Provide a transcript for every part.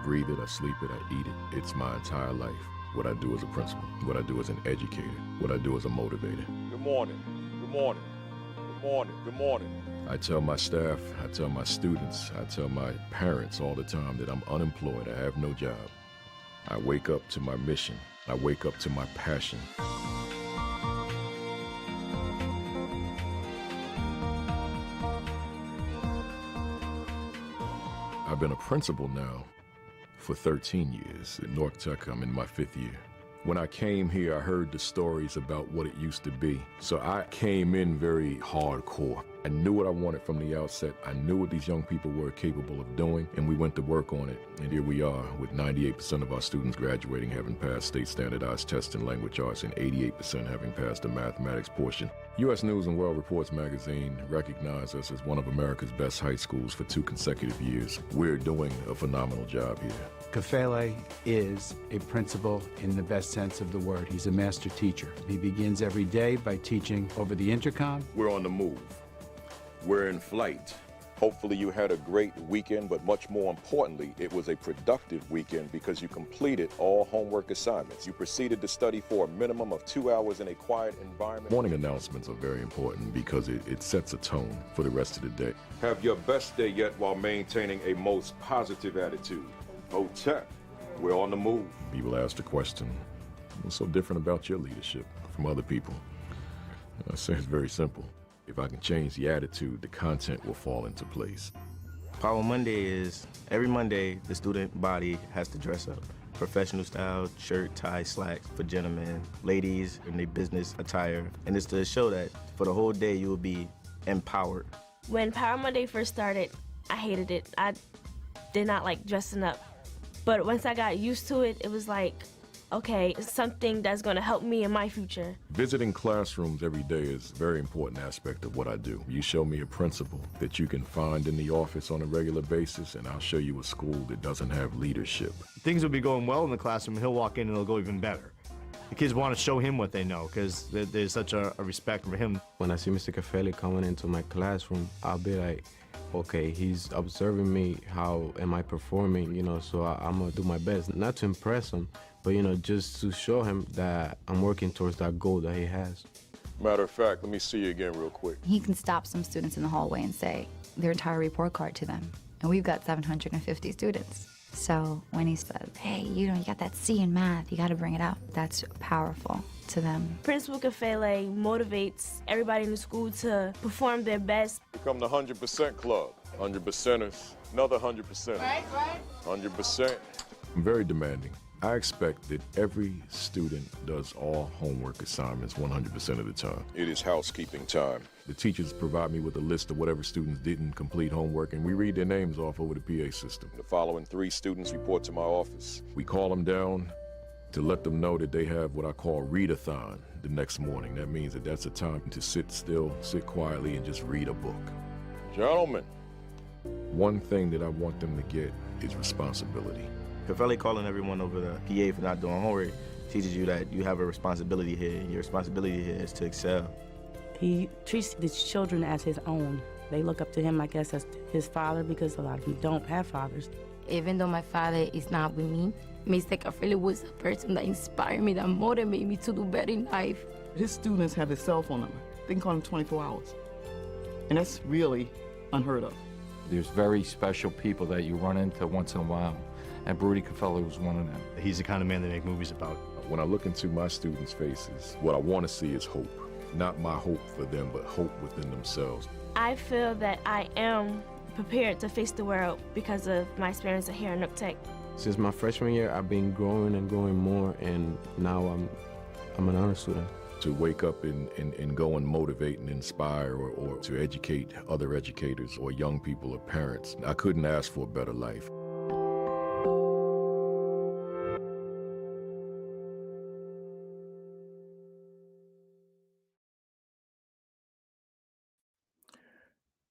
breathe it, I sleep it, I eat it. It's my entire life. What I do as a principal, what I do as an educator, what I do as a motivator. Good morning, good morning, good morning, good morning. I tell my staff, I tell my students, I tell my parents all the time that I'm unemployed, I have no job. I wake up to my mission, I wake up to my passion. I've been a principal now for 13 years. At North Tech, I'm in my 5th year. When I came here, I heard the stories about what it used to be. So I came in very hardcore. I knew what I wanted from the outset. I knew what these young people were capable of doing, and we went to work on it. And here we are, with 98% of our students graduating having passed state standardized tests in language arts and 88% having passed the mathematics portion. U.S. News and World Reports magazine recognized us as one of America's best high schools for 2 consecutive years. We're doing a phenomenal job here. Kafele is a principal in the best sense of the word. He's a master teacher. He begins every day by teaching over the intercom. We're on the move. We're in flight. Hopefully you had a great weekend, but much more importantly, it was a productive weekend because you completed all homework assignments. You proceeded to study for a minimum of 2 hours in a quiet environment. Morning announcements are very important because it sets a tone for the rest of the day. Have your best day yet while maintaining a most positive attitude. Tech, we're on the move. People ask the question, what's so different about your leadership from other people? I say it's very simple. If I can change the attitude, the content will fall into place. Power Monday is, every Monday, the student body has to dress up. Professional style, shirt, tie, slacks for gentlemen, ladies in their business attire. And it's to show that for the whole day you will be empowered. When Power Monday first started, I hated it. I did not like dressing up. But once I got used to it, it was like, okay, it's something that's going to help me in my future. Visiting classrooms every day is a very important aspect of what I do. You show me a principal that you can find in the office on a regular basis, and I'll show you a school that doesn't have leadership. Things will be going well in the classroom, he'll walk in and it'll go even better. The kids want to show him what they know because there's such a respect for him. When I see Mr. Kafele coming into my classroom, I'll be like, okay, he's observing me, how am I performing, so I'm gonna do my best. Not to impress him, but, just to show him that I'm working towards that goal that he has. Matter of fact, let me see you again real quick. He can stop some students in the hallway and say their entire report card to them. And we've got 750 students. So when he says, hey, you got that C in math, you gotta bring it out, that's powerful to them. Principal Kafele motivates everybody in the school to perform their best. Become the 100% club. 100%ers, another 100%. Right. 100%. I'm very demanding. I expect that every student does all homework assignments 100% of the time. It is housekeeping time. The teachers provide me with a list of whatever students didn't complete homework, and we read their names off over the PA system. The following 3 students report to my office. We call them down to let them know that they have what I call readathon the next morning. That means that that's a time to sit still, sit quietly, and just read a book. Gentlemen. One thing that I want them to get is responsibility. Kafele calling everyone over the PA for not doing homework teaches you that you have a responsibility here. Your responsibility here is to excel. He treats the children as his own. They look up to him, I guess, as his father because a lot of them don't have fathers. Even though my father is not with me, Mr. Kafele was the person that inspired me, that motivated me to do better in life. His students have his cell phone number. They can call him 24 hours. And that's really unheard of. There's very special people that you run into once in a while, and Brody Kafele was one of them. He's the kind of man they make movies about. When I look into my students' faces, what I want to see is hope. Not my hope for them, but hope within themselves. I feel that I am prepared to face the world because of my experience here at North Tech. Since my freshman year, I've been growing and growing more, and now I'm an honor student. To wake up and go and motivate and inspire or to educate other educators or young people or parents, I couldn't ask for a better life.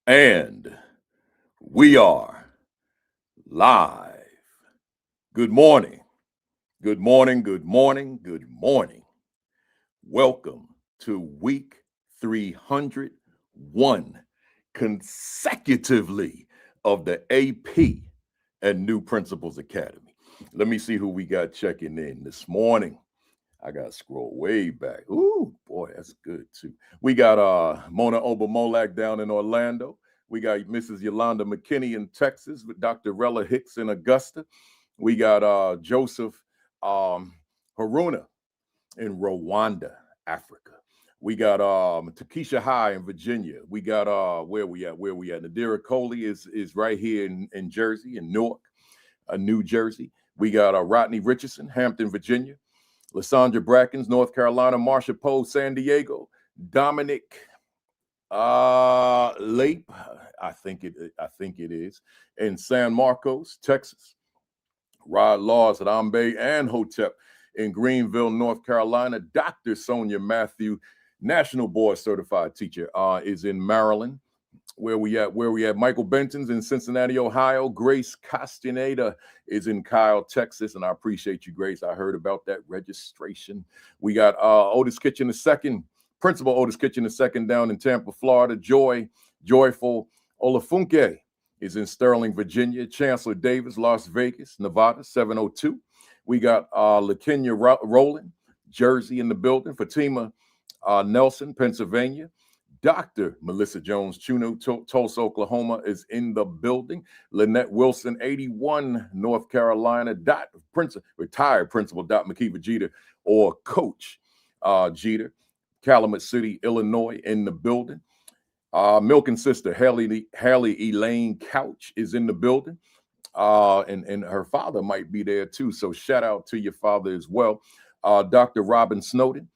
And we are live. Good morning. Good morning, good morning, good morning. Welcome to week 301 consecutively of the AP and New Principals Academy. Let me see who we got checking in this morning. I got to scroll way back. Ooh, boy, that's good too. We got Mona Obamolak down in Orlando. We got Mrs. Yolanda McKinney in Texas with Dr. Rella Hicks in Augusta. We got Joseph Haruna in Rwanda, Africa. We got Takesha High in Virginia. We got where we at? Nadira Coley is right here in Jersey, in Newark, New Jersey. We got Rodney Richardson, Hampton, Virginia. Lysandra Brackens, North Carolina. Marsha Poe, San Diego. Dominic Lape, I think it is, in San Marcos, Texas. Rod Laws at Ambe and Hotep in Greenville, North Carolina. Dr. Sonia Matthew, National Board Certified Teacher, is in Maryland. Where we at? Michael Benton's in Cincinnati, Ohio. Grace Castaneda is in Kyle, Texas, and I appreciate you, Grace. I heard about that registration. We got Otis Kitchen II, Principal Otis Kitchen II down in Tampa, Florida. Joyful Olafunke is in Sterling, Virginia. Chancellor Davis, Las Vegas, Nevada, 702. We got LaKenya Rowland, Jersey in the building. Fatima Nelson, Pennsylvania. Dr. Melissa Jones Chuno, Tulsa, Oklahoma, is in the building. Lynette Wilson, 81, North Carolina. Retired Principal McKeever Jeter, or Coach Jeter, Calumet City, Illinois, in the building. Milken sister, Hallie Elaine Couch, is in the building. And her father might be there too. So shout out to your father as well. Dr. Robin Snowden,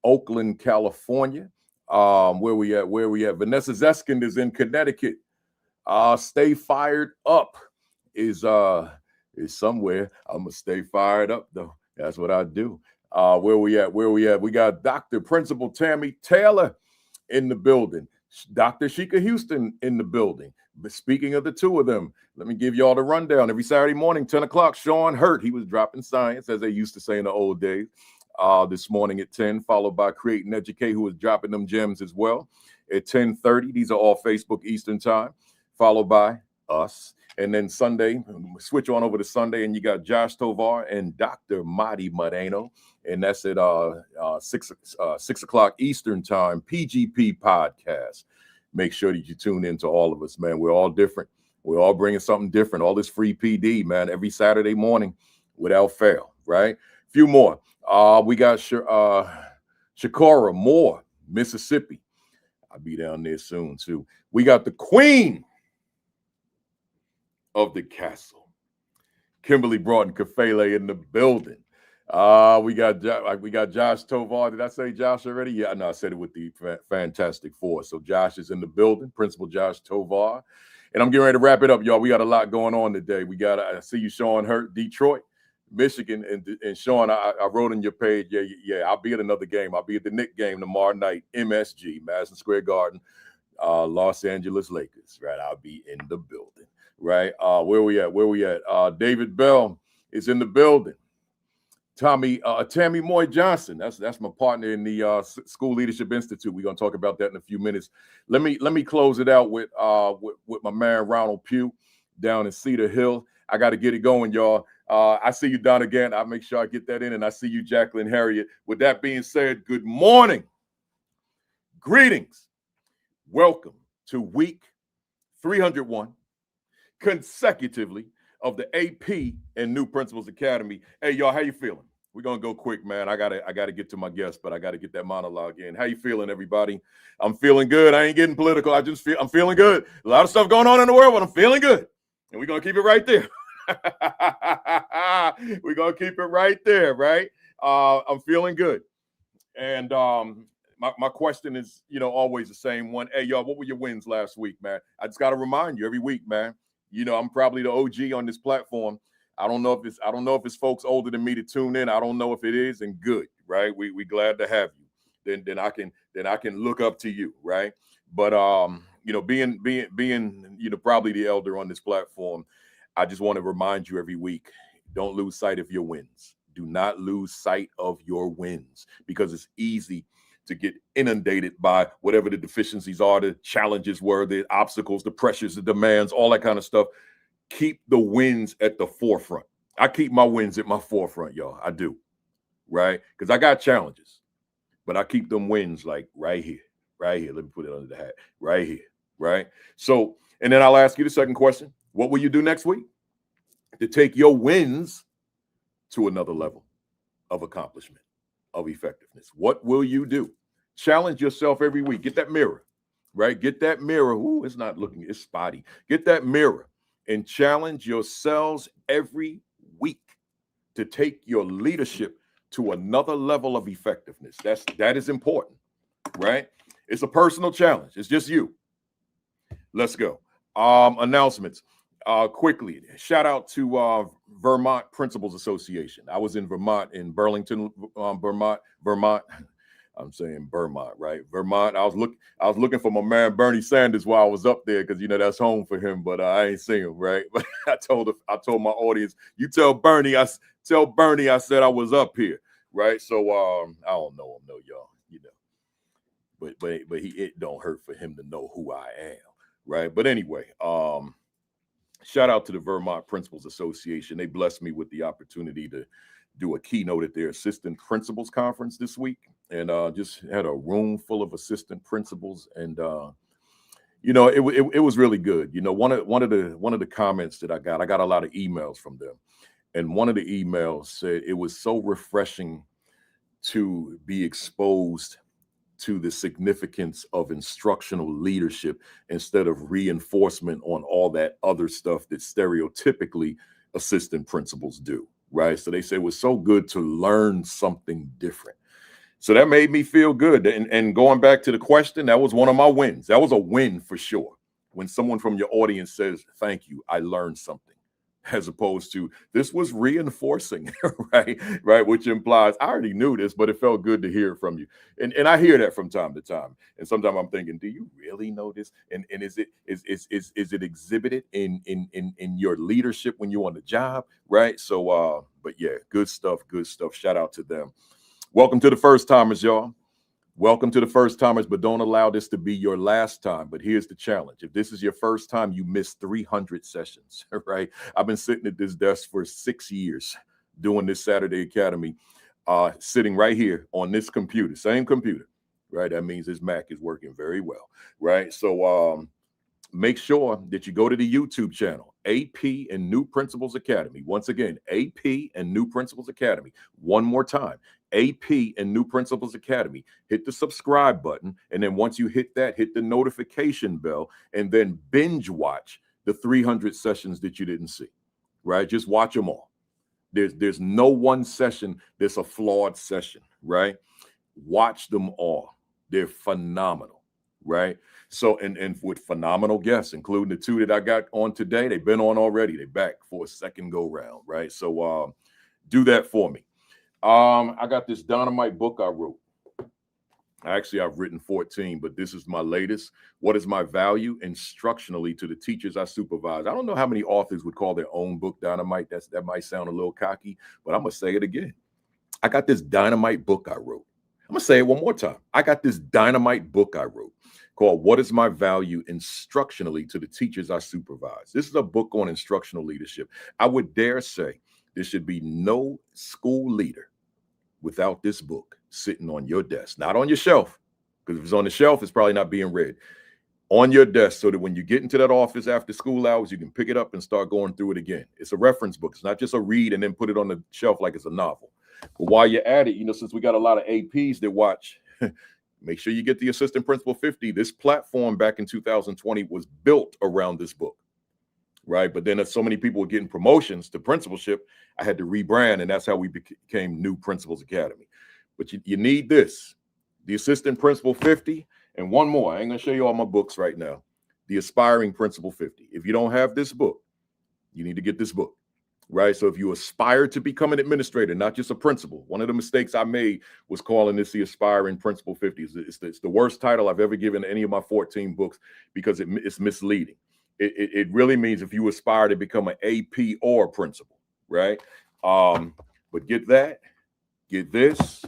Oakland, California. Where we at? Vanessa Zeskind is in Connecticut. Stay fired up is somewhere. I'm gonna stay fired up though. That's what I do. Where we at? We got Dr. Principal Tammy Taylor in the building. Dr. Sheikah Houston in the building. But speaking of the two of them, let me give y'all the rundown. Every Saturday morning, 10 o'clock, Sean Hurt, he was dropping science, as they used to say in the old days. This morning at 10, followed by Create and Educate, who is dropping them gems as well. At 10:30, these are all Facebook Eastern time, followed by us. And then Sunday, switch on over to Sunday, and you got Josh Tovar and Dr. Madi Moreno, and that's at 6 o'clock Eastern time, PGP podcast. Make sure that you tune in to all of us, man. We're all different. We're all bringing something different. All this free PD, man, every Saturday morning without fail, right? Few more. We got Shakora Moore, Mississippi. I'll be down there soon too. We got the queen of the castle, Kimberly Broughton Kafele, in the building. We got Josh Tovar. Did I say Josh already? Yeah, no, I said it with the Fantastic Four. So Josh is in the building, Principal Josh Tovar. And I'm getting ready to wrap it up, y'all. We got a lot going on today. I see you, Sean Hurt, Detroit, Michigan, and Sean, I wrote on your page, yeah, I'll be at another game. I'll be at the Knicks game tomorrow night, MSG, Madison Square Garden, Los Angeles Lakers, right? I'll be in the building, right? Where we at? David Bell is in the building. Tammy Moy Johnson, that's my partner in the School Leadership Institute. We're gonna talk about that in a few minutes. Let me close it out with my man Ronald Pugh down in Cedar Hill. I got to get it going, y'all. I see you, Don, again. I'll make sure I get that in, and I see you, Jacqueline Harriet. With that being said, good morning. Greetings. Welcome to week 301 consecutively of the AP and New Principals Academy. Hey, y'all, how you feeling? We're going to go quick, man. I gotta get to my guest, but I got to get that monologue in. How you feeling, everybody? I'm feeling good. I ain't getting political. I'm feeling good. A lot of stuff going on in the world, but I'm feeling good. And we're going to keep it right there. We're going to keep it right there, right? I'm feeling good. And my question is, always the same one. Hey, y'all, what were your wins last week, man? I just got to remind you every week, man. I'm probably the OG on this platform. I don't know if it's folks older than me to tune in. I don't know if it is, and good, right? We glad to have you. Then I can look up to you, right? But being probably the elder on this platform, I just want to remind you every week, don't lose sight of your wins. Do not lose sight of your wins, because it's easy to get inundated by whatever the deficiencies are, the challenges were, the obstacles, the pressures, the demands, all that kind of stuff. keep the wins at the forefront. I keep my wins at my forefront, y'all. I do, right? Because I got challenges, but I keep them wins like right here, right here. Let me put it under the hat, right here, right? So, and then I'll ask you the second question. What will you do next week to take your wins to another level of accomplishment, of effectiveness? What will you do? Challenge yourself every week. Get that mirror, right? Get that mirror. Ooh, it's not looking, it's spotty. Get that mirror and challenge yourselves every week to take your leadership to another level of effectiveness. That is important, right? It's a personal challenge. It's just you. Let's go. Announcements. Quickly, shout out to Vermont Principals Association. I was in Vermont, in Burlington, Vermont. I'm saying Vermont, right? Vermont. I was looking for my man Bernie Sanders while I was up there because that's home for him, but I ain't seen him, right? But I told my audience, you tell Bernie I said I was up here, right? So I don't know him, no, y'all, but it don't hurt for him to know who I am, right? But anyway, shout out to the Vermont Principals Association. They blessed me with the opportunity to do a keynote at their Assistant Principals Conference this week, and just had a room full of assistant principals, and it was really good. One of the comments that I got a lot of emails from them, and one of the emails said it was so refreshing to be exposed to the significance of instructional leadership instead of reinforcement on all that other stuff that stereotypically assistant principals do, right? So they say it was so good to learn something different. So that made me feel good. And going back to the question, that was one of my wins. That was a win for sure. When someone from your audience says, thank you, I learned something, as opposed to this was reinforcing, right? Which implies I already knew this, but it felt good to hear it from you. And I hear that from time to time. And sometimes I'm thinking, do you really know this? And is it exhibited in your leadership when you're on the job, right? So but yeah, good stuff. Shout out to them. Welcome to the first timers, y'all. Welcome to the first timers, but don't allow this to be your last time. But here's the challenge. If this is your first time, you missed 300 sessions, right? I've been sitting at this desk for 6 years doing this Saturday Academy, sitting right here on this computer, same computer, right? That means this Mac is working very well, right? So make sure that you go to the YouTube channel, AP and New Principals Academy. Once again, AP and New Principals Academy. One more time. AP and New Principals Academy. Hit the subscribe button, and then once you hit that, hit the notification bell, and then binge watch the 300 sessions that you didn't see, right? Just watch them all. There's no one session that's a flawed session, right? Watch them all. They're phenomenal, right? So, and with phenomenal guests, including the 2 that I got on today, they've been on already. They're back for a second go round, right? So do that for me. I got this dynamite book I wrote. Actually, I've written 14, but this is my latest. What is my value instructionally to the teachers I supervise? I don't know how many authors would call their own book dynamite. That might sound a little cocky, but I'm going to say it again. I got this dynamite book I wrote. I'm going to say it one more time. I got this dynamite book I wrote called What is My Value Instructionally to the Teachers I Supervise. This is a book on instructional leadership. I would dare say there should be no school leader without this book sitting on your desk, not on your shelf, because if it's on the shelf, it's probably not being read. On your desk, so that when you get into that office after school hours, you can pick it up and start going through it again. It's a reference book. It's not just a read and then put it on the shelf like it's a novel. But while you're at it, since we got a lot of APs that watch, make sure you get the Assistant Principal 50. This platform back in 2020 was built around this book, right? But then as so many people were getting promotions to principalship, I had to rebrand, and that's how we became New Principals Academy. But you need this, the Assistant Principal 50, and one more. I ain't gonna show you all my books right now. The Aspiring Principal 50. If you don't have this book, you need to get this book, right? So if you aspire to become an administrator, not just a principal, one of the mistakes I made was calling this the Aspiring Principal 50. It's the worst title I've ever given any of my 14 books because it's misleading. It really means if you aspire to become an AP or a principal, right? But get that, get this,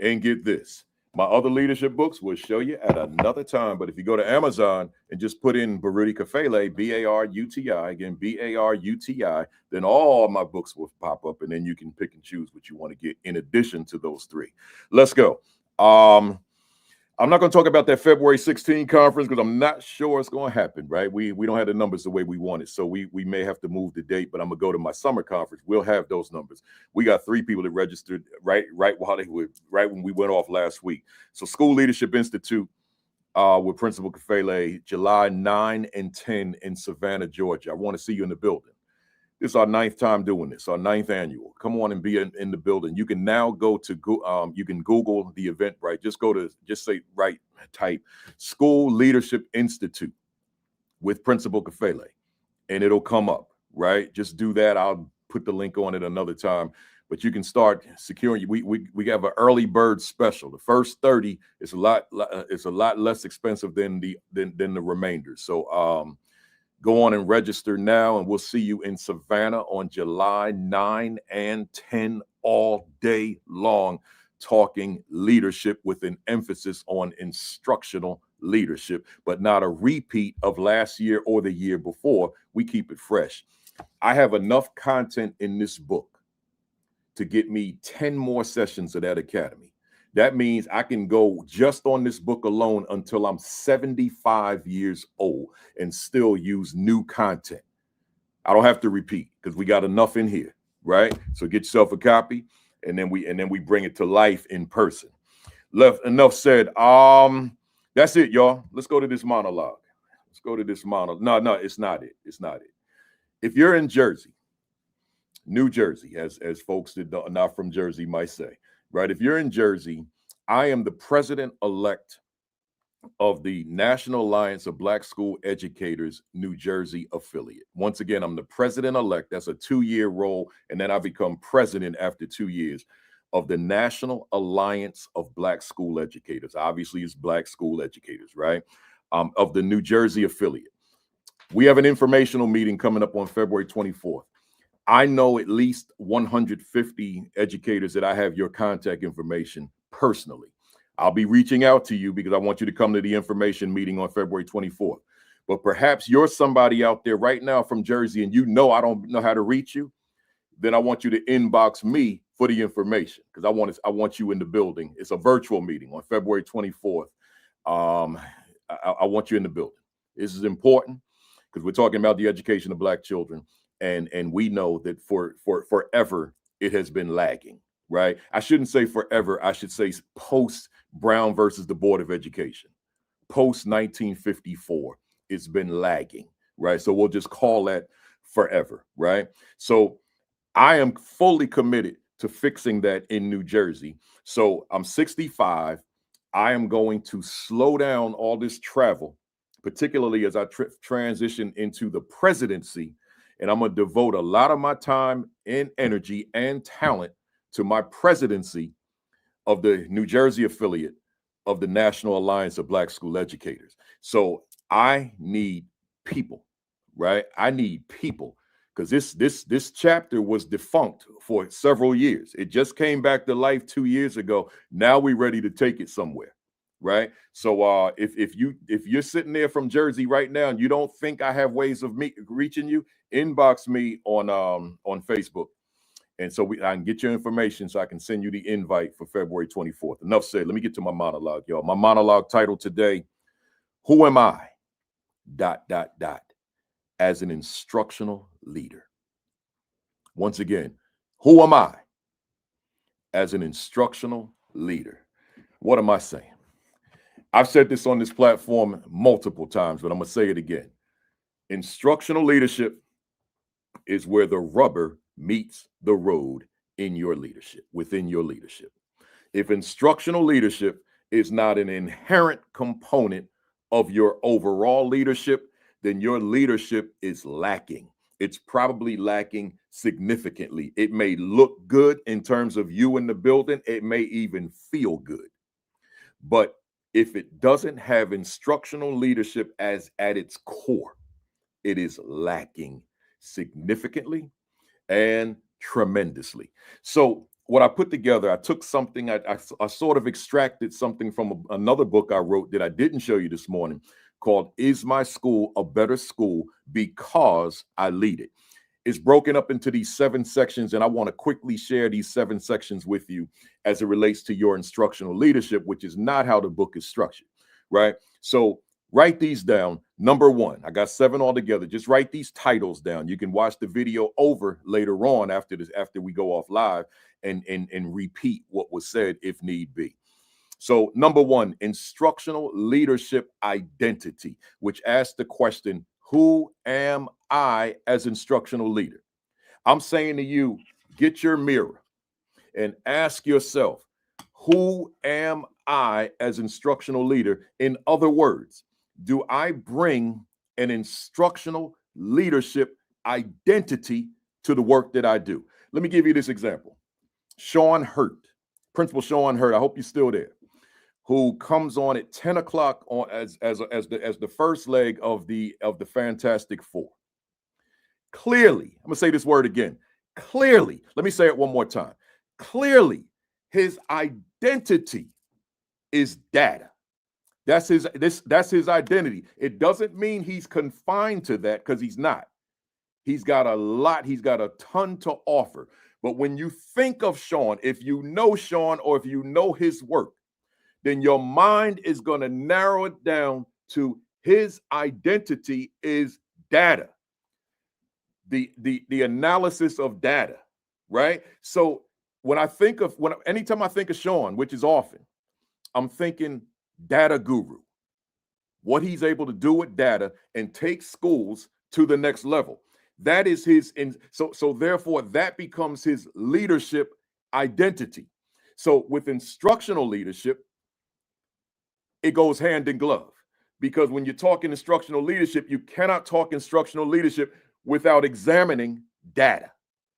and get this. My other leadership books will show you at another time. But if you go to Amazon and just put in Baruti Kafele, B-A-R-U-T-I, again, B-A-R-U-T-I, then all my books will pop up, and then you can pick and choose what you want to get in addition to those three. Let's go. I'm not going to talk about that February 16 conference because I'm not sure it's going to happen, right? We don't have the numbers the way we want it, so we may have to move the date, but I'm going to go to my summer conference. We'll have those numbers. We got 3 people that registered right when we went off last week. So School Leadership Institute with Principal Kafele, July 9 and 10 in Savannah, Georgia. I want to see you in the building. This is our 9th time doing this, our 9th annual. Come on and be in the building. You can now go to, you can Google the Eventbrite. Type School Leadership Institute with Principal Kafele, and it'll come up, right? Just do that. I'll put the link on it another time, but you can start securing. We have an early bird special. The first 30 is a lot less expensive than the remainder. So, go on and register now, and we'll see you in Savannah on July 9 and 10 all day long, talking leadership with an emphasis on instructional leadership, but not a repeat of last year or the year before. We keep it fresh. I have enough content in this book to get me 10 more sessions of that academy. That means I can go just on this book alone until I'm 75 years old and still use new content. I don't have to repeat because we got enough in here, right? So get yourself a copy, and then we bring it to life in person. Enough said. That's it, y'all. Let's go to this monologue. Let's go to this monologue. No, it's not it. It's not it. If you're in Jersey, New Jersey, as folks that are not from Jersey might say, right? If you're in Jersey, I am the president-elect of the National Alliance of Black School Educators New Jersey affiliate. Once again, I'm the president-elect. That's a 2-year role, and then I become president after 2 years of the National Alliance of Black School Educators. Obviously, it's Black school educators, right? Of the New Jersey affiliate. We have an informational meeting coming up on February 24th. I know at least 150 educators that I have your contact information personally. I'll be reaching out to you because I want you to come to the information meeting on February 24th. But perhaps you're somebody out there right now from Jersey and you know I don't know how to reach you. Then I want you to inbox me for the information because I want you in the building. It's a virtual meeting on February 24th. I want you in the building. This is important because we're talking about the education of Black children. And we know that for forever it has been lagging, right? I shouldn't say forever. I should say post Brown versus the Board of Education. Post 1954, it's been lagging, right? So we'll just call that forever, right? So I am fully committed to fixing that in New Jersey. So I'm 65. I am going to slow down all this travel, particularly as I transition into the presidency. And I'm going to devote a lot of my time and energy and talent to my presidency of the New Jersey affiliate of the National Alliance of Black School Educators. So I need people, right? I need people because this chapter was defunct for several years. It just came back to life 2 years ago. Now we're ready to take it somewhere. Right. So if you're sitting there from Jersey right now and you don't think I have ways of reaching you, inbox me on Facebook. And so I can get your information so I can send you the invite for February 24th. Enough said. Let me get to my monologue, y'all. My monologue title today, Who Am I? ... as an instructional leader. Once again, who am I as an instructional leader? What am I saying? I've said this on this platform multiple times, but I'm going to say it again. Instructional leadership is where the rubber meets the road in your leadership, within your leadership. If instructional leadership is not an inherent component of your overall leadership, then your leadership is lacking. It's probably lacking significantly. It may look good in terms of you in the building. It may even feel good. But if it doesn't have instructional leadership as at its core, it is lacking significantly and tremendously. So what I put together, I took something, I sort of extracted something from another book I wrote that I didn't show you this morning called Is My School a Better School Because I Lead It? It's broken up into these 7 sections, and I want to quickly share these 7 sections with you as it relates to your instructional leadership, which is not how the book is structured, right? So write these down. Number 1, I got 7 altogether. Just write these titles down. You can watch the video over later on after we go off live and repeat what was said if need be. So number 1, instructional leadership identity, which asks the question, who am I as instructional leader? I'm saying to you, get your mirror and ask yourself, who am I as instructional leader? In other words, do I bring an instructional leadership identity to the work that I do? Let me give you this example. Sean Hurt, Principal Sean Hurt, I hope you're still there, who comes on at 10 o'clock on as the first leg of the Fantastic Four. Clearly, I'm gonna say this word again. Clearly, let me say it one more time. Clearly, his identity is data. That's his identity. It doesn't mean he's confined to that, because he's not. He's got a lot, he's got a ton to offer. But when you think of Sean, if you know Sean or if you know his work, then your mind is going to narrow it down to his identity is data. The analysis of data, right? So anytime I think of Sean, which is often, I'm thinking data guru, what he's able to do with data and take schools to the next level. That is his, so therefore that becomes his leadership identity. So with instructional leadership, it goes hand in glove, because when you're talking instructional leadership, you cannot talk instructional leadership without examining data,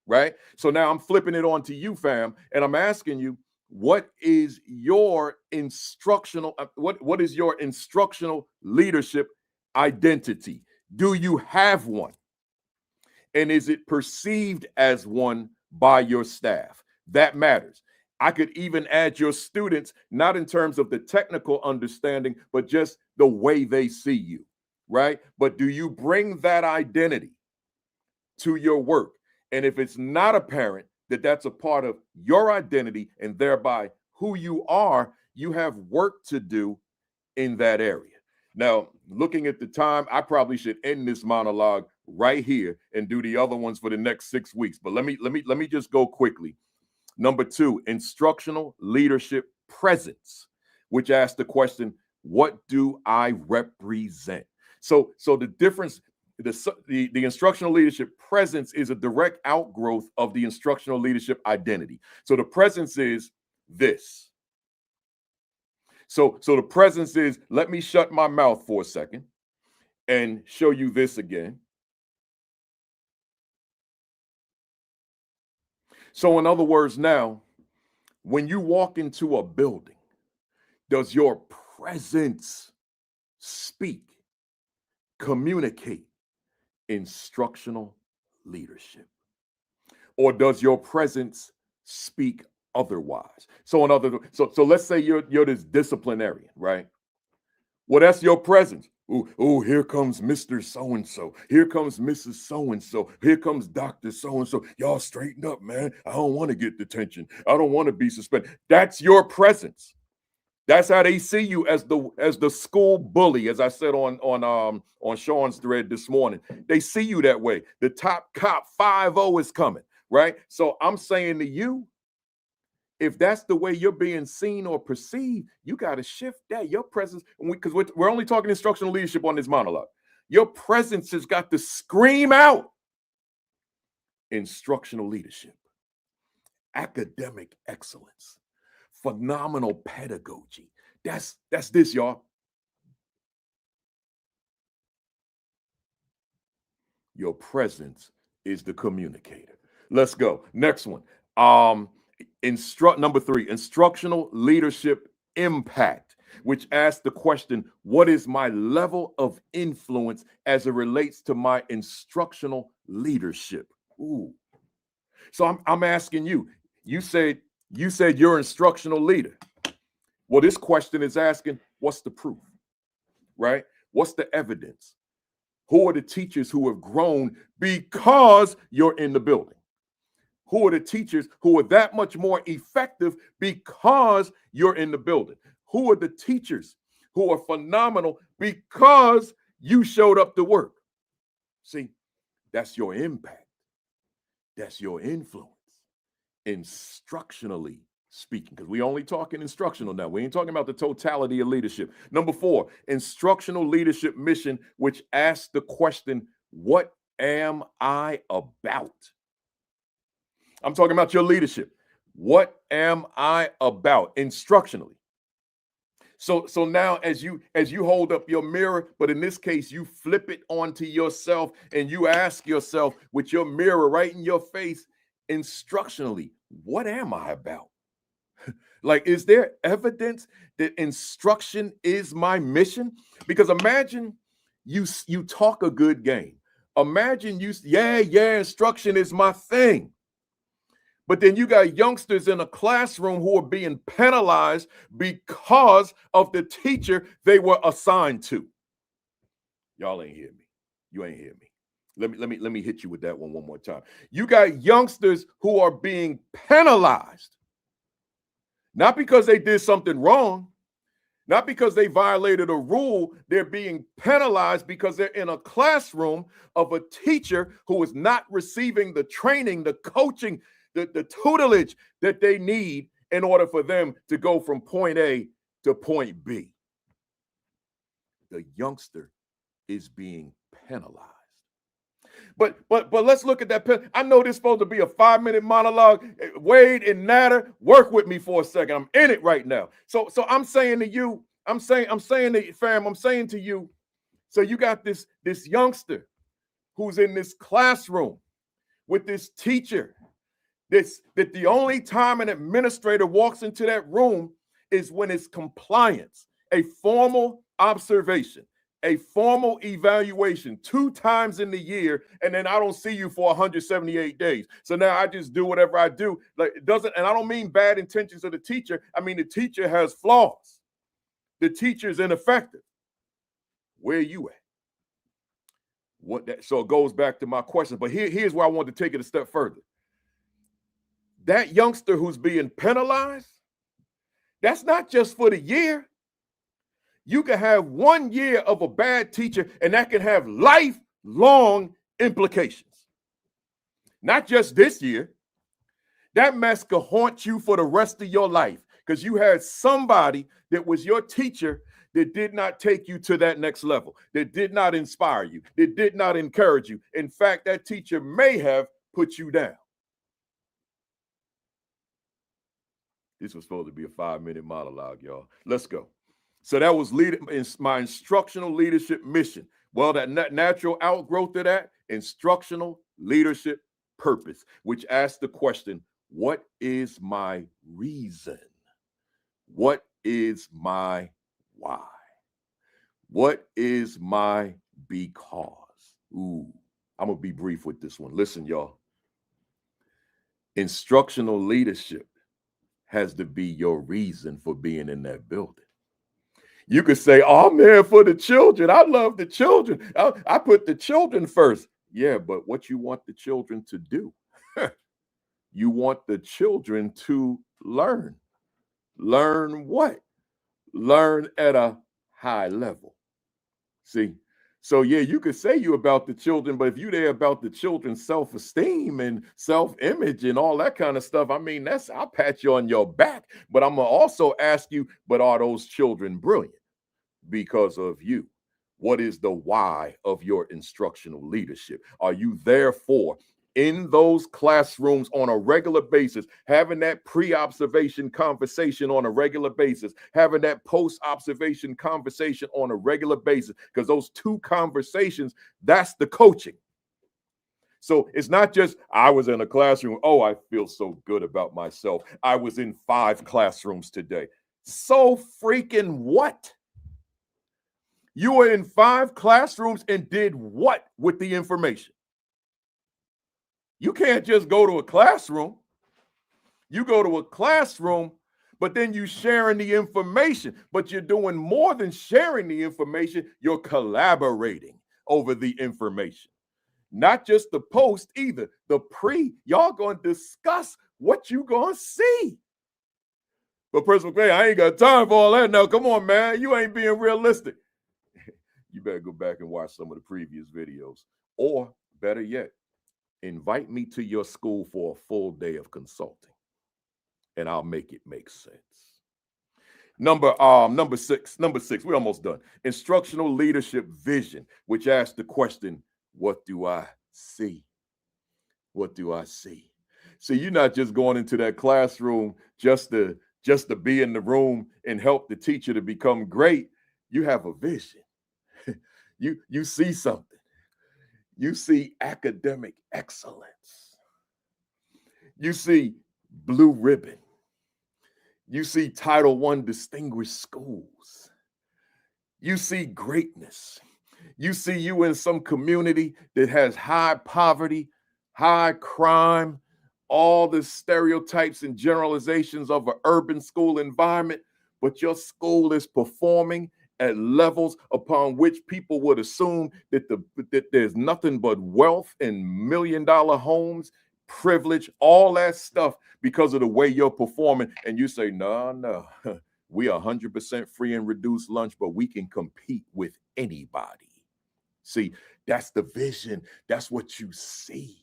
right? So now I'm flipping it on to you, fam, and I'm asking you, what is your instructional leadership identity? Do you have one? And is it perceived as one by your staff? That matters. I could even add your students, not in terms of the technical understanding, but just the way they see you, right? But do you bring that identity to your work? And if it's not apparent that that's a part of your identity and thereby who you are, you have work to do in that area. Now, looking at the time, I probably should end this monologue right here and do the other ones for the next 6 weeks. But let me just go quickly. Number 2, instructional leadership presence, which asks the question, what do I represent? So the difference, the instructional leadership presence is a direct outgrowth of the instructional leadership identity. So the presence is this. So the presence is, let me shut my mouth for a second and show you this again. So in other words, now, when you walk into a building, does your presence speak, communicate instructional leadership? Or does your presence speak otherwise? So let's say you're this disciplinarian, right? Well, that's your presence. Oh, here comes Mr. So-and-so. Here comes Mrs. So-and-so. Here comes Dr. So-and-so. Y'all straighten up, man. I don't want to get detention. I don't want to be suspended. That's your presence. That's how they see you, as the school bully, as I said on Sean's thread this morning. They see you that way. The top cop 5-0 is coming, right? So I'm saying to you, if that's the way you're being seen or perceived, you got to shift that. Your presence, because we're only talking instructional leadership on this monologue. Your presence has got to scream out instructional leadership, academic excellence, phenomenal pedagogy. That's this, y'all. Your presence is the communicator. Let's go. Next one. Number 3, instructional leadership impact, which asks the question, what is my level of influence as it relates to my instructional leadership? Ooh. So I'm asking you, You said you're an instructional leader. Well, this question is asking, what's the proof, right? What's the evidence? Who are the teachers who have grown because you're in the building? Who are the teachers who are that much more effective because you're in the building? Who are the teachers who are phenomenal because you showed up to work? See, that's your impact. That's your influence, instructionally speaking, because we only talking instructional now. We ain't talking about the totality of leadership. Number 4, instructional leadership mission, which asks the question, what am I about? I'm talking about your leadership. What am I about instructionally? So now as you hold up your mirror, but in this case, you flip it onto yourself and you ask yourself with your mirror right in your face, instructionally, what am I about? Like, is there evidence that instruction is my mission? Because imagine you talk a good game. Imagine instruction is my thing. But then you got youngsters in a classroom who are being penalized because of the teacher they were assigned to. Y'all ain't hear me. You ain't hear me. Let me hit you with that one more time. You got youngsters who are being penalized, not because they did something wrong, not because they violated a rule. They're being penalized because they're in a classroom of a teacher who is not receiving the training, the coaching, the tutelage that they need in order for them to go from point A to point B. The youngster is being penalized. But let's look at that. I know this is supposed to be a 5-minute monologue. Wade and Nader, work with me for a second. I'm in it right now. So I'm saying to you, I'm saying to you, fam, I'm saying to you, so you got this youngster who's in this classroom with this teacher. That the only time an administrator walks into that room is when it's compliance, a formal observation, a formal evaluation 2 times in the year, and then I don't see you for 178 days. So now I just do whatever I do. Like, it doesn't, and I don't mean bad intentions of the teacher. I mean the teacher has flaws. The teacher's ineffective. Where are you at? So it goes back to my question. But here's where I want to take it a step further. That youngster who's being penalized, that's not just for the year. You can have 1 year of a bad teacher, and that can have lifelong implications. Not just this year. That mess could haunt you for the rest of your life because you had somebody that was your teacher that did not take you to that next level, that did not inspire you, that did not encourage you. In fact, that teacher may have put you down. This was supposed to be a 5-minute monologue, y'all. Let's go. So that was my instructional leadership mission. Well, that natural outgrowth of that, instructional leadership purpose, which asks the question, what is my reason? What is my why? What is my because? Ooh, I'm going to be brief with this one. Listen, y'all. Instructional leadership has to be your reason for being in that building. You could say, oh man, for the children. I love the children. I put the children first. Yeah, but what you want the children to do? You want the children to learn. Learn what? Learn at a high level. See? So yeah, you could say you about the children, but if you're there about the children's self-esteem and self-image and all that kind of stuff, I mean, I'll pat you on your back, but I'm gonna also ask you, but are those children brilliant because of you? What is the why of your instructional leadership? Are you therefore in those classrooms on a regular basis, having that pre-observation conversation on a regular basis, having that post-observation conversation on a regular basis? Because those 2 conversations, that's the coaching. So it's not just, I was in a classroom, oh, I feel so good about myself. I was in 5 classrooms today. So freaking what? You were in 5 classrooms and did what with the information? You can't just go to a classroom. You go to a classroom, but then you sharing the information, but you're doing more than sharing the information. You're collaborating over the information. Not just the post either, the pre. Y'all going to discuss what you going to see. But Principal Kafele, I ain't got time for all that now. Come on, man. You ain't being realistic. You better go back and watch some of the previous videos. Or better yet, invite me to your school for a full day of consulting, and I'll make it make sense. Number six, we're almost done. Instructional leadership vision, which asks the question, what do I see? What do I see? See, you're not just going into that classroom just to be in the room and help the teacher to become great. You have a vision. You see something. You see academic excellence. You see blue ribbon. You see Title I distinguished schools. You see greatness. You see you in some community that has high poverty, high crime, all the stereotypes and generalizations of an urban school environment, but your school is performing at levels upon which people would assume that there's nothing but wealth and million-dollar homes, privilege, all that stuff because of the way you're performing. And you say, no, we are 100% free and reduced lunch, but we can compete with anybody. See, that's the vision. That's what you see.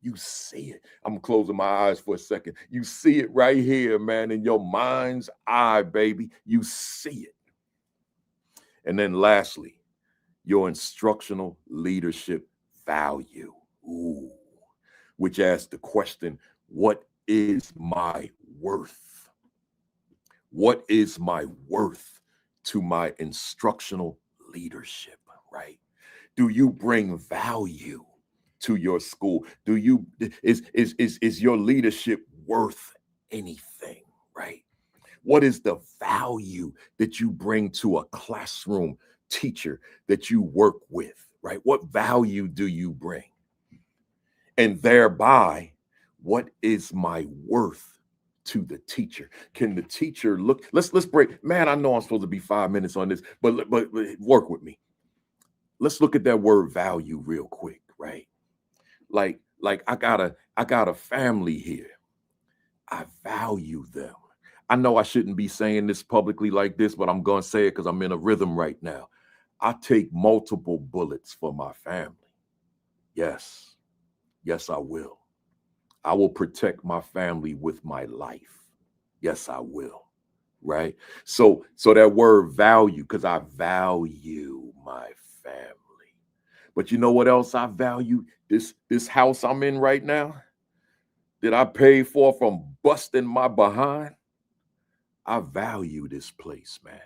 You see it. I'm closing my eyes for a second. You see it right here, man, in your mind's eye, baby. You see it. And then lastly, your instructional leadership value, which asks the question, what is my worth? What is my worth to my instructional leadership, right? Do you bring value to your school? Is your leadership worth anything, right? What is the value that you bring to a classroom teacher that you work with, right? What value do you bring? And thereby, what is my worth to the teacher? Can the teacher look? Let's break. Man, I know I'm supposed to be 5 minutes on this, but work with me. Let's look at that word value real quick, right? Like I got a family here. I value them. I know I shouldn't be saying this publicly like this, but I'm going to say it because I'm in a rhythm right now. I take multiple bullets for my family. Yes, I will. I will protect my family with my life. Yes, I will. Right? So that word value, because I value my family. But you know what else I value? This house I'm in right now that I paid for from busting my behind. I value this place, man.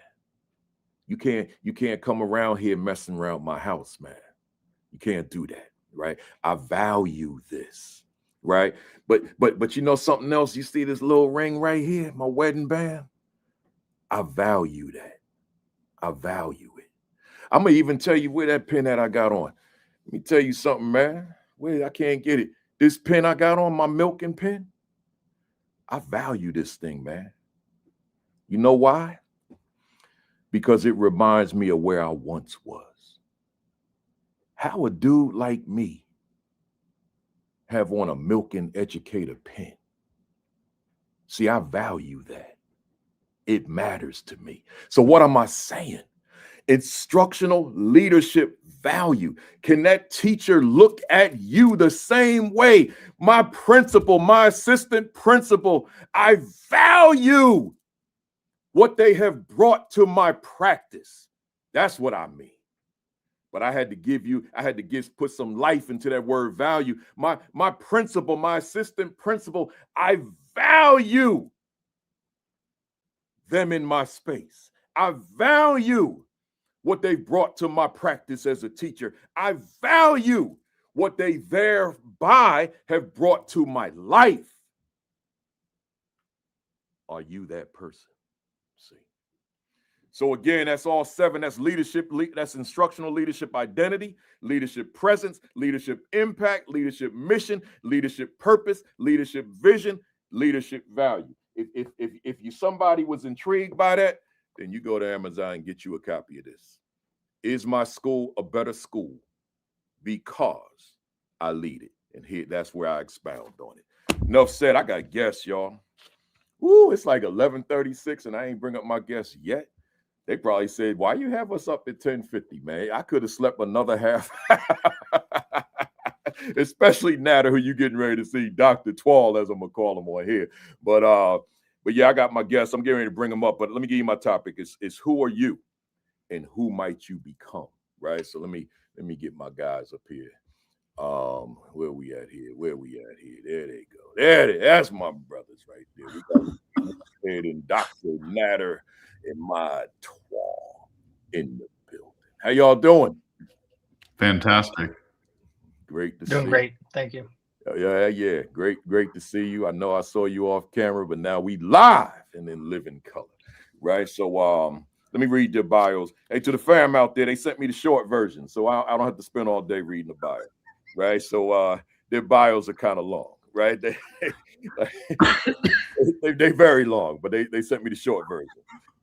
You can't come around here messing around my house, man. You can't do that, right? I value this, right? But you know something else? You see this little ring right here, my wedding band? I value that. I value it. I'm gonna even tell you where that pin that I got on. Let me tell you something, man. Wait, I can't get it. This pin I got on, my Milken pin, I value this thing, man. You know why? Because it reminds me of where I once was. How a dude like me have on a Milken educator pin? See, I value that. It matters to me. So what am I saying? Instructional leadership value. Can that teacher look at you the same way? My principal, my assistant principal, I value what they have brought to my practice. That's what I mean. But I had to put some life into that word value. My principal, my assistant principal, I value them in my space. I value what they brought to my practice as a teacher. I value what they thereby have brought to my life. Are you that person? See. So again, that's all 7. That's leadership. That's instructional leadership identity, leadership presence, leadership impact, leadership mission, leadership purpose, leadership vision, leadership value. If you somebody was intrigued by that, then you go to Amazon and get you a copy of this. Is my school a better school because I lead it? And here, that's where I expound on it. Enough said. I got guests, y'all. Woo, it's like 11:36 and I ain't bring up my guests yet. They probably said, why you have us up at 10:50, man? I could have slept another half. Especially Nader, who you getting ready to see, Dr. Twal, as I'm gonna call him on here. But yeah, I got my guests. I'm getting ready to bring them up. But let me give you my topic. Is who are you and who might you become? Right. So let me get my guys up here. Where we at here? There they go. That's my brothers right there. We got Whitehead and Dr. Nader and my Twal in the building. How y'all doing? Fantastic. Great to see Doing great. Thank you. Yeah. Great to see you. I know I saw you off camera, but now we live and in living color. Right. So let me read their bios. Hey, to the fam out there, they sent me the short version, so I don't have to spend all day reading the bio. Right. So their bios are kind of long, right? They very long, but they sent me the short version.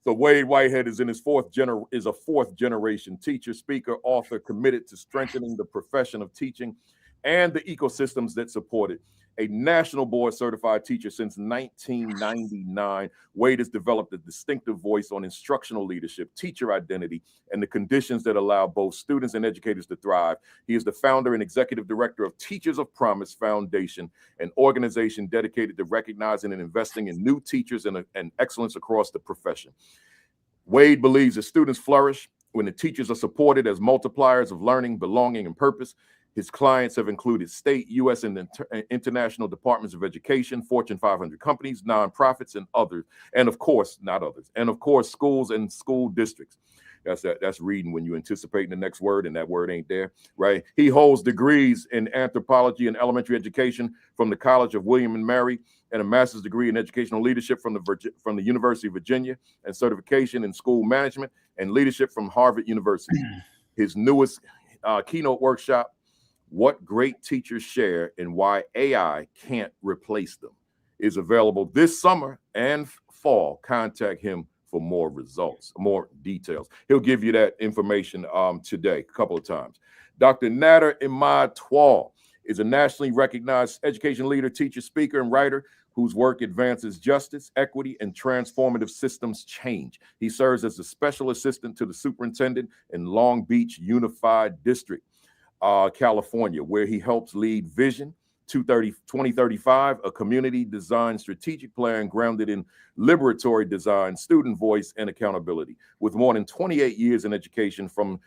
So Wade Whitehead is a fourth generation teacher, speaker, author, committed to strengthening the profession of teaching and the ecosystems that support it. A national board certified teacher since 1999, Wade has developed a distinctive voice on instructional leadership, teacher identity, and the conditions that allow both students and educators to thrive. He is the founder and executive director of Teachers of Promise Foundation, an organization dedicated to recognizing and investing in new teachers and excellence across the profession. Wade believes that students flourish when the teachers are supported as multipliers of learning, belonging, and purpose. His clients have included state, U.S., and international departments of education, Fortune 500 companies, nonprofits, and others. And of course, not others. And of course, schools and school districts. That's reading when you anticipating the next word and that word ain't there, right? He holds degrees in anthropology and elementary education from the College of William and Mary and a master's degree in educational leadership from the University of Virginia and certification in school management and leadership from Harvard University. His newest keynote workshop, What Great Teachers Share and Why AI Can't Replace Them, is available this summer and fall. Contact him for more results, more details. He'll give you that information today, a couple of times. Dr. Nader Twal is a nationally recognized education leader, teacher, speaker, and writer whose work advances justice, equity, and transformative systems change. He serves as a special assistant to the superintendent in Long Beach Unified District, California, where he helps lead Vision 2035, a community design strategic plan grounded in liberatory design, student voice, and accountability. With more than 28 years in education, from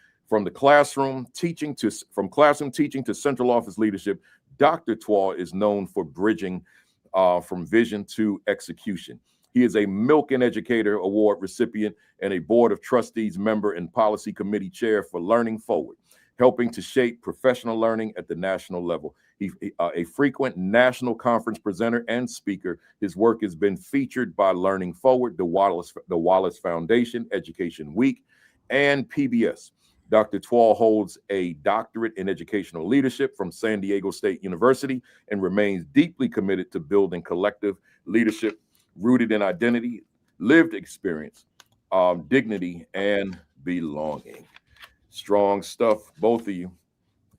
classroom teaching to central office leadership, Dr. Twal is known for bridging from vision to execution. He is a Milken Educator Award recipient and a Board of Trustees member and Policy Committee Chair for Learning Forward, helping to shape professional learning at the national level. He's a frequent national conference presenter and speaker. His work has been featured by Learning Forward, the Wallace Foundation, Education Week, and PBS. Dr. Twal holds a doctorate in educational leadership from San Diego State University and remains deeply committed to building collective leadership rooted in identity, lived experience, dignity, and belonging. Strong stuff, both of you.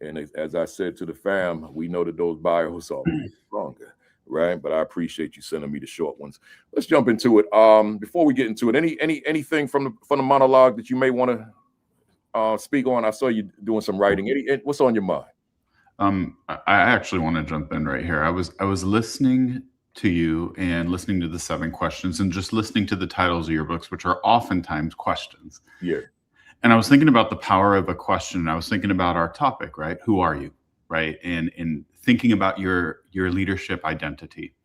And as I said to the fam, we know that those bios are stronger, right? But I appreciate you sending me the short ones. Let's jump into it. Before we get into it, anything from the monologue that you may want to speak on? I saw you doing some writing. What's on your mind? I actually want to jump in right here. I was listening to you and listening to the 7 questions and just listening to the titles of your books, which are oftentimes questions. Yeah. And I was thinking about the power of a question. And I was thinking about our topic, right? Who are you, right? And thinking about your leadership identity.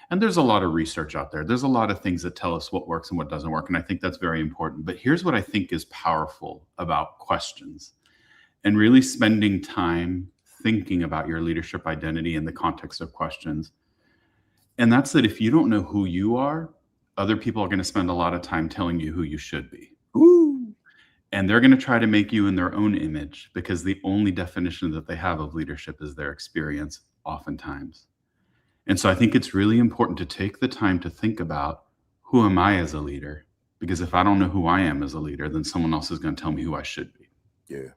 And there's a lot of research out there. There's a lot of things that tell us what works and what doesn't work. And I think that's very important. But here's what I think is powerful about questions and really spending time thinking about your leadership identity in the context of questions. And that's that if you don't know who you are, other people are going to spend a lot of time telling you who you should be. Ooh. And they're going to try to make you in their own image because the only definition that they have of leadership is their experience oftentimes. And so I think it's really important to take the time to think about, who am I as a leader? Because if I don't know who I am as a leader, then someone else is going to tell me who I should be. Yeah.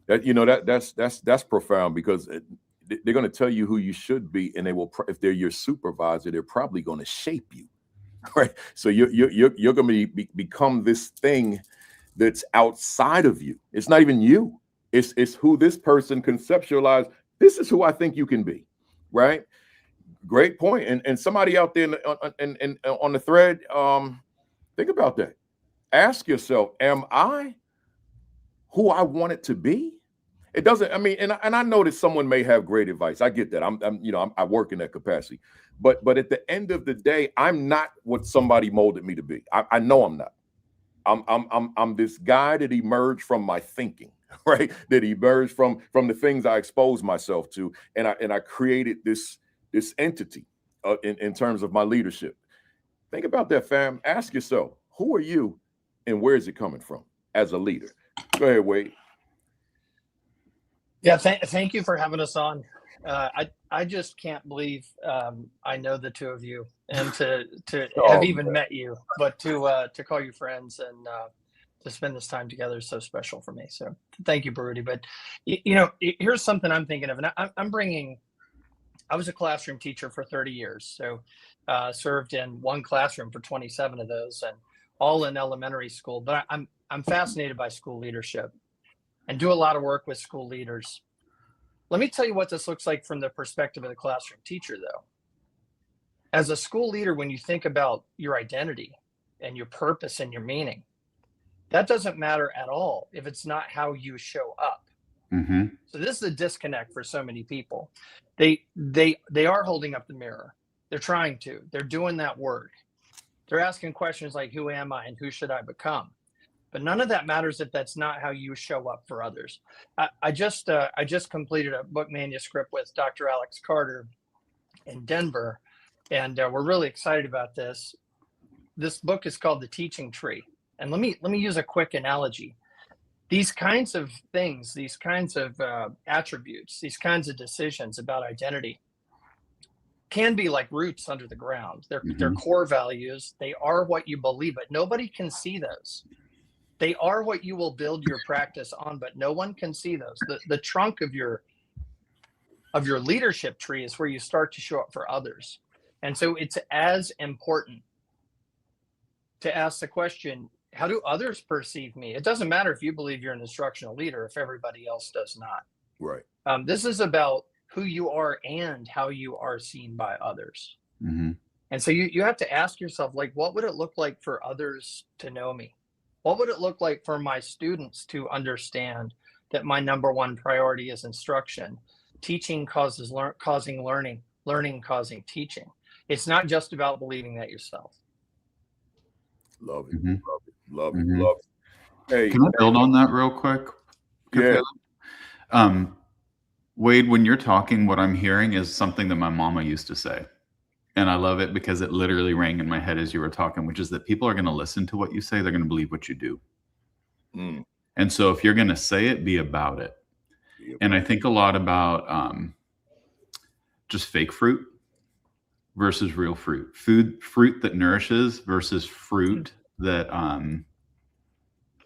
That's profound, because they're going to tell you who you should be, and they will, if they're your supervisor, they're probably going to shape you, right? So you're going to become this thing that's outside of you. It's not even you. It's who this person conceptualized. This is who I think you can be, right? Great point. And somebody out there on the thread, think about that. Ask yourself, am I who I want it to be? It doesn't, I mean, and I know that someone may have great advice. I get that. I work in that capacity. But at the end of the day, I'm not what somebody molded me to be. I know I'm not. I'm this guy that emerged from my thinking, right? That emerged from the things I exposed myself to, and I created this entity in terms of my leadership. Think about that, fam. Ask yourself, who are you, and where is it coming from as a leader? Go ahead, Wade. Yeah, thank you for having us on. I just can't believe I know the two of you, and to have even met you, but to call you friends and to spend this time together is so special for me. So thank you, Baruti. But here's something I'm thinking of, and I was a classroom teacher for 30 years, so served in one classroom for 27 of those, and all in elementary school. But I'm fascinated by school leadership and do a lot of work with school leaders. Let me tell you what this looks like from the perspective of the classroom teacher, though. As a school leader, when you think about your identity and your purpose and your meaning, that doesn't matter at all if it's not how you show up. Mm-hmm. So this is a disconnect for so many people. They are holding up the mirror. They're trying to. They're doing that work. They're asking questions like, who am I and who should I become? But none of that matters if that's not how you show up for others. I just completed a book manuscript with Dr. Alex Carter in Denver, and we're really excited about this. This book is called The Teaching Tree. And let me use a quick analogy. These kinds of things, these kinds of attributes, these kinds of decisions about identity can be like roots under the ground. They're core values. They are what you believe, but nobody can see those. They are what you will build your practice on, but no one can see those. The trunk of your leadership tree is where you start to show up for others. And so it's as important to ask the question, how do others perceive me? It doesn't matter if you believe you're an instructional leader if everybody else does not. Right. This is about who you are and how you are seen by others. Mm-hmm. And so you have to ask yourself, like, what would it look like for others to know me? What would it look like for my students to understand that my number one priority is instruction? Teaching causing learning, learning causing teaching. It's not just about believing that yourself. Love it. Mm-hmm. Love it. Mm-hmm. Love it. Hey, can I build on that real quick? Yeah. Wade, when you're talking, what I'm hearing is something that my mama used to say. And I love it because it literally rang in my head as you were talking, which is that people are going to listen to what you say. They're going to believe what you do. Mm. And so if you're going to say it, be about it. And I think a lot about just fake fruit versus real fruit. Fruit that nourishes versus fruit that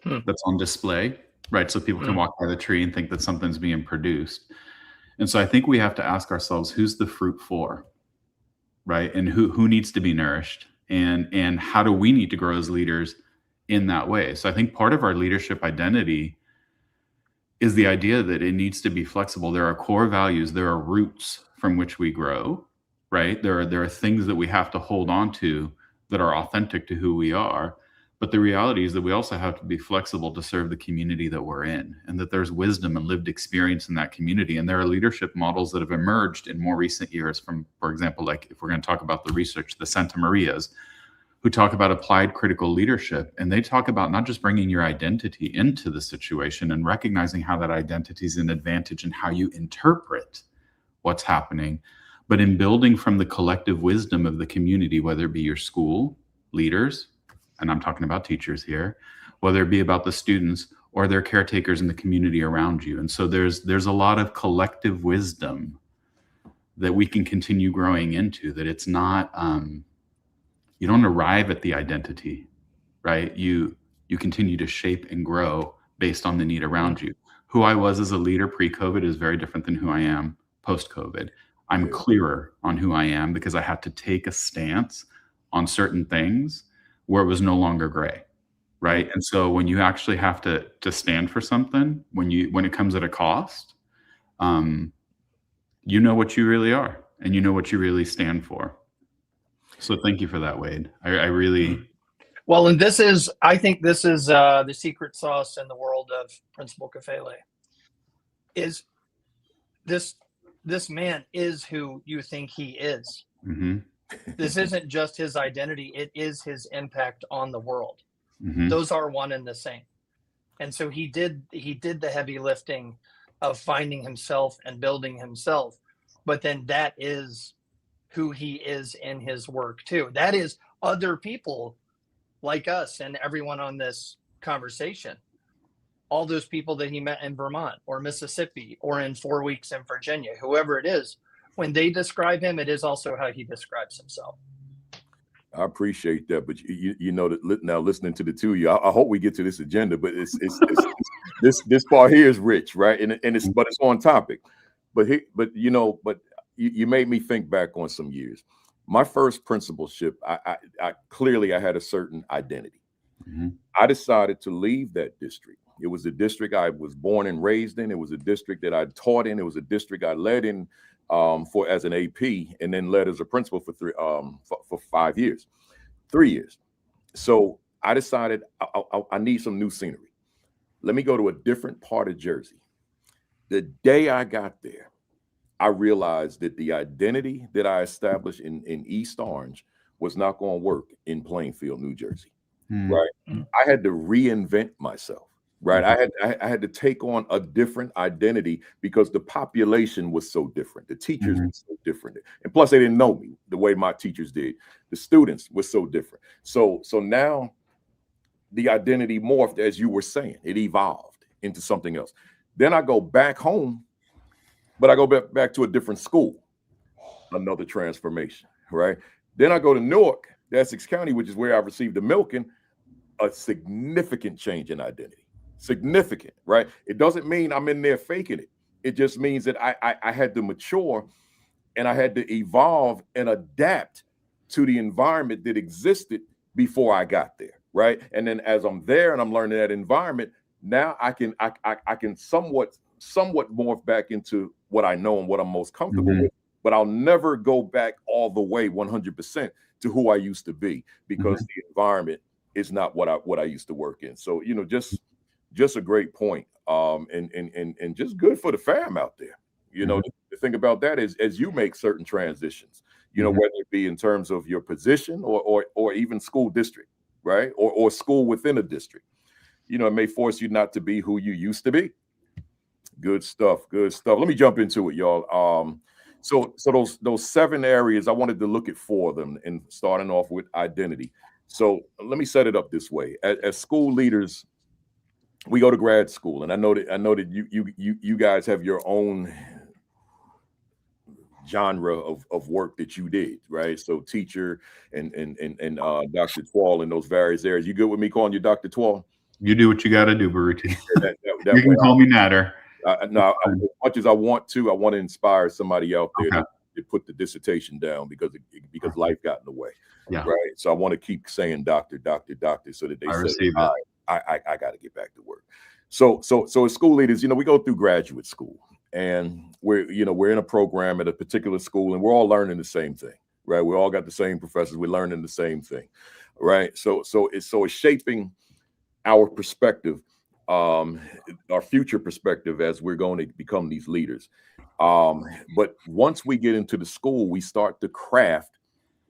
that's on display, right? So people can walk by the tree and think that something's being produced. And so I think we have to ask ourselves, who's the fruit for? Right? And who needs to be nourished, and how do we need to grow as leaders in that way? So I think part of our leadership identity is the idea that it needs to be flexible. There are core values, there are roots from which we grow, right? There are things that we have to hold on to that are authentic to who we are. But the reality is that we also have to be flexible to serve the community that we're in, and that there's wisdom and lived experience in that community. And there are leadership models that have emerged in more recent years from, for example, like if we're going to talk about the research, the Santa Marias, who talk about applied critical leadership. And they talk about not just bringing your identity into the situation and recognizing how that identity is an advantage and how you interpret what's happening, but in building from the collective wisdom of the community, whether it be your school, leaders, and I'm talking about teachers here, whether it be about the students or their caretakers in the community around you. And so there's a lot of collective wisdom that we can continue growing into, that it's not, you don't arrive at the identity, right? You continue to shape and grow based on the need around you. Who I was as a leader pre-COVID is very different than who I am post-COVID. I'm clearer on who I am because I had to take a stance on certain things where it was no longer gray, right? And so when you actually have to stand for something, when it comes at a cost, you know what you really are, and you know what you really stand for. So thank you for that, Wade. I really. Well, and I think this is the secret sauce in the world of Principal Kafele. Is this man is who you think he is. Mm-hmm. This isn't just his identity, it is his impact on the world. Mm-hmm. Those are one and the same. And so he did the heavy lifting of finding himself and building himself. But then that is who he is in his work too. That is other people like us and everyone on this conversation. All those people that he met in Vermont or Mississippi or in 4 weeks in Virginia, whoever it is, when they describe him, it is also how he describes himself. I appreciate that, but you know that now listening to the two of you, I hope we get to this agenda. But it's this part here is rich, right? And it's on topic. But you made me think back on some years. My first principalship, I clearly had a certain identity. Mm-hmm. I decided to leave that district. It was the district I was born and raised in. It was a district that I taught in. It was a district I led in for as an AP, and then led as a principal for 3 years. So I decided I need some new scenery. Let me go to a different part of Jersey. The day I got there, I realized that the identity that I established in East Orange was not going to work in Plainfield, New Jersey. Right? I had to reinvent myself. Right. I had to take on a different identity because the population was so different. The teachers were so different. And plus they didn't know me the way my teachers did. The students were so different. So now the identity morphed, as you were saying, it evolved into something else. Then I go back home, but I go back to a different school, another transformation. Right. Then I go to Newark, Essex County, which is where I received the Milken, a significant change in identity. Significant, right? It doesn't mean I'm in there faking it. It just means that I had to mature and I had to evolve and adapt to the environment that existed before I got there, right? And then as I'm there and I'm learning that environment, now I can somewhat morph back into what I know and what I'm most comfortable with. But I'll never go back all the way 100% to who I used to be because the environment is not what I used to work in. So just a great point, and just good for the fam out there. The thing about that is, as you make certain transitions, whether it be in terms of your position or even school district, right, or school within a district, it may force you not to be who you used to be. Good stuff. Let me jump into it, y'all. So those 7 areas, I wanted to look at 4 of them, and starting off with identity. So let me set it up this way: as school leaders, we go to grad school, and I know that you guys have your own genre of work that you did, right? So teacher and Dr. Twal in those various areas. You good with me calling you Dr. Twal? You do what you got to do, Baruti. That you can call me Nader. No, as much as I want to inspire somebody out there to put the dissertation down because life got in the way. Yeah. Right. So I want to keep saying doctor, so that they say, I got to get back to work. So as school leaders, we go through graduate school, and we're in a program at a particular school, and we're all learning the same thing, right? We all got the same professors. We're learning the same thing, right? So it's shaping our perspective, our future perspective as we're going to become these leaders. But once we get into the school, we start to craft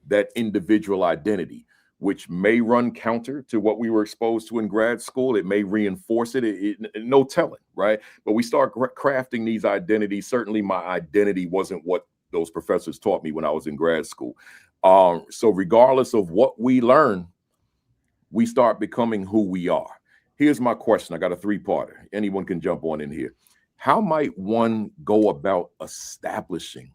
that individual identity, which may run counter to what we were exposed to in grad school. It may reinforce it, no telling, right? But we start crafting these identities. Certainly my identity wasn't what those professors taught me when I was in grad school. So regardless of what we learn, we start becoming who we are. Here's my question. I got a 3-parter. Anyone can jump on in here. How might one go about establishing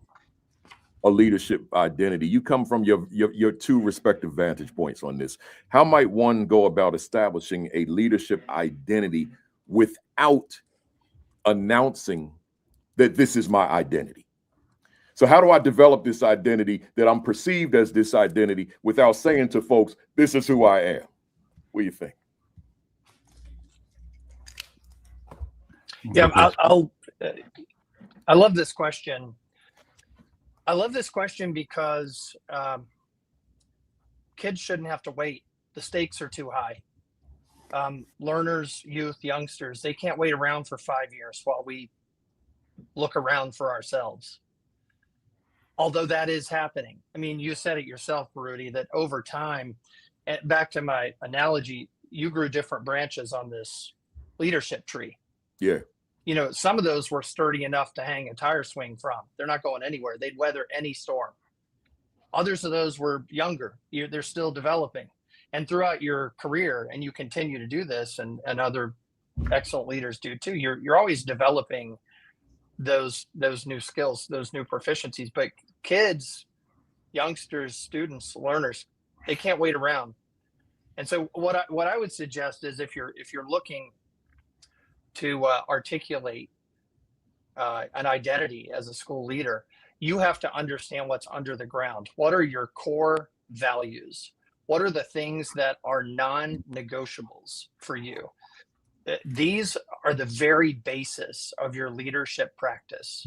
a leadership identity? You come from your two respective vantage points on this. How might one go about establishing a leadership identity without announcing that this is my identity? So how do I develop this identity, that I'm perceived as this identity, without saying to folks, this is who I am? What do you think? Yeah, I love this question. I love this question because kids shouldn't have to wait. The stakes are too high. Learners, youth, youngsters, they can't wait around for 5 years while we look around for ourselves. Although that is happening. I mean, you said it yourself, Rudy, that over time, back to my analogy, you grew different branches on this leadership tree. Yeah. You know, some of those were sturdy enough to hang a tire swing from. They're not going anywhere. They'd weather any storm. Others of those were younger. They're still developing. And throughout your career, and you continue to do this, and other excellent leaders do too, you're always developing those new skills, those new proficiencies. But kids, youngsters, students, learners, they can't wait around. And so what I would suggest is, if you're looking to articulate an identity as a school leader, you have to understand what's under the ground. What are your core values? What are the things that are non-negotiables for you? These are the very basis of your leadership practice.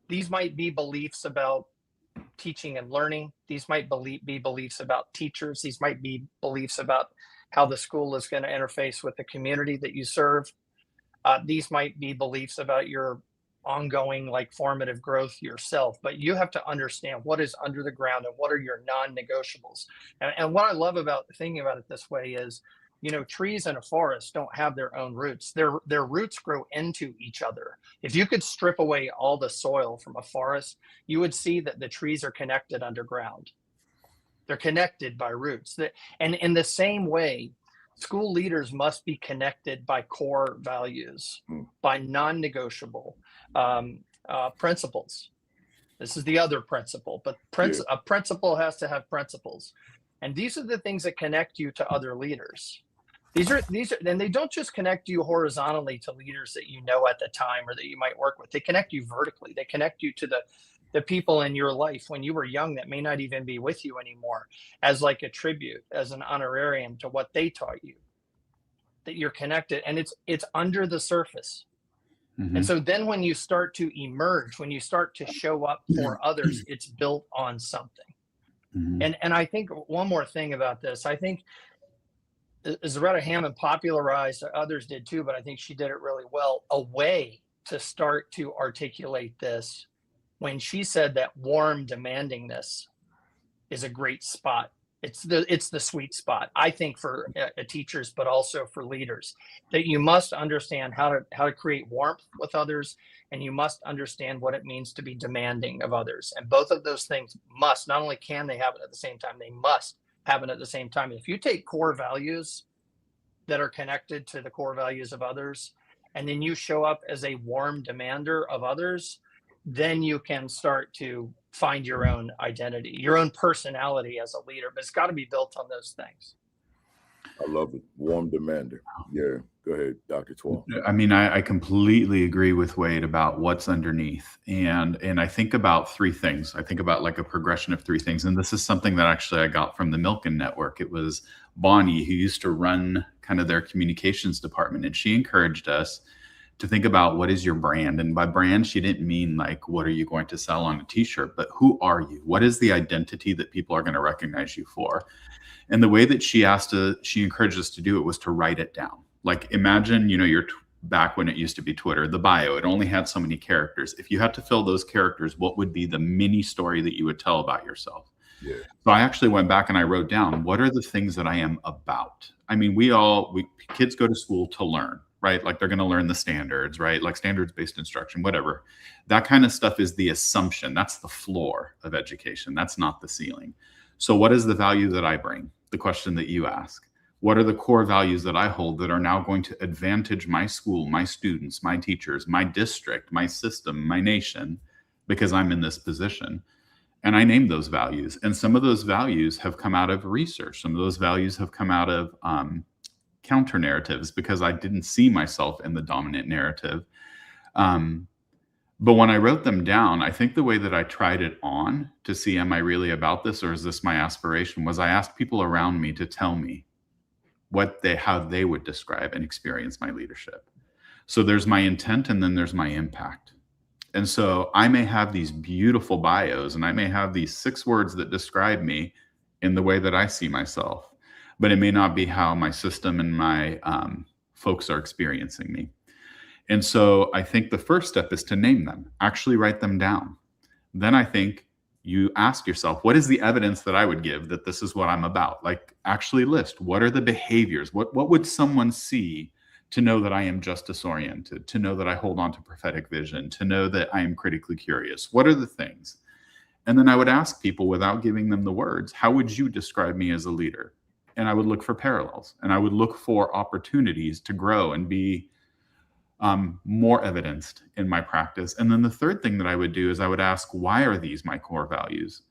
These might be beliefs about teaching and learning. These might be beliefs about teachers. These might be beliefs about how the school is going to interface with the community that you serve. These might be beliefs about your ongoing, like, formative growth yourself. But you have to understand what is under the ground and what are your non-negotiables. And what I love about thinking about it this way is, you know, trees in a forest don't have their own roots. Their roots grow into each other. If you could strip away all the soil from a forest, you would see that the trees are connected underground. They're connected by roots. And in the same way, school leaders must be connected by core values, by non-negotiable principles. This is the other principle, but a principle has to have principles. And these are the things that connect you to other leaders. These are, and they don't just connect you horizontally to leaders that you know at the time or that you might work with. They connect you vertically. They connect you to the people in your life when you were young that may not even be with you anymore, as like a tribute, as an honorarium to what they taught you, that you're connected. And it's under the surface. Mm-hmm. And so then when you start to emerge, when you start to show up for others, it's built on something. Mm-hmm. And I think one more thing about this, I think Zaretta Hammond popularized, others did too, but I think she did it really well, a way to start to articulate this when she said that warm demandingness is a great spot. It's the sweet spot, I think, for teachers, but also for leaders, that you must understand how to create warmth with others, and you must understand what it means to be demanding of others. And both of those things must, not only can they happen at the same time, they must happen at the same time. If you take core values that are connected to the core values of others, and then you show up as a warm demander of others, then you can start to find your own identity, your own personality as a leader. But it's got to be built on those things. I love it. Warm demander. Yeah. Go ahead, Dr. Twal. I mean, I completely agree with Wade about what's underneath. And I think about three things. I think about like a progression of three things. And this is something that actually I got from the Milken network. It was Bonnie, who used to run kind of their communications department. And she encouraged us to think about, what is your brand? And by brand, she didn't mean like, what are you going to sell on a t-shirt, but who are you? What is the identity that people are going to recognize you for? And the way that she encouraged us to do it was to write it down. Like, imagine, you're back when it used to be Twitter, the bio, it only had so many characters. If you had to fill those characters, what would be the mini story that you would tell about yourself? Yeah. So I actually went back and I wrote down, what are the things that I am about? I mean, kids go to school to learn, right? Like, they're going to learn the standards, right? Like standards-based instruction, whatever. That kind of stuff is the assumption. That's the floor of education. That's not the ceiling. So what is the value that I bring? The question that you ask. What are the core values that I hold that are now going to advantage my school, my students, my teachers, my district, my system, my nation? because I'm in this position. And I named those values. And some of those values have come out of research. Some of those values have come out of counter narratives because I didn't see myself in the dominant narrative. But when I wrote them down, I think the way that I tried it on to see, am I really about this or is this my aspiration, was I asked people around me to tell me how they would describe and experience my leadership. So there's my intent and then there's my impact. And so I may have these beautiful bios and I may have these 6 words that describe me in the way that I see myself, but it may not be how my system and my folks are experiencing me. And so I think the first step is to name them, actually write them down. Then I think you ask yourself, what is the evidence that I would give that this is what I'm about? Like, actually list, what are the behaviors? What would someone see to know that I am justice oriented, to know that I hold on to prophetic vision, to know that I am critically curious? What are the things? And then I would ask people, without giving them the words, how would you describe me as a leader? And I would look for parallels, and I would look for opportunities to grow and be more evidenced in my practice. And then the third thing that I would do is I would ask, why are these my core values?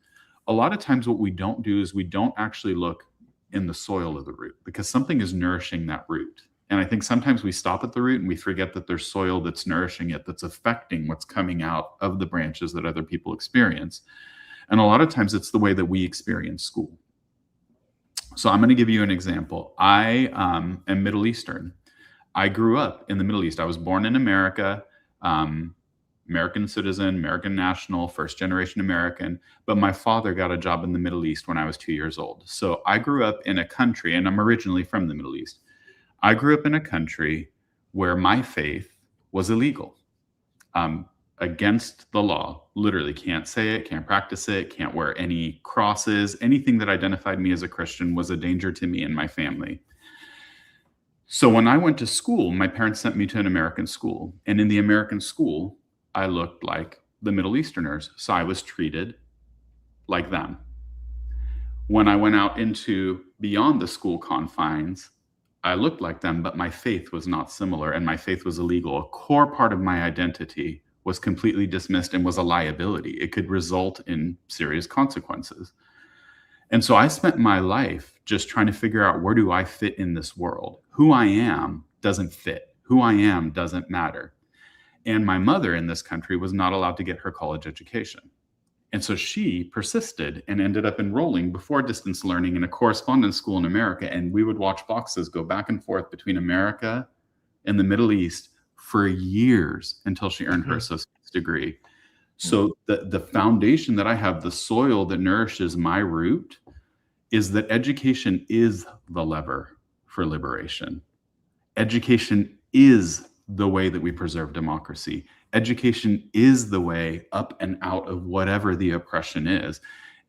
A lot of times what we don't do is we don't actually look in the soil of the root, because something is nourishing that root. And I think sometimes we stop at the root and we forget that there's soil that's nourishing it, that's affecting what's coming out of the branches that other people experience. And a lot of times it's the way that we experience school. So I'm going to give you an example. I am Middle Eastern. I grew up in the Middle East. I was born in America, American citizen, American national, first generation American, but my father got a job in the Middle East when I was 2 years old. So I grew up in a country, and I'm originally from the Middle East. I grew up in a country where my faith was illegal, against the law. Literally can't say it, can't practice it, can't wear any crosses. Anything that identified me as a Christian was a danger to me and my family. So when I went to school, my parents sent me to an American school. And in the American school, I looked like the Middle Easterners. So I was treated like them. When I went out into beyond the school confines, I looked like them, but my faith was not similar and my faith was illegal. A core part of my identity was completely dismissed and was a liability. It could result in serious consequences. And so I spent my life just trying to figure out, where do I fit in this world? Who I am doesn't fit. Who I am doesn't matter. And my mother in this country was not allowed to get her college education. And so she persisted and ended up enrolling before distance learning in a correspondence school in America. And we would watch boxes go back and forth between America and the Middle East for years until she earned her associate's degree. So the foundation that I have, the soil that nourishes my root, is that education is the lever for liberation. Education is the way that we preserve democracy. Education is the way up and out of whatever the oppression is,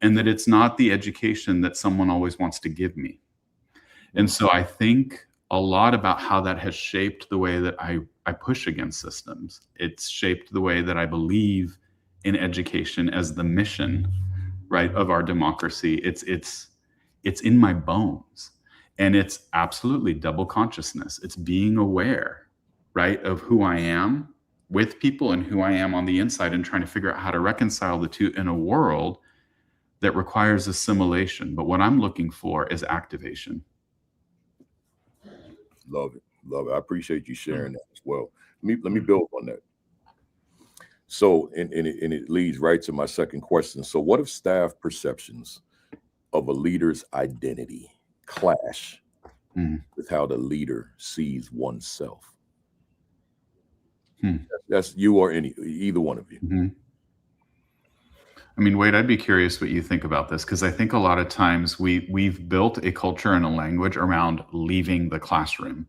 and that it's not the education that someone always wants to give me. And so I think a lot about how that has shaped the way that I push against systems. It's shaped the way that I believe in education as the mission, right, of our democracy. It's in my bones, and it's absolutely double consciousness. It's being aware, right, of who I am with people and who I am on the inside, and trying to figure out how to reconcile the two in a world that requires assimilation. But what I'm looking for is activation. Love it. Love it. I appreciate you sharing that as well. Let me build on that. So, and it leads right to my second question. So what if staff perceptions of a leader's identity clash with how the leader sees oneself? That's you or either one of you. I mean, Wade, I'd be curious what you think about this, because I think a lot of times we've built a culture and a language around leaving the classroom.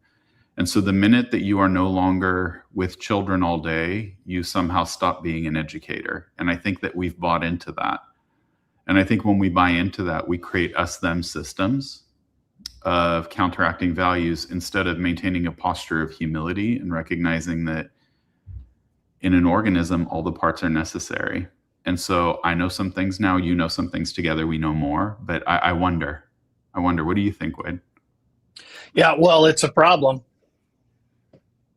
And so the minute that you are no longer with children all day, you somehow stop being an educator. And I think that we've bought into that. And I think when we buy into that, we create us-them systems of counteracting values instead of maintaining a posture of humility and recognizing that in an organism, all the parts are necessary. And so I know some things now, you know some things, together we know more. But I wonder, what do you think, Wade? Yeah, well, it's a problem.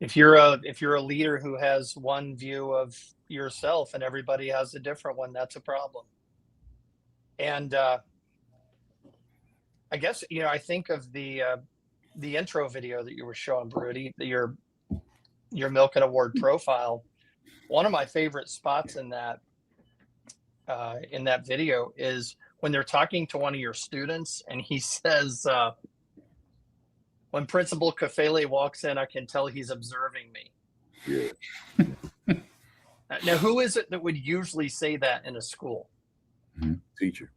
If you're a leader who has one view of yourself and everybody has a different one, that's a problem. And I guess, I think of the intro video that you were showing, Broody, your Milken Award profile. One of my favorite spots in that video is when they're talking to one of your students, and he says, when Principal Kafele walks in, I can tell he's observing me. Yeah. Now, who is it that would usually say that in a school? Teacher.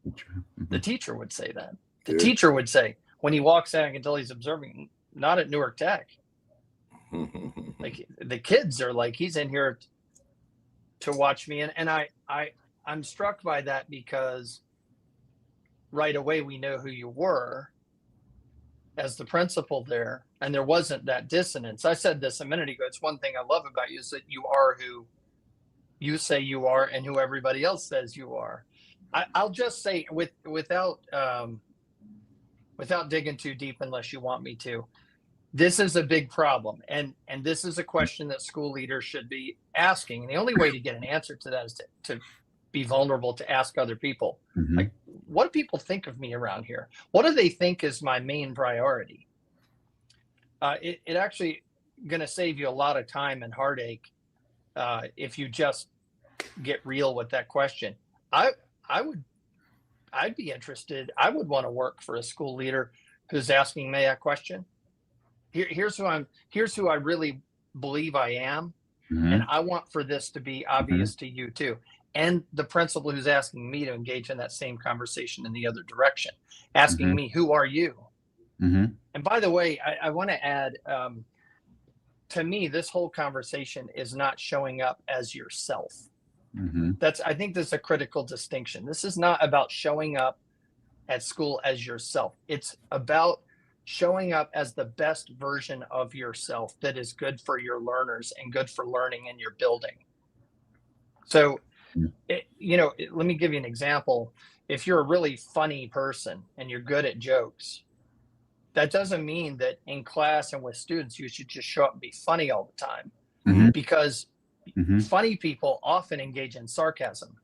The teacher would say that. The teacher would say, when he walks in, I can tell he's observing. Not at Newark Tech. Like, the kids are like, he's in here to watch me. And I'm struck by that, because right away we know who you were as the principal there, and there wasn't that dissonance. I said this a minute ago. It's one thing I love about you, is that you are who you say you are and who everybody else says you are. I'll just say, without digging too deep, unless you want me to, this is a big problem, and this is a question that school leaders should be asking. And the only way to get an answer to that is to be vulnerable, to ask other people, like, what do people think of me around here? What do they think is my main priority? It actually going to save you a lot of time and heartache if you just get real with that question. I'd be interested. I would want to work for a school leader who's asking me that question. Here's who I really believe I am, and I want for this to be obvious to you too. And the principal who's asking me to engage in that same conversation in the other direction, asking me, who are you? And by the way, I want to add, to me, this whole conversation is not showing up as yourself. I think there's a critical distinction. This is not about showing up at school as yourself. It's about showing up as the best version of yourself that is good for your learners and good for learning in your building. So, let me give you an example. If you're a really funny person and you're good at jokes, that doesn't mean that in class and with students you should just show up and be funny all the time, because funny people often engage in sarcasm.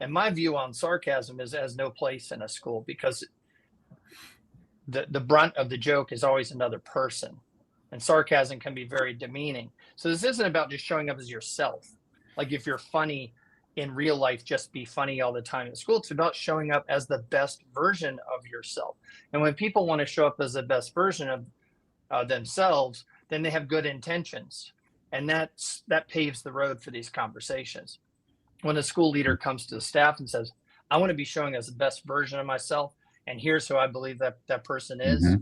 And my view on sarcasm is it has no place in a school, because the brunt of the joke is always another person, and sarcasm can be very demeaning. So this isn't about just showing up as yourself. Like, if you're funny in real life, just be funny all the time at school. It's about showing up as the best version of yourself. And when people want to show up as the best version of themselves, then they have good intentions. And that paves the road for these conversations. When a school leader comes to the staff and says, I want to be showing as the best version of myself, and here's who I believe that person is.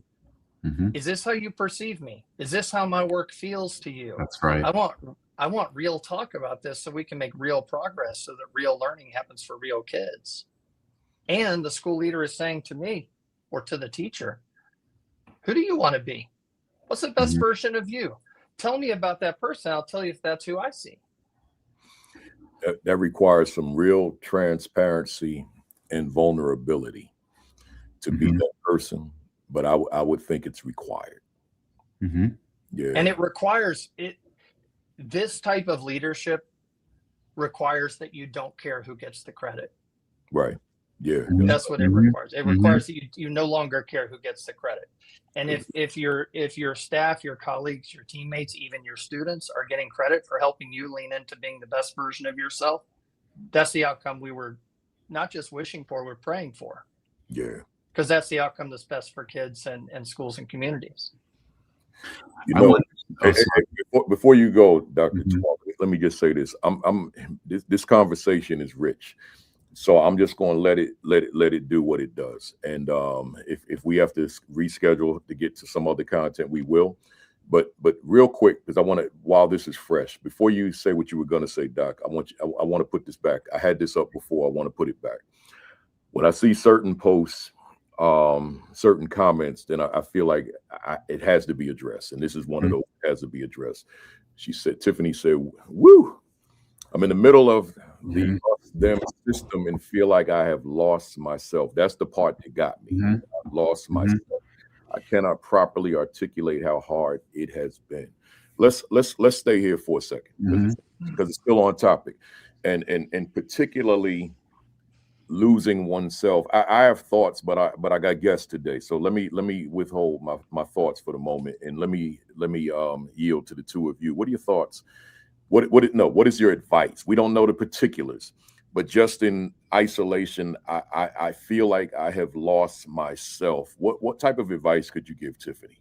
Is this how you perceive me? Is this how my work feels to you? That's right. I want real talk about this, so we can make real progress, so that real learning happens for real kids. And the school leader is saying to me, or to the teacher, who do you want to be? What's the best version of you? Tell me about that person. I'll tell you if that's who I see. That requires some real transparency and vulnerability to be that person. But I would think it's required. Yeah. And it requires it. This type of leadership requires that you don't care who gets the credit. Right. Yeah. That's what it requires. It requires that you no longer care who gets the credit. And if your staff, your colleagues, your teammates, even your students are getting credit for helping you lean into being the best version of yourself, that's the outcome we were not just wishing for, we're praying for. Yeah. Because that's the outcome that's best for kids and schools and communities. Before you go, Dr. Twal, let me just say this. This conversation is rich, so I'm just going to let it do what it does. And if we have to reschedule to get to some other content, we will. But real quick, because I want to, while this is fresh, before you say what you were going to say, Doc, I want to put this back. I had this up before. I want to put it back. When I see certain posts, certain comments, then I feel like it has to be addressed. And this is one of those that has to be addressed. Tiffany said, woo, I'm in the middle of the them system and feel like I have lost myself. That's the part that got me. I've lost myself. I cannot properly articulate how hard it has been. let's stay here for a second Mhm. because it's still on topic, and particularly losing oneself. I have thoughts, but I got guests today, so let me withhold my thoughts for the moment, and let me yield to the two of you. What are your thoughts? What is your advice? We don't know the particulars, but just in isolation, I feel like I have lost myself. What type of advice could you give Tiffany?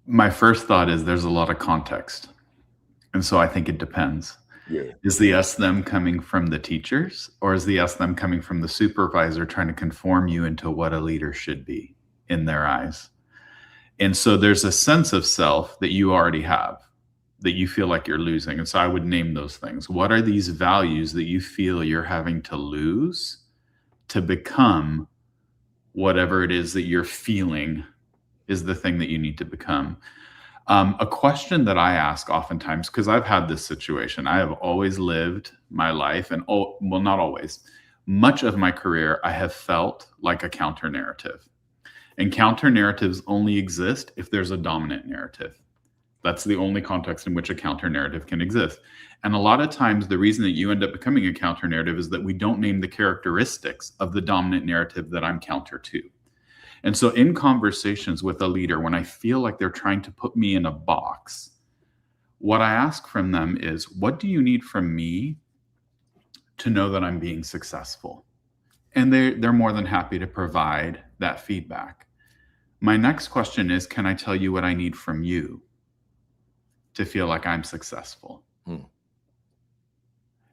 My first thought is there's a lot of context. And so I think it depends. Yeah. Is the us them coming from the teachers, or is the us them coming from the supervisor trying to conform you into what a leader should be in their eyes? And so there's a sense of self that you already have that you feel like you're losing. And so I would name those things. What are these values that you feel you're having to lose to become whatever it is that you're feeling is the thing that you need to become? A question that I ask oftentimes, because I've had this situation, I have always lived my life, and well, not always, much of my career, I have felt like a counter narrative. And counter narratives only exist if there's a dominant narrative. That's the only context in which a counter narrative can exist. And a lot of times, the reason that you end up becoming a counter narrative is that we don't name the characteristics of the dominant narrative that I'm counter to. And so in conversations with a leader, when I feel like they're trying to put me in a box, what I ask from them is, what do you need from me to know that I'm being successful? And they're more than happy to provide that feedback. My next question is, can I tell you what I need from you to feel like I'm successful?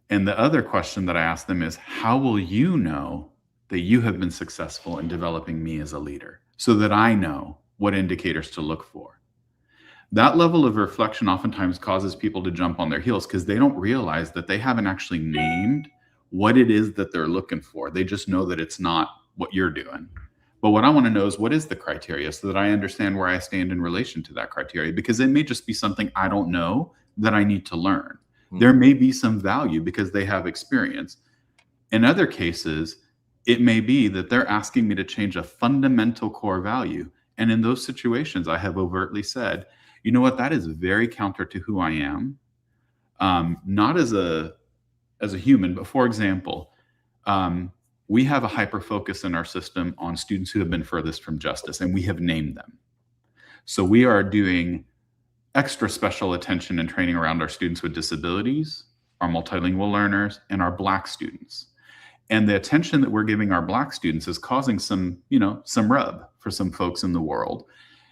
And the other question that I ask them is, how will you know that you have been successful in developing me as a leader, so that I know what indicators to look for? That level of reflection oftentimes causes people to jump on their heels because they don't realize that they haven't actually named what it is that they're looking for. They just know that it's not what you're doing. But what I want to know is, what is the criteria, so that I understand where I stand in relation to that criteria, because it may just be something I don't know that I need to learn. There may be some value because they have experience. In other cases, it may be that they're asking me to change a fundamental core value. And in those situations, I have overtly said, you know what, that is very counter to who I am. Not as a human, but for example, we have a hyper focus in our system on students who have been furthest from justice, and we have named them. So we are doing extra special attention and training around our students with disabilities, our multilingual learners, and our Black students. And the attention that we're giving our Black students is causing some rub for some folks in the world.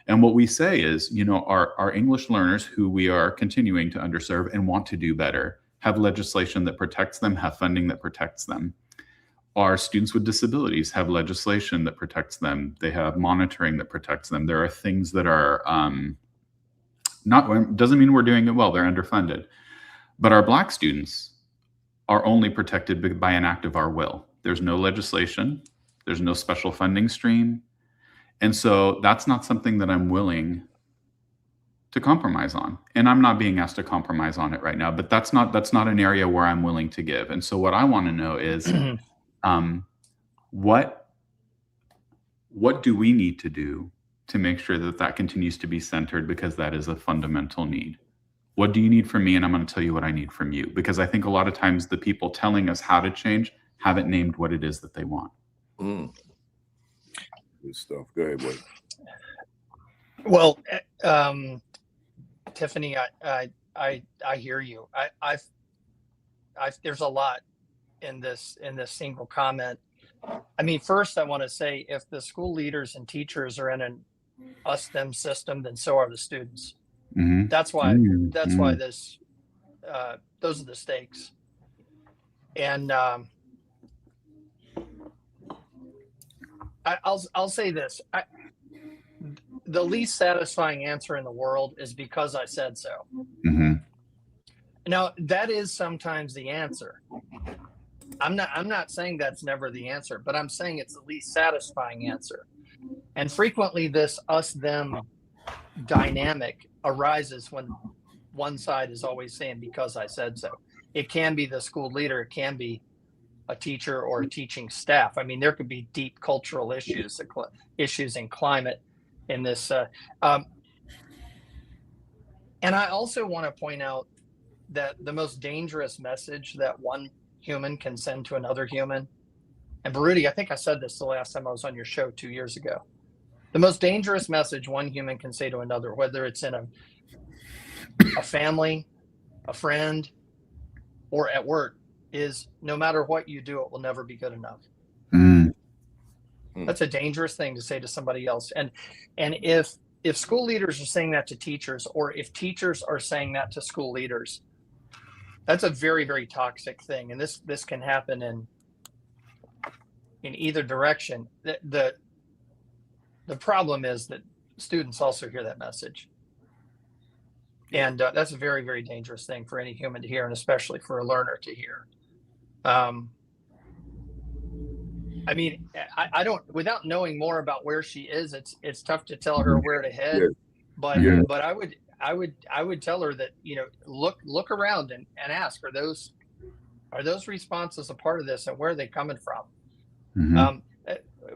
And what we say is, our English learners, who we are continuing to underserve and want to do better, have legislation that protects them, have funding that protects them. Our students with disabilities have legislation that protects them. They have monitoring that protects them. There are things that are doesn't mean we're doing it well, they're underfunded. But our Black students are only protected by an act of our will. There's no legislation, there's no special funding stream. And so that's not something that I'm willing to compromise on. And I'm not being asked to compromise on it right now, but that's not an area where I'm willing to give. And so what I want to know is, what do we need to do to make sure that continues to be centered, because that is a fundamental need? What do you need from me? And I'm going to tell you what I need from you, because I think a lot of times the people telling us how to change haven't named what it is that they want. Good stuff. Go ahead, Wade. Well, Tiffany, I hear you. I've there's a lot in this single comment. I mean, first I want to say, if the school leaders and teachers are in an us-them system, then so are the students. Mm-hmm. That's why this those are the stakes. And I'll say this. The least satisfying answer in the world is because I said so. Mm-hmm. Now, that is sometimes the answer. I'm not saying that's never the answer, but I'm saying it's the least satisfying answer. And frequently this us-them dynamic arises when one side is always saying, because I said so. It can be the school leader, it can be a teacher or a teaching staff. I mean, there could be deep cultural issues in climate in this. And I also want to point out that the most dangerous message that one human can send to another human, and Baruti, I think I said this the last time I was on your show 2 years ago. The most dangerous message one human can say to another, whether it's in a family, a friend, or at work, is no matter what you do, it will never be good enough. That's a dangerous thing to say to somebody else. And if school leaders are saying that to teachers, or if teachers are saying that to school leaders, that's a very, very toxic thing. And this can happen in either direction. The problem is that students also hear that message. And that's a very, very dangerous thing for any human to hear, and especially for a learner to hear. I mean, I don't, without knowing more about where she is, it's tough to tell her where to head. But I would tell her that, you know, look around and ask, are those responses a part of this, and where are they coming from?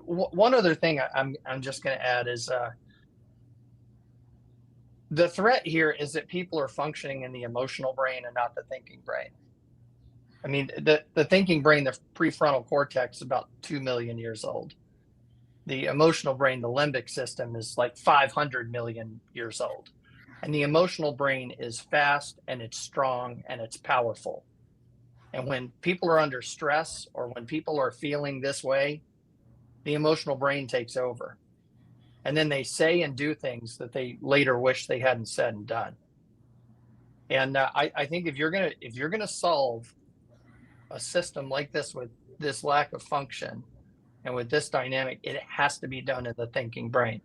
One other thing I'm just going to add is the threat here is that people are functioning in the emotional brain and not the thinking brain. I mean, the thinking brain, the prefrontal cortex, is about 2 million years old. The emotional brain, the limbic system, is like 500 million years old. And the emotional brain is fast, and it's strong, and it's powerful. And when people are under stress, or when people are feeling this way, the emotional brain takes over. And then they say and do things that they later wish they hadn't said and done. And I think if you're gonna solve a system like this, with this lack of function and with this dynamic, it has to be done in the thinking brain.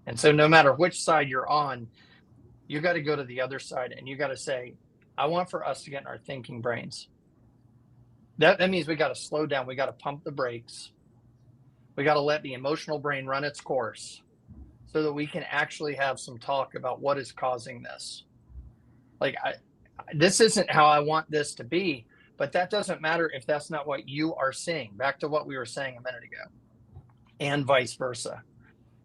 And so no matter which side you're on, you got to go to the other side, and you got to say, I want for us to get in our thinking brains. That means we got to slow down. We got to pump the brakes. We got to let the emotional brain run its course, so that we can actually have some talk about what is causing this. Like, this isn't how I want this to be, but that doesn't matter if that's not what you are seeing. Back to what we were saying a minute ago, and vice versa.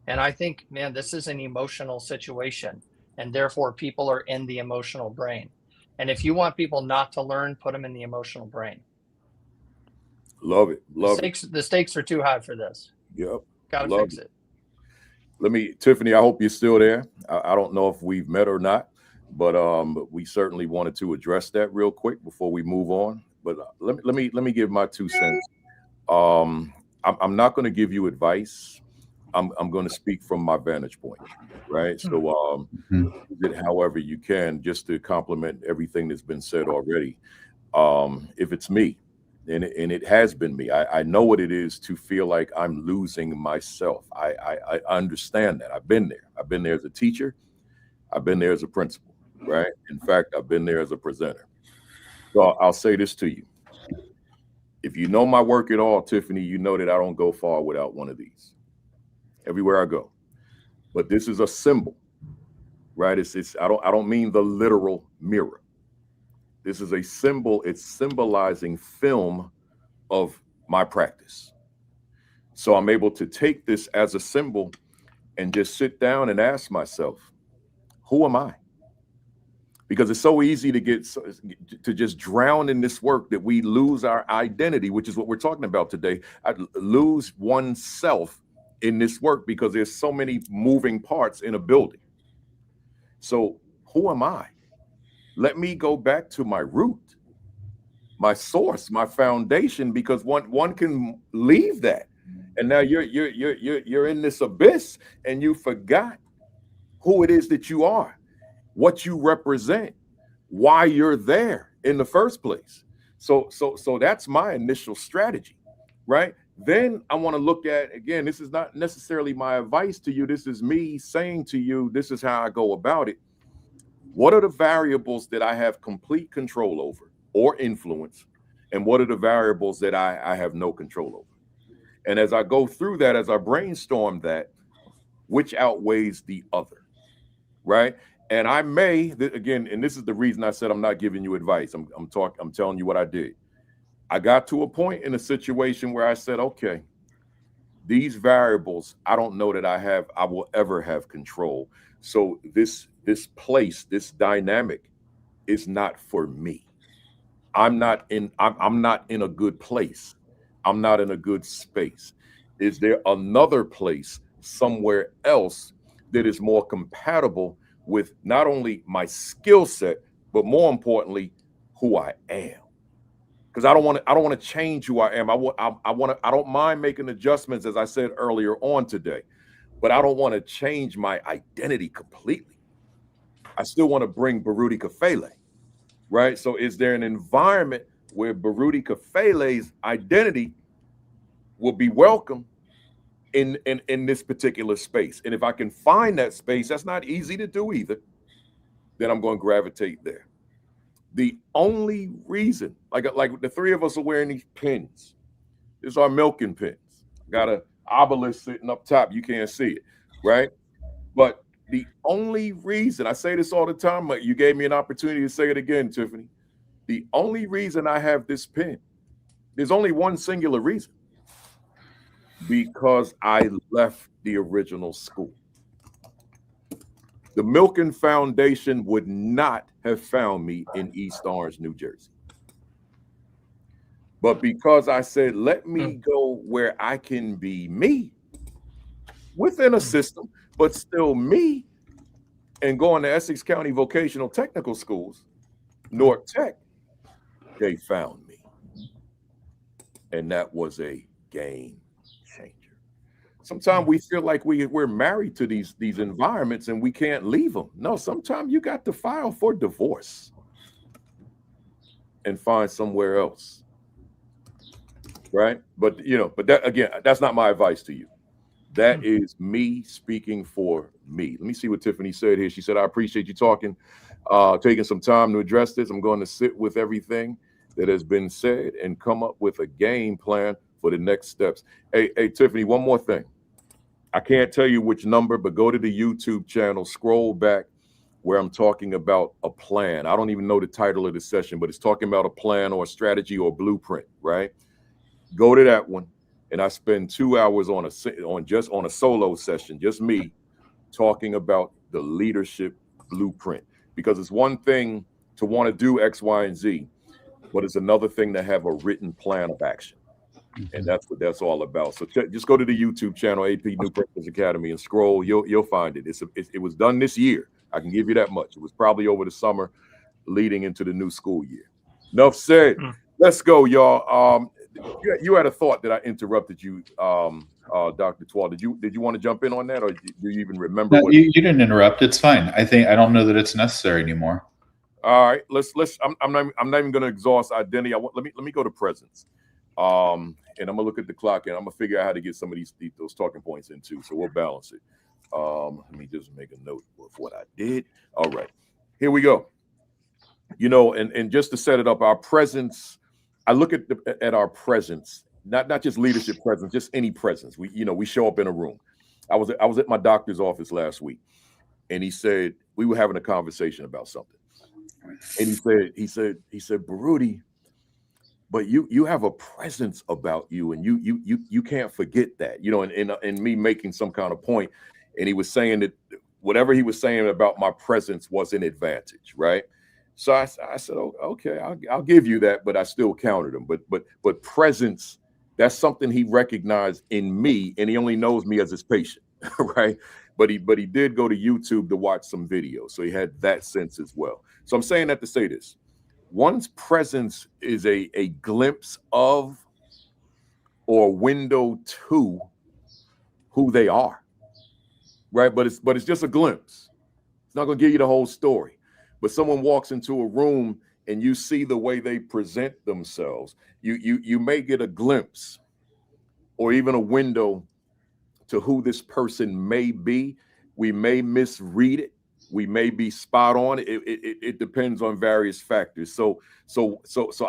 And I think, man, this is an emotional situation, and therefore people are in the emotional brain. And if you want people not to learn, put them in the emotional brain. Love it. The stakes are too high for this. Yep. Gotta fix it. Tiffany, I hope you're still there. I don't know if we've met or not, but we certainly wanted to address that real quick before we move on. But let me give my 2 cents. I'm not going to give you advice. I'm going to speak from my vantage point, right? So use it however you can, just to complement everything that's been said already. If it's me, and it has been me, I know what it is to feel like I'm losing myself. I understand that. I've been there. I've been there as a teacher. I've been there as a principal, right? In fact, I've been there as a presenter. So I'll say this to you. If you know my work at all, Tiffany, you know that I don't go far without one of these. Everywhere I go. But this is a symbol, right? I don't mean the literal mirror. This is a symbol. It's symbolizing film of my practice. So I'm able to take this as a symbol and just sit down and ask myself, who am I? Because it's so easy to just drown in this work that we lose our identity, which is what we're talking about today. I lose oneself in this work because there's so many moving parts in a building. So who am I? Let me go back to my root, my source, my foundation, because one can leave that, and now you're in this abyss, and you forgot who it is that you are, what you represent, why you're there in the first place. So that's my initial strategy, right? Then I want to look at, again, this is not necessarily my advice to you. This is me saying to you, this is how I go about it. What are the variables that I have complete control over or influence? And what are the variables that I have no control over? And as I go through that, as I brainstorm that, which outweighs the other, right? And I may, again, and this is the reason I said I'm not giving you advice. I'm telling you what I did. I got to a point in a situation where I said, okay, These variables, I don't know that I will ever have control. So this place, this dynamic is not for me. I'm not in a good place. I'm not in a good space. Is there another place somewhere else that is more compatible with not only my skill set, but more importantly, who I am? Because I don't want to change who I am. I don't mind making adjustments, as I said earlier on today, but I don't want to change my identity completely. I still want to bring Baruti Kafele, right? So is there an environment where Baruti Kafele's identity will be welcome in this particular space? And if I can find that space, that's not easy to do either, then I'm going to gravitate there. The only reason, like the three of us are wearing these pins. These are Milken pins. Got an obelisk sitting up top. You can't see it, right? But the only reason, I say this all the time, but you gave me an opportunity to say it again, Tiffany. The only reason I have this pin, there's only one singular reason. Because I left the original school. The Milken Foundation would not have found me in East Orange, New Jersey. But because I said, let me go where I can be me within a system, but still me, and going to Essex County Vocational Technical Schools, North Tech, they found me. And that was a game changer. Sometimes we feel like we're married to these environments and we can't leave them. No, sometimes you got to file for divorce and find somewhere else. Right? But that, again, that's not my advice to you. That is me speaking for me. Let me see what Tiffany said here. She said, I appreciate you taking some time to address this. I'm going to sit with everything that has been said and come up with a game plan for the next steps. Hey, Tiffany, one more thing. I can't tell you which number, but go to the YouTube channel, scroll back where I'm talking about a plan. I don't even know the title of the session, but it's talking about a plan or a strategy or a blueprint, right? Go to that one. And I spend 2 hours on a solo session, just me talking about the leadership blueprint, because it's one thing to want to do X, Y, and Z, but it's another thing to have a written plan of action. And that's what that's all about. So just go to the YouTube channel, AP New Principals Academy, and scroll. You'll find it. It was done this year. I can give you that much. It was probably over the summer leading into the new school year. Enough said. Let's go, y'all. You had a thought that I interrupted you, Dr. Twal. Did you want to jump in on that, or do you even remember? No, you didn't interrupt. It's fine. I don't know that it's necessary anymore. All right, let's. I'm not even going to exhaust identity. Let me go to presence. And I'm gonna look at the clock and I'm gonna figure out how to get some of those talking points in too. So we'll balance it. Let me just make a note of what I did. All right, here we go. And just to set it up, our presence. I look at our presence, not just leadership presence, just any presence. We show up in a room. I was at my doctor's office last week, and he said we were having a conversation about something, and he said, Baruti, but you have a presence about you, and you can't forget that, and me making some kind of point, and he was saying that whatever he was saying about my presence was an advantage, right? So I said, oh, okay, I'll give you that, but I still counted him. But presence, that's something he recognized in me, and he only knows me as his patient, right? But he did go to YouTube to watch some videos, so he had that sense as well. So I'm saying that to say this. One's presence is a glimpse of or window to who they are, right? But it's just a glimpse. It's not going to give you the whole story. But someone walks into a room and you see the way they present themselves. You may get a glimpse or even a window to who this person may be. We may misread it. We may be spot on. It depends on various factors. So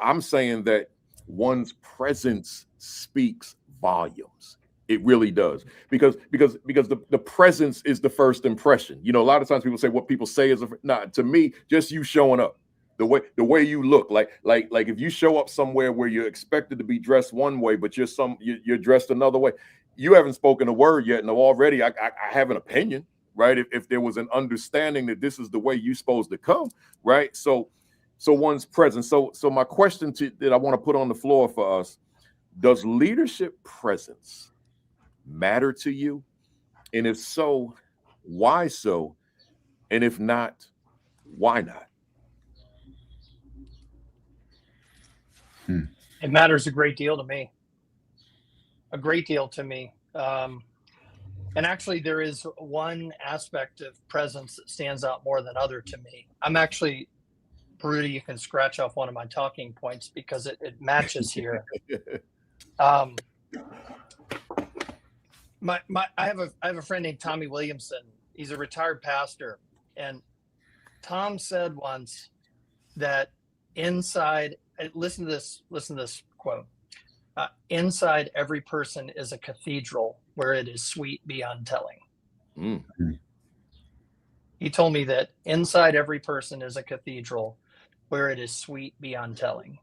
I'm saying that one's presence speaks volumes. It really does, because the presence is the first impression. A lot of times people say what people say is not. To me, just you showing up, the way you look, like if you show up somewhere where you're expected to be dressed one way, but you're dressed another way, you haven't spoken a word yet, and already I have an opinion, right? If there was an understanding that this is the way you're supposed to come, right? So one's present. So my question that I want to put on the floor for us: does leadership presence matter to you? And if so, why so? And if not, why not? It matters a great deal to me. A great deal to me. And actually, there is one aspect of presence that stands out more than other to me. I'm actually, Rudy, you can scratch off one of my talking points because it matches here. I have a friend named Tommy Williamson. He's a retired pastor, and Tom said once that inside, listen to this quote. Inside every person is a cathedral where it is sweet beyond telling. Mm-hmm. He told me that inside every person is a cathedral where it is sweet beyond telling.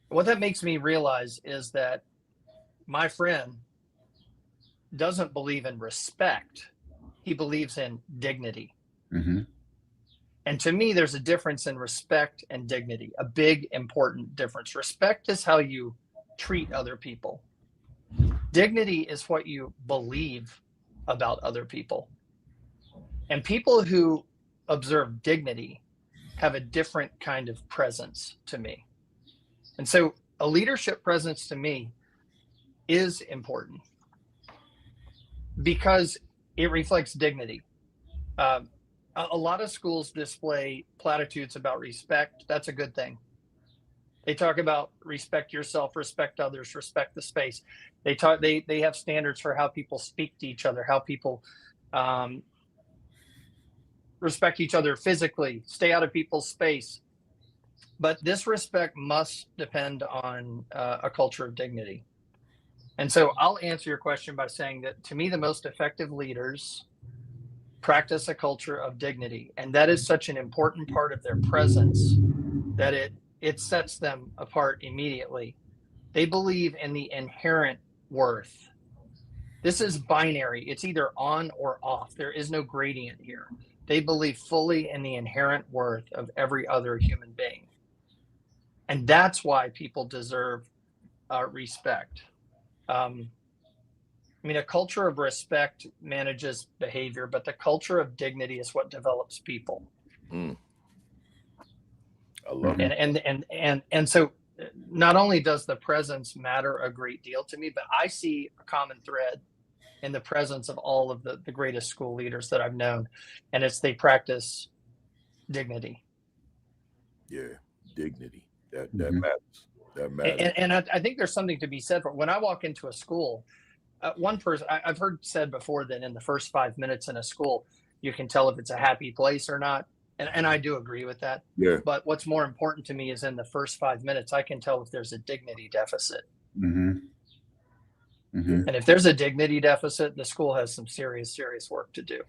What that makes me realize is that my friend doesn't believe in respect. He believes in dignity. Mm-hmm. And to me, there's a difference in respect and dignity, a big, important difference. Respect is how you treat other people. Dignity is what you believe about other people. And people who observe dignity have a different kind of presence to me. And so a leadership presence to me is important because it reflects dignity. A lot of schools display platitudes about respect. That's a good thing. They talk about respect yourself, respect others, respect the space. They have standards for how people speak to each other, how people respect each other physically, stay out of people's space. But this respect must depend on a culture of dignity. And so I'll answer your question by saying that to me, the most effective leaders practice a culture of dignity. And that is such an important part of their presence that it sets them apart immediately. They believe in the inherent worth. This is binary. It's either on or off. There is no gradient here. They believe fully in the inherent worth of every other human being. And that's why people deserve respect. A culture of respect manages behavior, but the culture of dignity is what develops people. I love it. And so not only does the presence matter a great deal to me, but I see a common thread in the presence of all of the greatest school leaders that I've known, and it's they practice dignity. Yeah, dignity. That matters. That matters. And I think there's something to be said for when I walk into a school. One person I've heard said before that in the first 5 minutes in a school, you can tell if it's a happy place or not. And I do agree with that. Yeah. But what's more important to me is in the first 5 minutes, I can tell if there's a dignity deficit. Mm-hmm. Mm-hmm. And if there's a dignity deficit, the school has some serious work to do.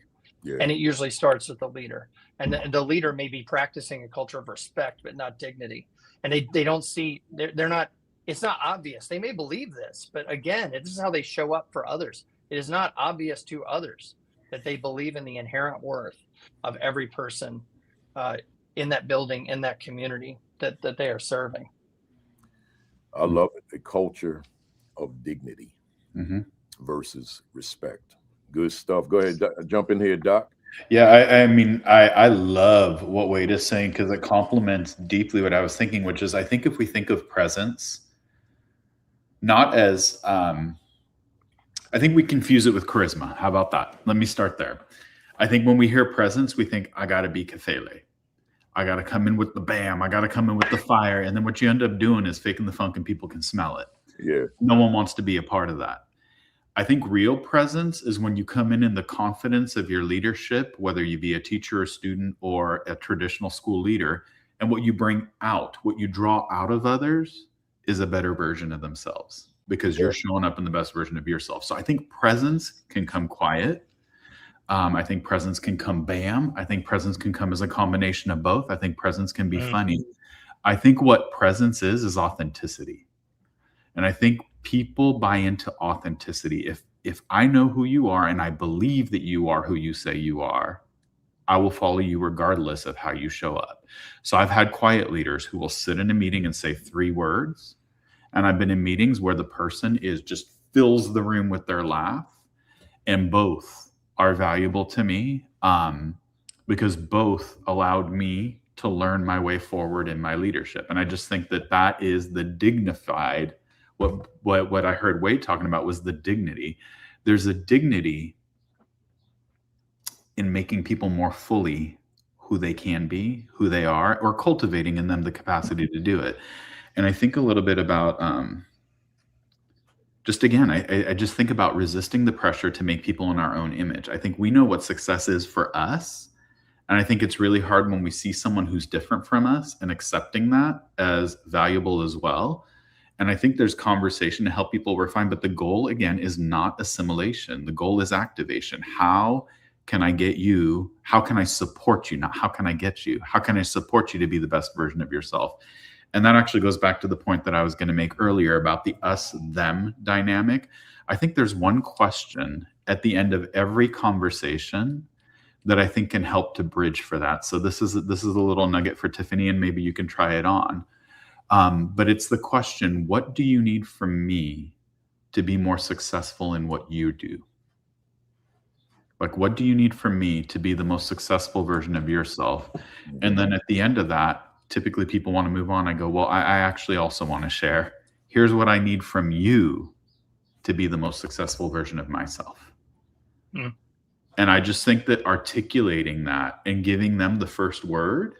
Yeah. And it usually starts with the leader. And the leader may be practicing a culture of respect, but not dignity. And they don't see, they're not, it's not obvious. They may believe this, but again, this is how they show up for others. It is not obvious to others that they believe in the inherent worth of every person in that building, in that community that they are serving. I love it. The culture of dignity versus respect. Good stuff. Go ahead, jump in here, Doc. Yeah, I love what Wade is saying because it complements deeply what I was thinking, which is I think if we think of presence, not as, I think we confuse it with charisma. How about that? Let me start there. I think when we hear presence, we think, I got to be Kafele. I got to come in with the bam. I got to come in with the fire. And then what you end up doing is faking the funk and people can smell it. Yeah. No one wants to be a part of that. I think real presence is when you come in the confidence of your leadership, whether you be a teacher, a student, or a traditional school leader, and what you bring out, what you draw out of others is a better version of themselves because you're showing up in the best version of yourself. So I think presence can come quiet. I think presence can come bam. I think presence can come as a combination of both. I think presence can be funny. I think what presence is authenticity. And I think people buy into authenticity. If I know who you are and I believe that you are who you say you are, I will follow you regardless of how you show up. So I've had quiet leaders who will sit in a meeting and say 3 words. And I've been in meetings where the person is just fills the room with their laugh, and both are valuable to me because both allowed me to learn my way forward in my leadership. And I just think that that is the dignified, what I heard Wade talking about was the dignity. There's a dignity in making people more fully who they can be, who they are, or cultivating in them the capacity to do it. And I think a little bit about just again, I just think about resisting the pressure to make people in our own image. I think we know what success is for us. And I think it's really hard when we see someone who's different from us and accepting that as valuable as well. And I think there's conversation to help people refine, but the goal again is not assimilation. The goal is activation. How can I get you? How can I support you? Not how can I get you? How can I support you to be the best version of yourself? And that actually goes back to the point that I was going to make earlier about the us-them dynamic. I think there's one question at the end of every conversation that I think can help to bridge for that. So this is a little nugget for Tiffany, and maybe you can try it on. But it's the question, what do you need from me to be more successful in what you do? Like, what do you need from me to be the most successful version of yourself? And then at the end of that, typically people want to move on. I go, well, I actually also want to share. Here's what I need from you to be the most successful version of myself. Mm. And I just think that articulating that and giving them the first word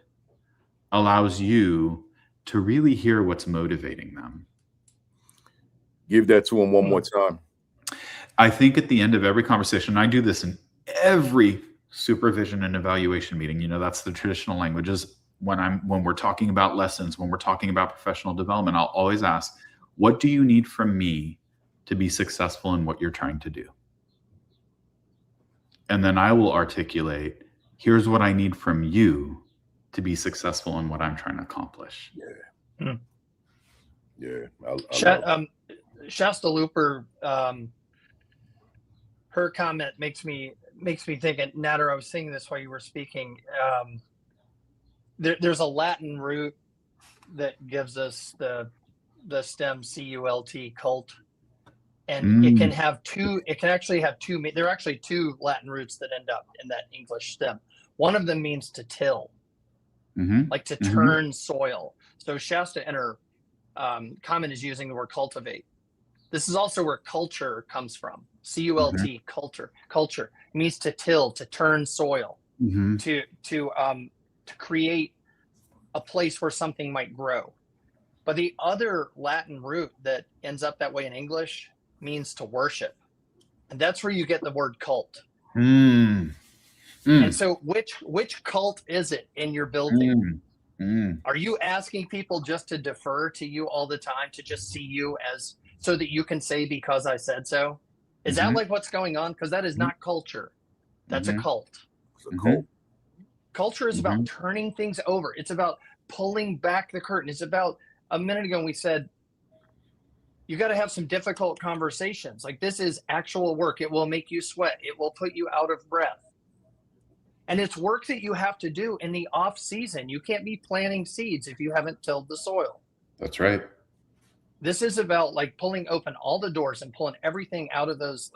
allows you to really hear what's motivating them. Give that to them one more time. I think at the end of every conversation, I do this in every supervision and evaluation meeting, you know, that's the traditional language, is when we're talking about lessons, when we're talking about professional development, I'll always ask, what do you need from me to be successful in what you're trying to do? And then I will articulate, here's what I need from you to be successful in what I'm trying to accomplish. Yeah. Yeah. Shasta Looper, her comment makes me think, and Nader, I was saying this while you were speaking. There's a Latin root that gives us the stem cult, cult, and it can have two. It can actually have two. There are actually 2 Latin roots that end up in that English stem. One of them means to till, like to turn soil. So Shasta in her comment is using the word cultivate. This is also where culture comes from. CULT, culture. Culture means to till, to turn soil, to create a place where something might grow. But the other Latin root that ends up that way in English means to worship. And that's where you get the word cult. And so which cult is it in your building? Are you asking people just to defer to you all the time, to just see you as, so that you can say, because I said so? Is that like what's going on? Because that is not culture. That's a cult. It's a cult. Culture is about turning things over. It's about pulling back the curtain. It's about, a minute ago we said, you got to have some difficult conversations. Like, this is actual work. It will make you sweat. It will put you out of breath. And it's work that you have to do in the off season. You can't be planting seeds if you haven't tilled the soil. That's right. This is about like pulling open all the doors and pulling everything out of those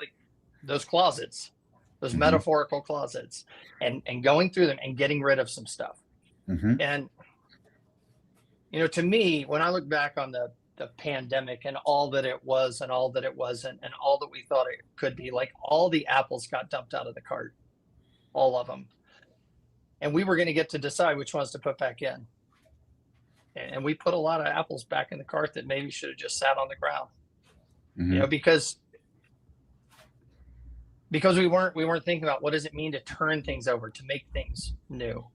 closets, those metaphorical closets, and going through them and getting rid of some stuff. And, you know, to me, when I look back on the pandemic and all that it was and all that it wasn't and all that we thought it could be, like, all the apples got dumped out of the cart, all of them. And we were going to get to decide which ones to put back in. And we put a lot of apples back in the cart that maybe should have just sat on the ground, you know, because we weren't thinking about what does it mean to turn things over, to make things new,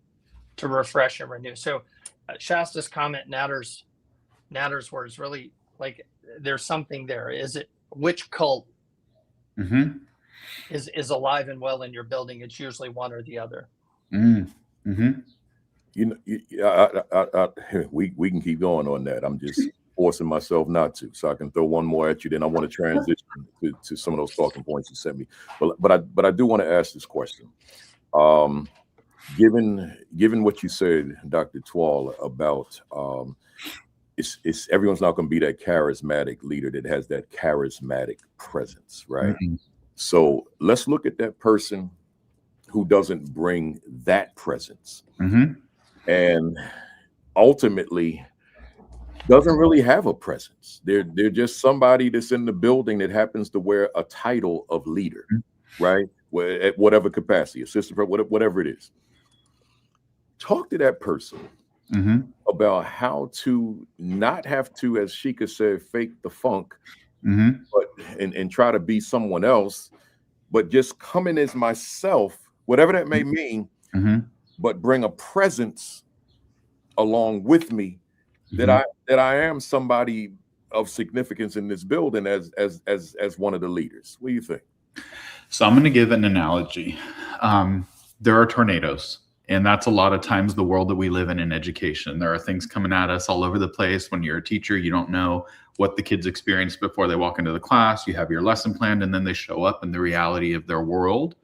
to refresh and renew. So Shasta's comment, Nader's words, really, like, there's something there. Is it, which cult is alive and well in your building? It's usually one or the other. You know, we can keep going on that. I'm just forcing myself not to, so I can throw one more at you. Then I want to transition to some of those talking points you sent me. But I do want to ask this question. Given what you said, Dr. Twal, about it's everyone's not going to be that charismatic leader that has that charismatic presence, right? Mm-hmm. So let's look at that person who doesn't bring that presence, Mm-hmm. and ultimately doesn't really have a presence. They're just somebody that's in the building that happens to wear a title of leader, right? At whatever capacity, assistant, whatever it is. Talk to that person about how to not have to, as Sheikah said, fake the funk, but and try to be someone else, but just come in as myself, whatever that may mean, but bring a presence along with me that I am somebody of significance in this building as one of the leaders. What do you think? So I'm going to give an analogy. There are tornadoes, and that's a lot of times the world that we live in education. There are things coming at us all over the place. When you're a teacher, you don't know what the kids experience before they walk into the class. You have your lesson planned, and then they show up, and the reality of their world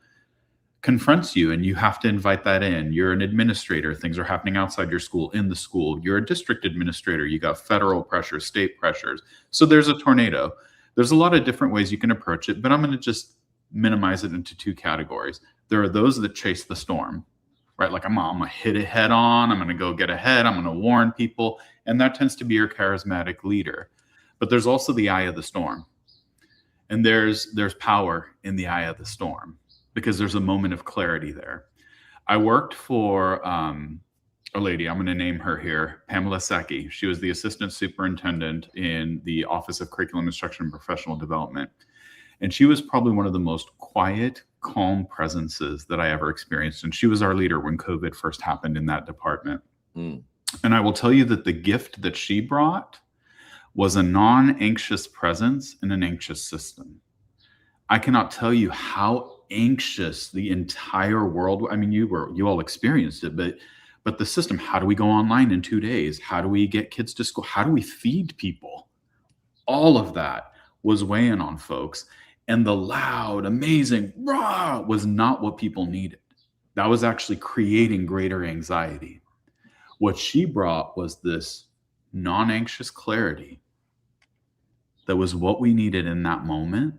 confronts you, and you have to invite that in. You're an administrator. Things are happening outside your school, in the school. You're a district administrator. You got federal pressures, state pressures. So there's a tornado. There's a lot of different ways you can approach it, but I'm going to just minimize it into two categories. There are those that chase the storm, right? Like I'm going to hit it head on. I'm going to go get ahead. I'm going to warn people. And that tends to be your charismatic leader. But there's also the eye of the storm. And there's power in the eye of the storm, because there's a moment of clarity there. I worked for a lady, I'm going to name her here, Pamela Sacchi. She was the assistant superintendent in the Office of Curriculum Instruction and Professional Development. And she was probably one of the most quiet, calm presences that I ever experienced. And she was our leader when COVID first happened in that department. And I will tell you that the gift that she brought was a non-anxious presence in an anxious system. I cannot tell you how anxious the entire world. I mean, you all experienced it, but the system, how do we go online in 2 days? How do we get kids to school? How do we feed people? All of that was weighing on folks. And the loud, amazing rah was not what people needed. That was actually creating greater anxiety. What she brought was this non-anxious clarity that was what we needed in that moment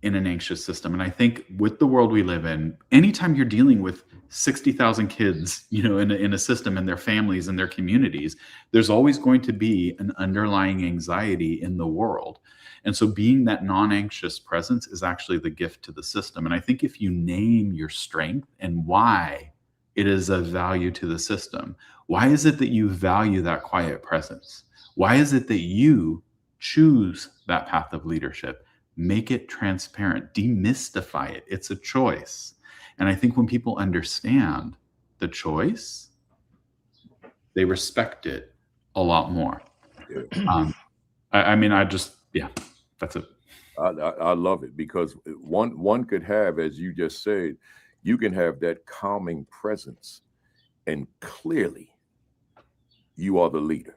in an anxious system. And I think with the world we live in, anytime you're dealing with 60,000 kids, in a system and their families and their communities, there's always going to be an underlying anxiety in the world. And so being that non-anxious presence is actually the gift to the system. And I think if you name your strength and why it is of value to the system, why is it that you value that quiet presence? Why is it that you choose that path of leadership? Make it transparent, demystify it. It's a choice. And I think when people understand the choice, they respect it a lot more. That's it. I love it, because one could have, as you just said, you can have that calming presence, and clearly you are the leader.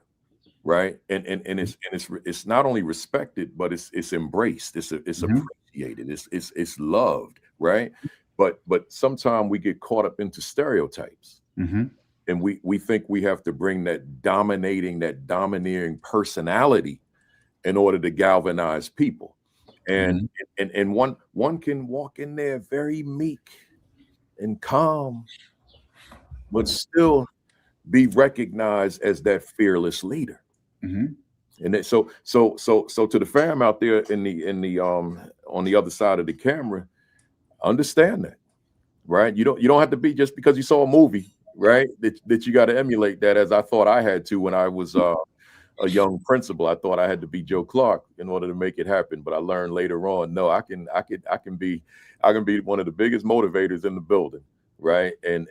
Right. And it's not only respected, but it's embraced. It's appreciated. It's loved. Right. But sometimes we get caught up into stereotypes, and we think we have to bring that domineering personality in order to galvanize people. And one can walk in there very meek and calm, but still be recognized as that fearless leader. And so to the fam out there in the on the other side of the camera, understand that, right? You don't have to be, just because you saw a movie, right, that you got to emulate that, as I thought I had to when I was a young principal. I thought I had to be Joe Clark in order to make it happen, but I learned later on, no, I can be one of the biggest motivators in the building, right? And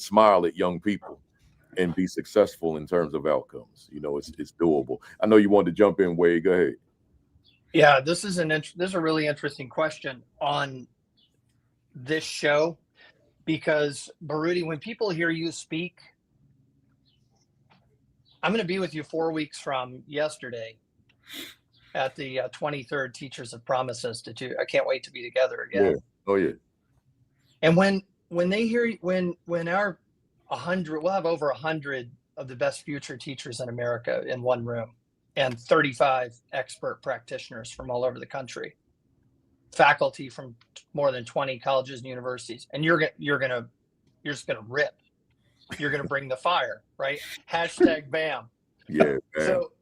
smile at young people and be successful in terms of outcomes. It's doable. I know you wanted to jump in, Wade. Go ahead. Yeah, this is a really interesting question on this show, because Baruti, when people hear you speak, I'm going to be with you 4 weeks from yesterday at the 23rd Teachers of Promise Institute. I can't wait to be together again. Yeah. Oh yeah. And when they hear when our 100, we'll have over 100 of the best future teachers in America in one room, and 35 expert practitioners from all over the country, faculty from more than 20 colleges and universities, and you're just gonna rip. You're gonna bring the fire, right? Hashtag BAM. Yeah. Man. So,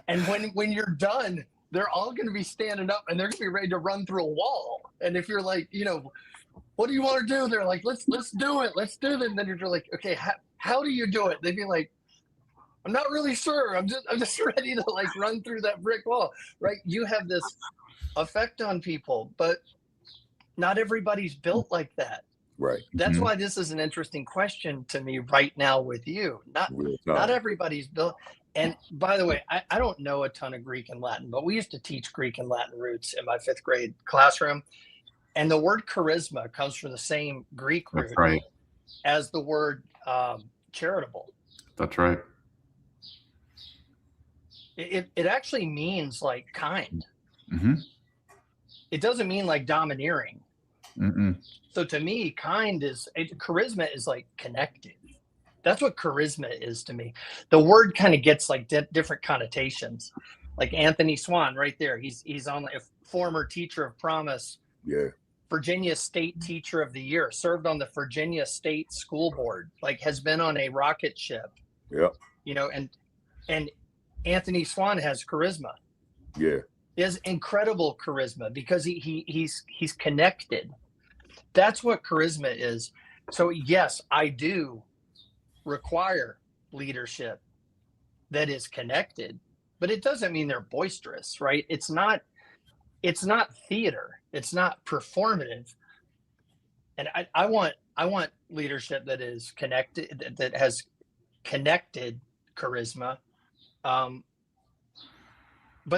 and when you're done, they're all going to be standing up and they're going to be ready to run through a wall. And if you're like, what do you want to do? They're like, let's do it. Let's do it. And then you're like, okay, how do you do it? They'd be like, I'm not really sure. I'm just ready to like run through that brick wall, right? You have this effect on people, but not everybody's built like that. Right. That's why this is an interesting question to me right now with you. Not everybody's built. And by the way, I don't know a ton of Greek and Latin, but we used to teach Greek and Latin roots in my 5th grade classroom. And the word charisma comes from the same Greek root as the word charitable. That's right. It actually means like kind. Mm-hmm. It doesn't mean like domineering. Mm-mm. So to me, charisma is like connected. That's what charisma is to me. The word kind of gets like different connotations. Like Anthony Swan right there. He's on a former teacher of promise. Yeah. Virginia State Teacher of the Year, served on the Virginia State School Board, like has been on a rocket ship. Yeah. And Anthony Swan has charisma. Yeah. He has incredible charisma because he's connected. That's what charisma is. So yes, I do require leadership that is connected, but it doesn't mean they're boisterous, right? It's not theater. It's not performative. And I want leadership that is connected, that has connected charisma, but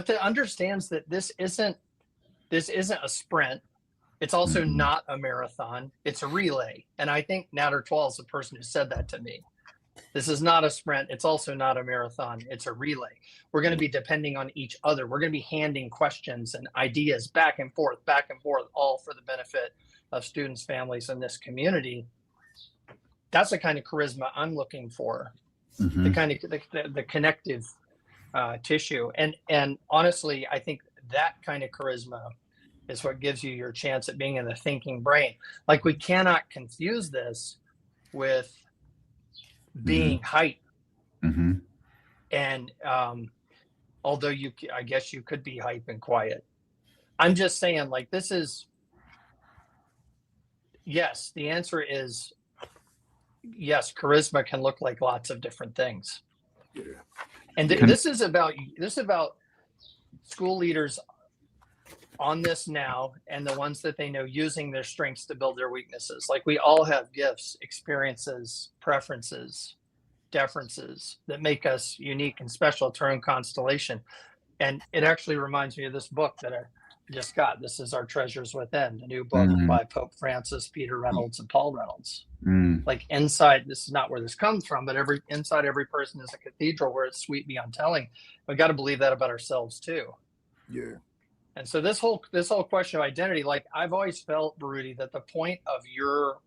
that understands that this isn't a sprint. It's also not a marathon. It's a relay. And I think Nader Twal is the person who said that to me. This is not a sprint. It's also not a marathon. It's a relay. We're going to be depending on each other. We're going to be handing questions and ideas back and forth, all for the benefit of students, families, and this community. That's the kind of charisma I'm looking for. Mm-hmm. The kind of the connective tissue. And honestly, I think that kind of charisma is what gives you your chance at being in the thinking brain. Like, we cannot confuse this with being hype. Mm-hmm. And although I guess you could be hype and quiet. I'm just saying, like, this is, yes, the answer is yes, charisma can look like lots of different things. Yeah. And this is about school leaders on this now, and the ones that they know using their strengths to build their weaknesses. Like, we all have gifts, experiences, preferences, differences that make us unique and special to our own constellation. And it actually reminds me of this book that I just got. This is Our Treasures Within, the new book by Pope Francis, Peter Reynolds, and Paul Reynolds. Like, inside, this is not where this comes from, but inside every person is a cathedral where it's sweet beyond telling. We've got to believe that about ourselves too. Yeah. And so this whole question of identity, like, I've always felt, Baruti, that the point of your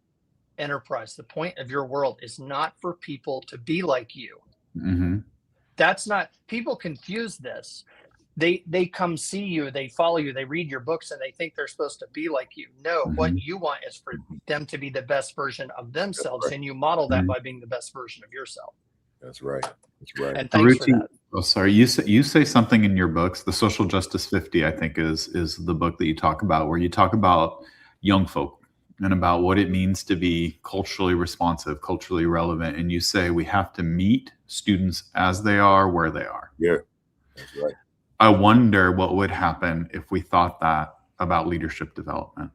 enterprise, the point of your world, is not for people to be like you. Mm-hmm. That's not, people confuse this. They come see you, they follow you, they read your books, and they think they're supposed to be like you. No, what you want is for them to be the best version of themselves, and you model that by being the best version of yourself. That's right. That's right. And thanks for that. Oh, sorry. You say something in your books. The Social Justice 50, I think, is the book that you talk about, where you talk about young folk and about what it means to be culturally responsive, culturally relevant. And you say we have to meet students as they are, where they are. Yeah, that's right. I wonder what would happen if we thought that about leadership development.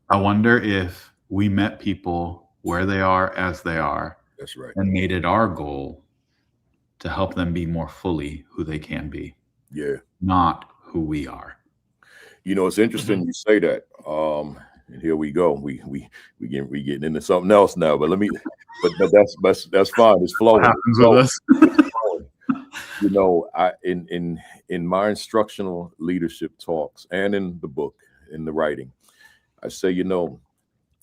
I wonder if we met people where they are, as they are. That's right. And made it our goal to help them be more fully who they can be. Yeah. Not who we are. You know, it's interesting you say that. And here we go. We getting into something else now. But that's fine. It's flowing. What happens with us? You know, in my instructional leadership talks and in the book, in the writing, I say, you know,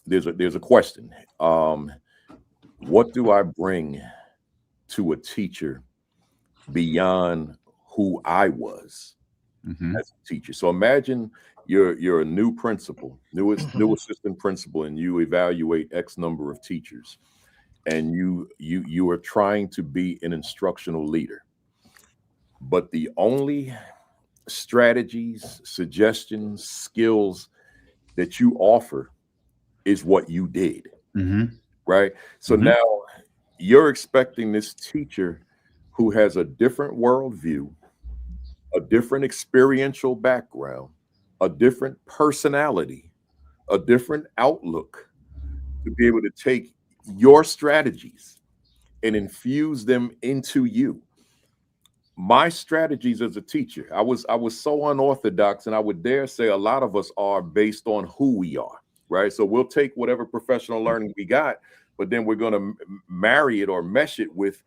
there's a question. What do I bring to a teacher beyond who I was as a teacher? So imagine you're a new principal, new assistant principal, and you evaluate X number of teachers, and you are trying to be an instructional leader. But the only strategies, suggestions, skills that you offer is what you did, right? So now you're expecting this teacher who has a different worldview, a different experiential background, a different personality, a different outlook, to be able to take your strategies and infuse them into you. My strategies as a teacher, I was so unorthodox, and I would dare say a lot of us are based on who we are, right? So we'll take whatever professional learning we got, but then we're going to marry it or mesh it with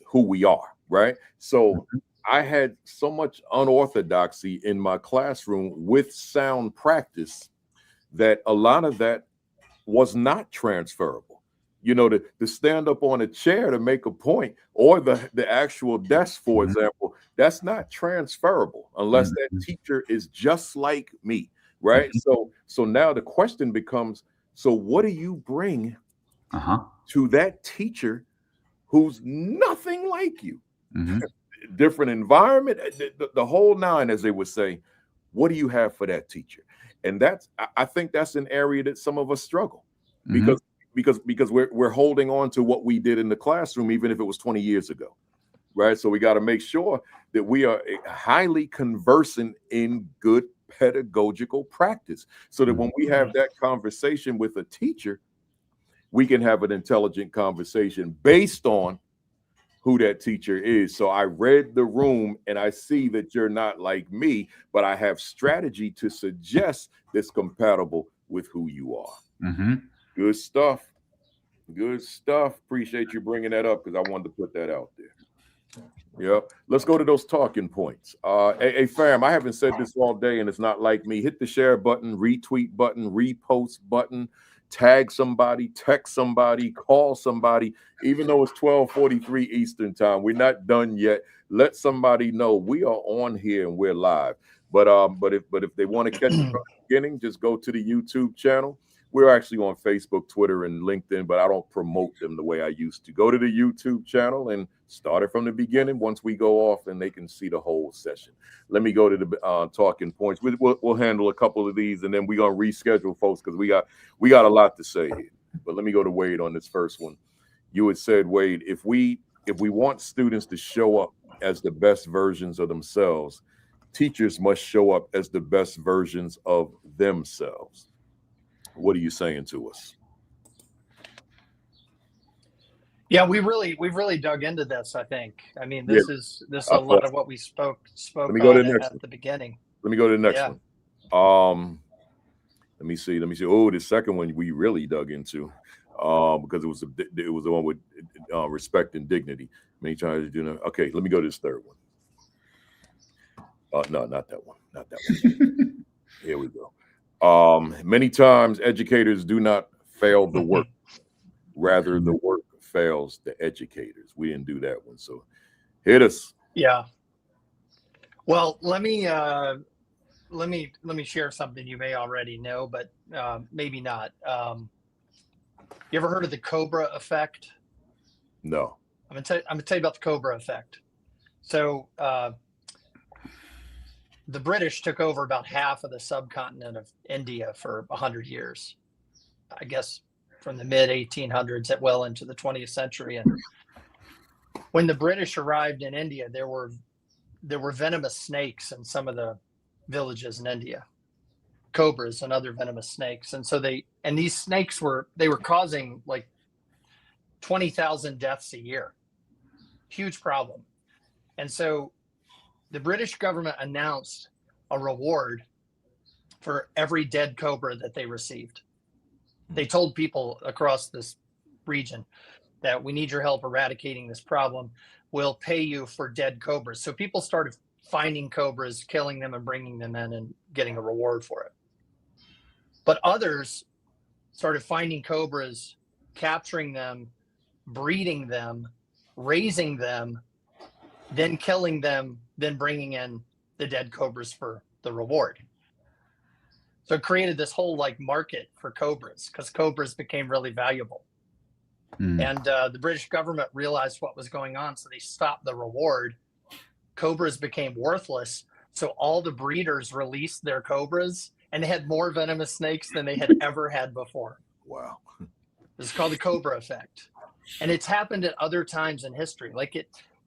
who we are, right? So I had so much unorthodoxy in my classroom with sound practice that a lot of that was not transferable. You know, to stand up on a chair to make a point, or the actual desk, for example, that's not transferable unless that teacher is just like me, right? So now the question becomes, so what do you bring to that teacher who's nothing like you? Different environment, the whole nine, as they would say. What do you have for that teacher? And I think that's an area that some of us struggle, because we're holding on to what we did in the classroom, even if it was 20 years ago, right? So we got to make sure that we are highly conversant in good pedagogical practice, so that when we have that conversation with a teacher, we can have an intelligent conversation based on who that teacher is. So I read the room and I see that you're not like me, but I have strategy to suggest that's compatible with who you are. Good stuff. Good stuff. Appreciate you bringing that up, because I wanted to put that out there. Yep. Let's go to those talking points. Hey, fam, I haven't said this all day, and it's not like me. Hit the share button, retweet button, repost button, tag somebody, text somebody, call somebody. Even though it's 12:43 Eastern time, we're not done yet. Let somebody know we are on here and we're live. But if they want to catch it from the beginning, just go to the YouTube channel. We're actually on Facebook, Twitter, and LinkedIn, but I don't promote them the way I used to. Go to the YouTube channel and start it from the beginning. Once we go off, and they can see the whole session. Let me go to the talking points. We'll handle a couple of these, and then we're gonna reschedule, folks, because we got a lot to say here. But let me go to Wade on this first one. You had said, Wade, if we want students to show up as the best versions of themselves, teachers must show up as the best versions of themselves. What are you saying to us? Yeah, we've really dug into this, I think. I mean, this is a lot of what we spoke Let me go to on the next at the beginning. Let me go to the next one. Let me see. Oh, the second one we really dug into, because it was the one with respect and dignity. Many times do not. Okay, let me go to this third one. No, not that one. Not that one. Here we go. Many times educators do not fail the work. Rather, the work fails the educators. We didn't do that one. So hit us. Yeah. Well, let me share something you may already know, but maybe not. You ever heard of the Cobra effect? No. I'm gonna tell you about the Cobra effect. So the British took over about half of the subcontinent of India for 100 years, I guess from the mid 1800s well into the 20th century. And when the British arrived in India, there were venomous snakes in some of the villages in India, cobras and other venomous snakes. And so these snakes were causing like 20,000 deaths a year. Huge problem. And so the British government announced a reward for every dead cobra that they received. They told people across this region that we need your help eradicating this problem. We'll pay you for dead cobras. So people started finding cobras, killing them, and bringing them in and getting a reward for it. But others started finding cobras, capturing them, breeding them, raising them, then killing them, then bringing in the dead cobras for the reward. So it created this whole like market for cobras because cobras became really valuable. And the British government realized what was going on, so they stopped the reward. Cobras became worthless, so all the breeders released their cobras, and they had more venomous snakes than they had ever had before. Wow. This is called the Cobra effect, and it's happened at other times in history. Like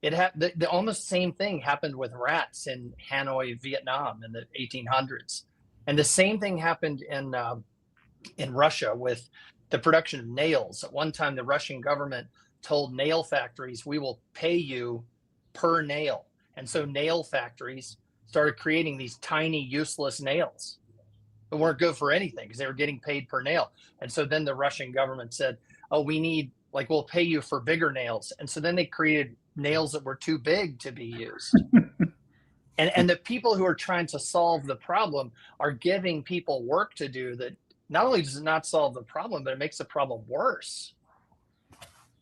the almost same thing happened with rats in Hanoi, Vietnam, in the 1800s, and the same thing happened in Russia with the production of nails. At one time, the Russian government told nail factories, "We will pay you per nail," and so nail factories started creating these tiny, useless nails that weren't good for anything because they were getting paid per nail. And so then the Russian government said, "Oh, we'll pay you for bigger nails." And so then they created nails that were too big to be used. And the people who are trying to solve the problem are giving people work to do that not only does it not solve the problem, but it makes the problem worse.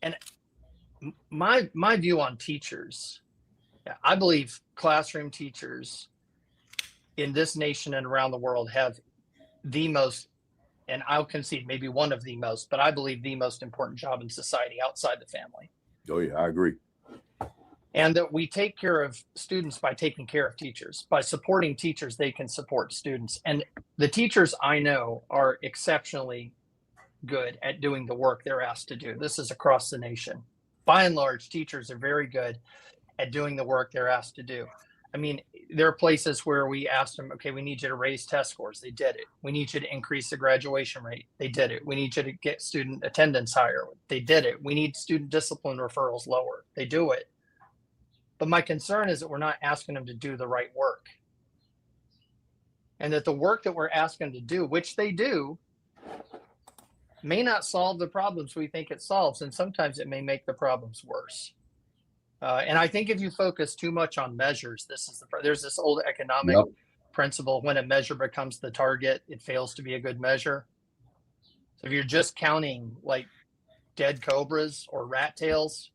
And my view on teachers, I believe classroom teachers in this nation and around the world have the most, and I'll concede maybe one of the most, but I believe the most important job in society outside the family. Oh yeah, I agree. And that we take care of students by taking care of teachers. By supporting teachers, they can support students. And the teachers I know are exceptionally good at doing the work they're asked to do. This is across the nation. By and large, teachers are very good at doing the work they're asked to do. I mean, there are places where we asked them, okay, we need you to raise test scores. They did it. We need you to increase the graduation rate. They did it. We need you to get student attendance higher. They did it. We need student discipline referrals lower. They do it. But my concern is that we're not asking them to do the right work. And that the work that we're asking them to do, which they do, may not solve the problems we think it solves. And sometimes it may make the problems worse. And I think if you focus too much on measures, there's this old economic principle: when a measure becomes the target, it fails to be a good measure. So if you're just counting like dead cobras or rat tails,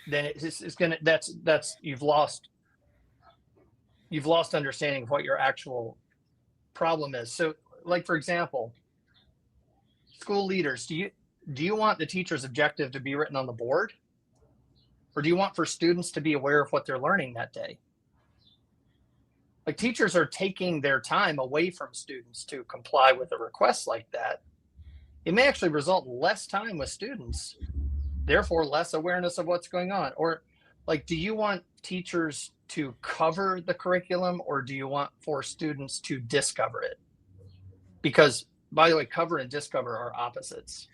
then it's gonna you've lost understanding of what your actual problem is. So, like for example, school leaders, do you want the teacher's objective to be written on the board? Or do you want for students to be aware of what they're learning that day? Like, teachers are taking their time away from students to comply with a request like that. It may actually result in less time with students, therefore less awareness of what's going on. Or like, do you want teachers to cover the curriculum, or do you want for students to discover it? Because, by the way, cover and discover are opposites.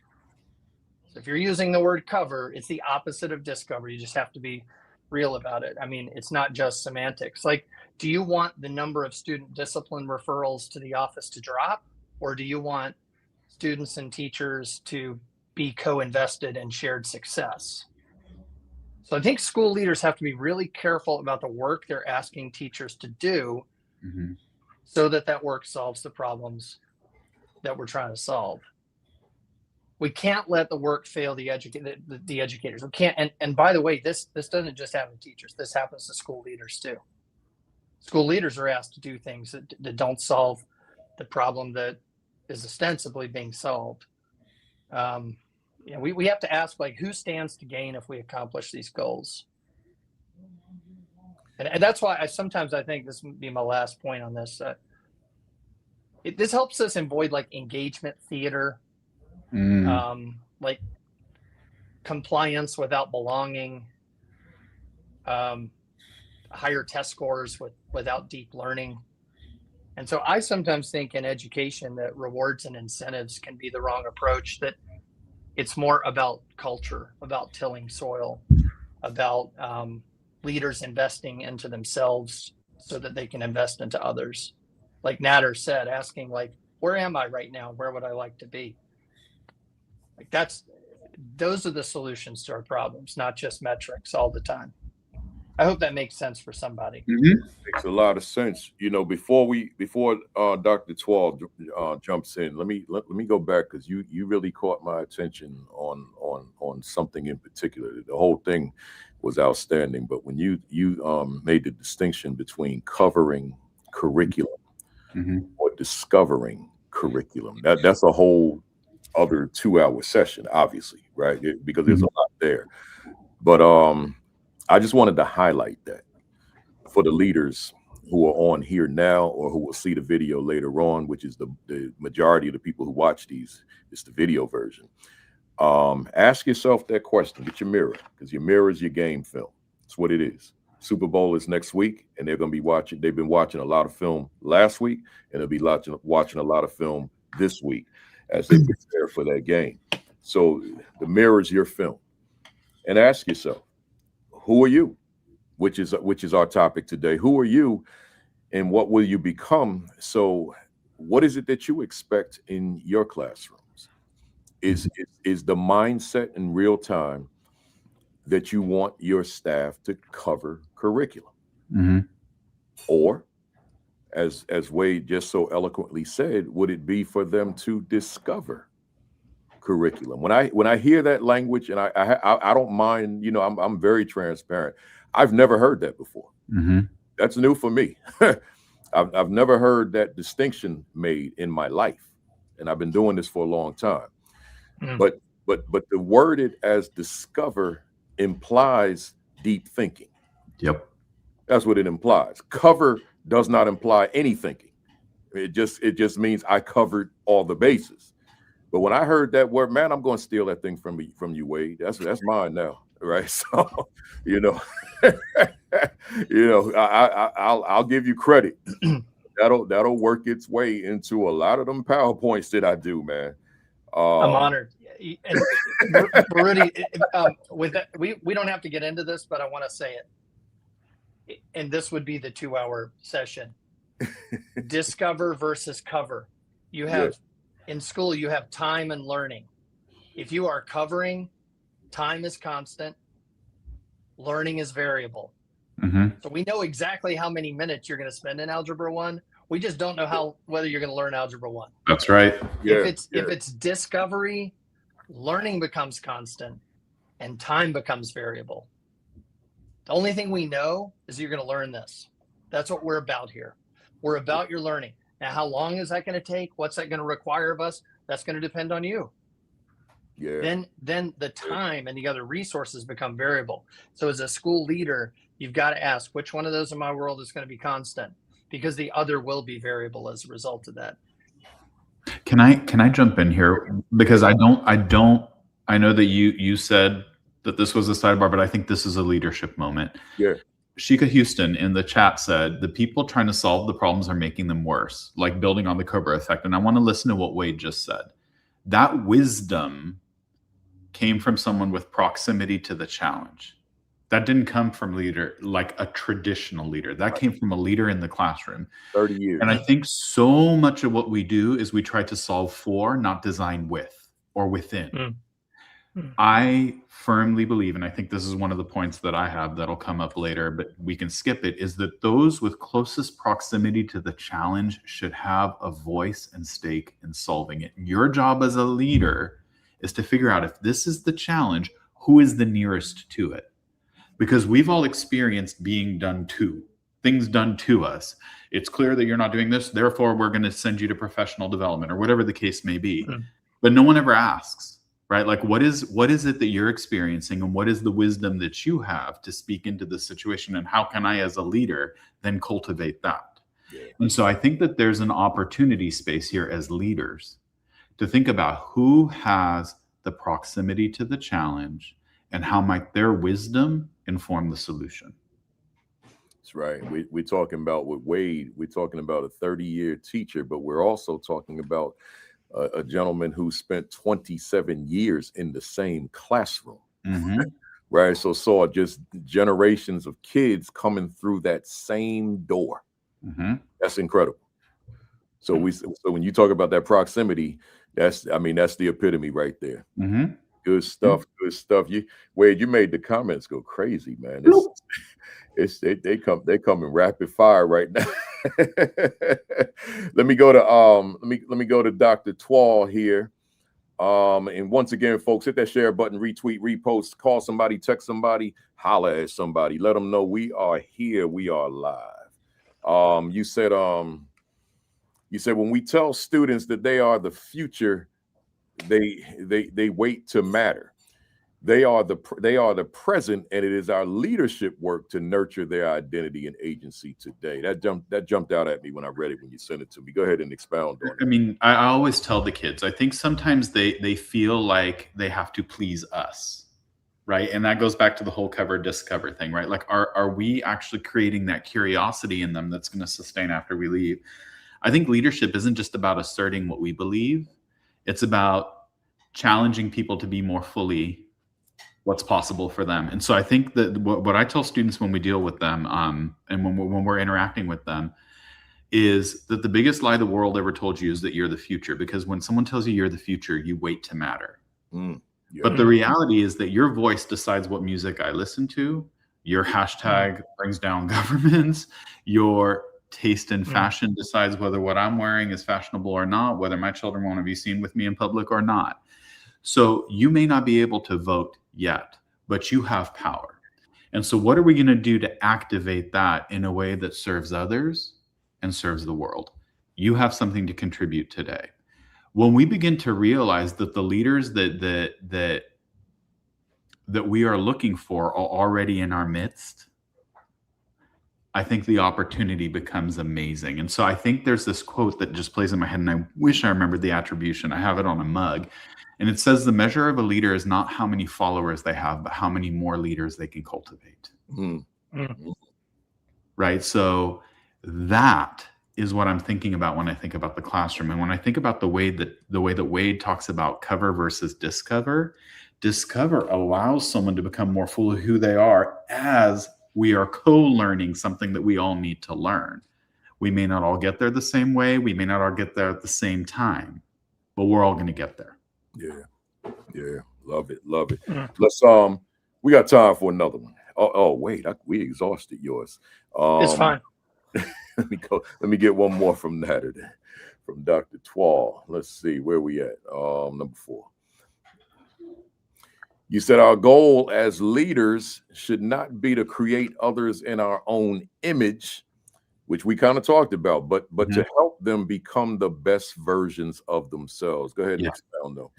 If you're using the word cover, it's the opposite of discover. You just have to be real about it. I mean, it's not just semantics. Like, do you want the number of student discipline referrals to the office to drop? Or do you want students and teachers to be co-invested in shared success? So I think school leaders have to be really careful about the work they're asking teachers to do, so that work solves the problems that we're trying to solve. We can't let the work fail the educators. We can't. And by the way, this doesn't just happen to teachers. This happens to school leaders too. School leaders are asked to do things that don't solve the problem that is ostensibly being solved. We have to ask, like, who stands to gain if we accomplish these goals? And that's why I think this would be my last point on this. This helps us avoid like engagement theater. Like compliance without belonging, higher test scores without deep learning. And so I sometimes think in education that rewards and incentives can be the wrong approach, that it's more about culture, about tilling soil, about leaders investing into themselves so that they can invest into others. like Nader said, asking like, where am I right now? Where would I like to be? Like those are the solutions to our problems, not just metrics all the time. I hope that makes sense for somebody. Makes a lot of sense. You know, before Dr. Twal jumps in, let me go back, because you really caught my attention on something in particular. The whole thing was outstanding, but when you made the distinction between covering curriculum or discovering curriculum, that's a whole other 2-hour session, obviously, right? Because there's a lot there. But I just wanted to highlight that for the leaders who are on here now or who will see the video later on, which is the majority of the people who watch these, it's the video version. Ask yourself that question. Get your mirror, because your mirror is your game film. That's what it is. Super Bowl is next week, and they're going to be watching. They've been watching a lot of film last week, and they'll be watching a lot of film this week as they prepare for that game. So the mirror is your film. And ask yourself, who are you? Which is our topic today. Who are you, and what will you become? So what is it that you expect in your classrooms? Is the mindset in real time that you want your staff to cover curriculum? Or, as Wade just so eloquently said, would it be for them to discover curriculum? When I hear that language, and I don't mind, you know, I'm very transparent. I've never heard that before. That's new for me. I've never heard that distinction made in my life, and I've been doing this for a long time. But the worded as discover implies deep thinking. Yep. That's what it implies. Cover does not imply any thinking. It just means I covered all the bases. But when I heard that word, man, I'm going to steal that thing from you, Wade. That's mine now, right? So, you know, I'll give you credit. That'll work its way into a lot of them PowerPoints that I do, man. I'm honored. And Rudy, with that, we don't have to get into this, but I want to say it. And this would be the 2-hour session. Discover versus cover. You have in school, you have time and learning. If you are covering, time is constant, learning is variable. So we know exactly how many minutes you're going to spend in Algebra 1. We just don't know whether you're going to learn Algebra 1. That's right. If it's discovery, learning becomes constant and time becomes variable. The only thing we know is you're going to learn this. That's what we're about here. We're about your learning. Now, how long is that going to take? What's that going to require of us? That's going to depend on you. Then the time and the other resources become variable. So as a school leader, you've got to ask, which one of those in my world is going to be constant? Because the other will be variable as a result of that. Can I jump in here? Because I know that you said that this was a sidebar, but I think this is a leadership moment. Sheikah Houston in the chat said, the people trying to solve the problems are making them worse, like building on the Cobra effect. And I want to listen to what Wade just said. That wisdom came from someone with proximity to the challenge. That didn't come from leader, like a traditional leader. That came from a leader in the classroom. 30 years. And I think so much of what we do is we try to solve for, not design with or within. I firmly believe, and I think this is one of the points that I have that'll come up later, but we can skip it, is that those with closest proximity to the challenge should have a voice and stake in solving it. Your job as a leader is to figure out, if this is the challenge, who is the nearest to it? Because we've all experienced being done to, things done to us. It's clear that you're not doing this, therefore we're going to send you to professional development, or whatever the case may be. But no one ever asks. Right? Like, what is it that you're experiencing, and what is the wisdom that you have to speak into the situation, and how can I as a leader then cultivate that? And so I think that there's an opportunity space here as leaders to think about who has the proximity to the challenge and how might their wisdom inform the solution. That's right. We're talking about with Wade, we're talking about a 30-year teacher, but we're also talking about a gentleman who spent 27 years in the same classroom, right? So saw just generations of kids coming through that same door. That's incredible. So when you talk about that proximity, that's the epitome right there. Mm-hmm. Good stuff. Good stuff. Wade, you made the comments go crazy, man. They come in rapid fire right now. Let me go to Dr. Twal here. And once again, folks, hit that share button, retweet, repost, call somebody, text somebody, holler at somebody, let them know we are here, we are live. You said when we tell students that they are the future, they wait to matter. They are the present, and it is our leadership work to nurture their identity and agency today. That jumped out at me when I read it, when you sent it to me. Go ahead and expound on it. I mean, I always tell the kids, I think sometimes they feel like they have to please us, right? And that goes back to the whole cover discover thing, right? Like, are we actually creating that curiosity in them that's going to sustain after we leave? I think leadership isn't just about asserting what we believe. It's about challenging people to be more fully what's possible for them. And so I think that what I tell students when we deal with them, and when we're interacting with them, is that the biggest lie the world ever told you is that you're the future. Because when someone tells you you're the future, you wait to matter. Yeah. But the reality is that your voice decides what music I listen to. Your hashtag brings down governments. Your taste in fashion decides whether what I'm wearing is fashionable or not, whether my children want to be seen with me in public or not. So you may not be able to vote yet, but you have power. And so what are we going to do to activate that in a way that serves others and serves the world? You have something to contribute today. When we begin to realize that the leaders that we are looking for are already in our midst, I think the opportunity becomes amazing. And so I think there's this quote that just plays in my head, and I wish I remembered the attribution. I have it on a mug. And it says the measure of a leader is not how many followers they have, but how many more leaders they can cultivate. Right? So that is what I'm thinking about when I think about the classroom. And when I think about the way that Wade talks about cover versus discover allows someone to become more full of who they are as we are co-learning something that we all need to learn. We may not all get there the same way. We may not all get there at the same time, but we're all going to get there. Yeah, love it. Let's we got time for another one. Oh wait, we exhausted yours. It's fine. Let me get one more from Nader, from Dr. Twal. Let's see where we at. Number 4. You said our goal as leaders should not be to create others in our own image, which we kind of talked about, but to help them become the best versions of themselves. Go ahead and expound though.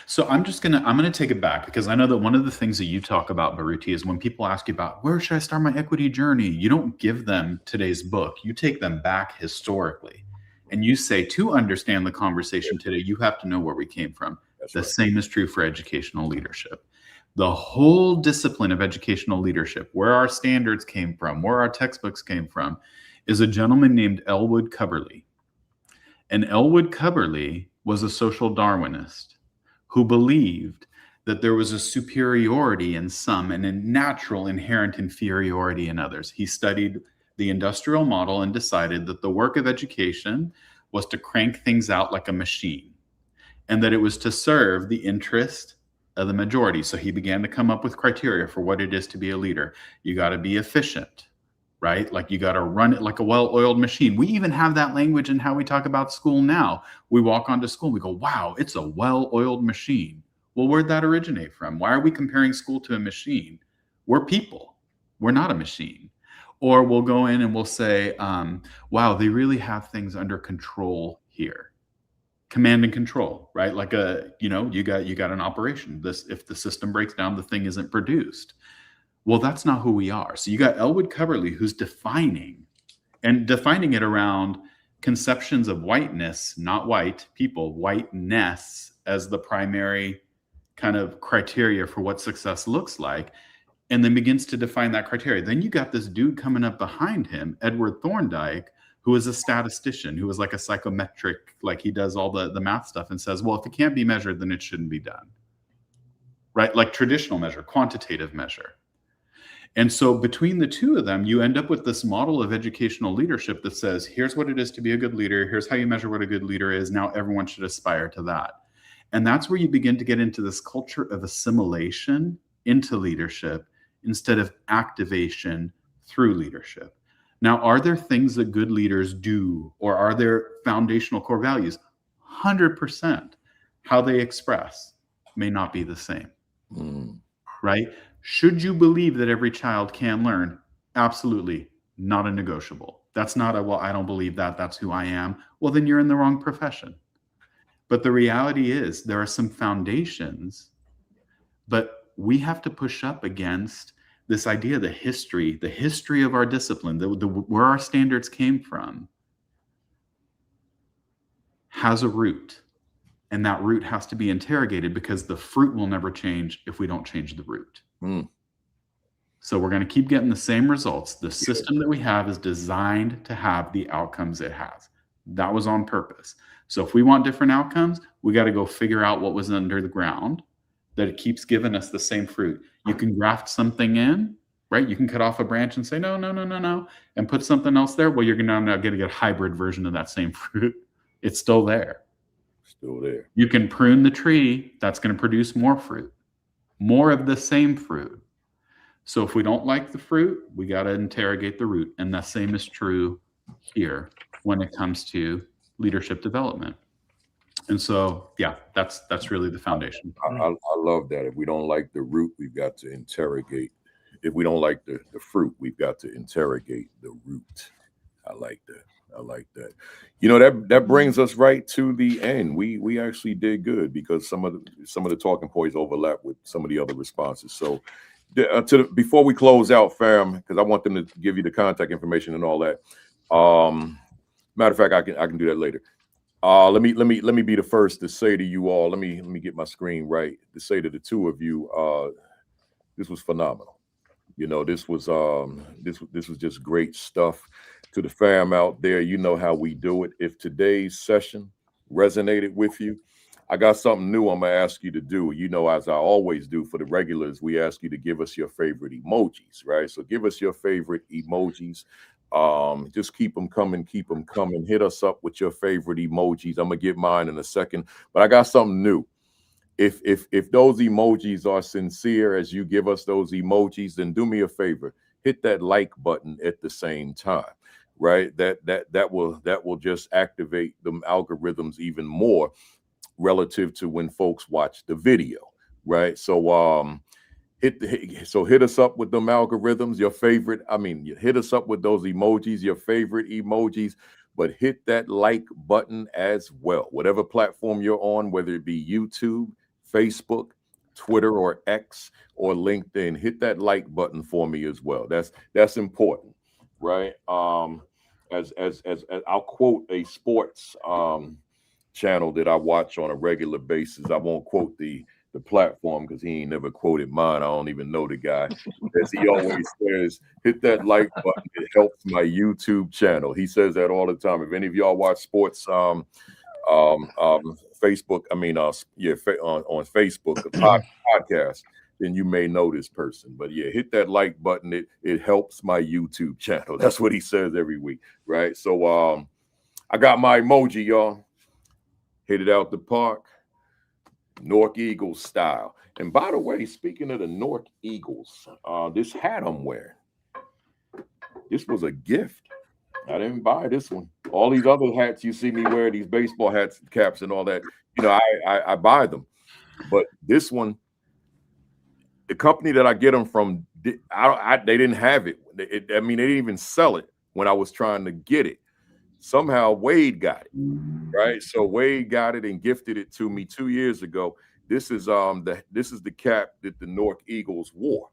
So I'm gonna take it back, because I know that one of the things that you talk about, Baruti, is when people ask you about where should I start my equity journey, you don't give them today's book. You take them back historically, and you say, to understand the conversation today, you have to know where we came from. The same is true for educational leadership. The whole discipline of educational leadership, where our standards came from, where our textbooks came from, is a gentleman named Elwood Cubberley. And Elwood Cubberley was a social Darwinist who believed that there was a superiority in some and a natural inherent inferiority in others. He studied the industrial model and decided that the work of education was to crank things out like a machine, and that it was to serve the interest of the majority. So he began to come up with criteria for what it is to be a leader. You got to be efficient, right? Like, you got to run it like a well-oiled machine. We even have that language in how we talk about school now. We walk onto school and we go, wow, it's a well-oiled machine. Well, where'd that originate from? Why are we comparing school to a machine? We're people. We're not a machine. Or we'll go in and we'll say, wow, they really have things under control here. Command and control, right? Like you got an operation. If the system breaks down, the thing isn't produced. Well, that's not who we are. So you got Elwood Cubberley, who's defining it around conceptions of whiteness, not white people, whiteness as the primary kind of criteria for what success looks like, and then begins to define that criteria. Then you got this dude coming up behind him, Edward Thorndike, who is a statistician, who is like a psychometric, like he does all the math stuff, and says, well, if it can't be measured, then it shouldn't be done, right? Like traditional measure, quantitative measure. And so between the two of them, you end up with this model of educational leadership that says, here's what it is to be a good leader. Here's how you measure what a good leader is. Now everyone should aspire to that. And that's where you begin to get into this culture of assimilation into leadership instead of activation through leadership. Now, are there things that good leaders do, or are there foundational core values? 100%. How they express may not be the same, right? Should you believe that every child can learn? Absolutely not a negotiable. That's not a, well, I don't believe that, that's who I am. Well, then you're in the wrong profession. But the reality is there are some foundations, but we have to push up against this idea, the history of our discipline, where our standards came from has a root. And that root has to be interrogated because the fruit will never change if we don't change the root. So we're going to keep getting the same results. The system that we have is designed to have the outcomes it has. That was on purpose. So if we want different outcomes, we got to go figure out what was under the ground that it keeps giving us the same fruit. You can graft something in, right? You can cut off a branch and say, no, and put something else there. Well, you're now going to get a hybrid version of that same fruit. It's still there. Still there. You can prune the tree. That's going to produce more fruit, more of the same fruit. So if we don't like the fruit, we got to interrogate the root. And the same is true here when it comes to leadership development. And so, yeah, that's really the foundation. I love that. If we don't like the root, we've got to interrogate. If we don't like the fruit, we've got to interrogate the root. I like that. I like that. You know, that brings us right to the end. We actually did good because some of the talking points overlap with some of the other responses. So before we close out, fam, because I want them to give you the contact information and all that. Matter of fact, I can do that later. Let me be the first to say to you all. Let me get my screen right to say to the two of you, this was phenomenal. You know, this was just great stuff. To the fam out there, you know how we do it. If today's session resonated with you, I got something new I'm gonna ask you to do. You know, as I always do for the regulars, we ask you to give us your favorite emojis, right? So give us your favorite emojis. Just keep them coming. Hit us up with your favorite emojis. I'm gonna get mine in a second, but I got something new. If those emojis are sincere as you give us those emojis, then do me a favor, hit that like button at the same time, right? That will just activate the algorithms even more relative to when folks watch the video, right? So hit us up with them algorithms, your favorite. I mean, you hit us up with those emojis, your favorite emojis, but hit that like button as well. Whatever platform you're on, whether it be YouTube, Facebook, Twitter, or X, or LinkedIn, hit that like button for me as well. That's important, right? As I'll quote a sports channel that I watch on a regular basis. I won't quote the platform because he ain't never quoted mine. I don't even know the guy. As he always says, hit that like button. It helps my YouTube channel. He says that all the time. If any of y'all watch sports Facebook, on Facebook, the podcast, then you may know this person. But yeah, hit that like button. It helps my YouTube channel. That's what he says every week, right? So I got my emoji, y'all. Hit it out the park, Nork Eagles style. And by the way, speaking of the Nork Eagles, this hat I'm wearing, this was a gift. I didn't buy this one. All these other hats you see me wear, these baseball hats, caps, and all that, you know, I buy them. But this one, the company that I get them from, they didn't have it. They didn't even sell it when I was trying to get it. Somehow Wade got it, right? So Wade got it and gifted it to me 2 years ago. This is the cap that the Nork Eagles wore,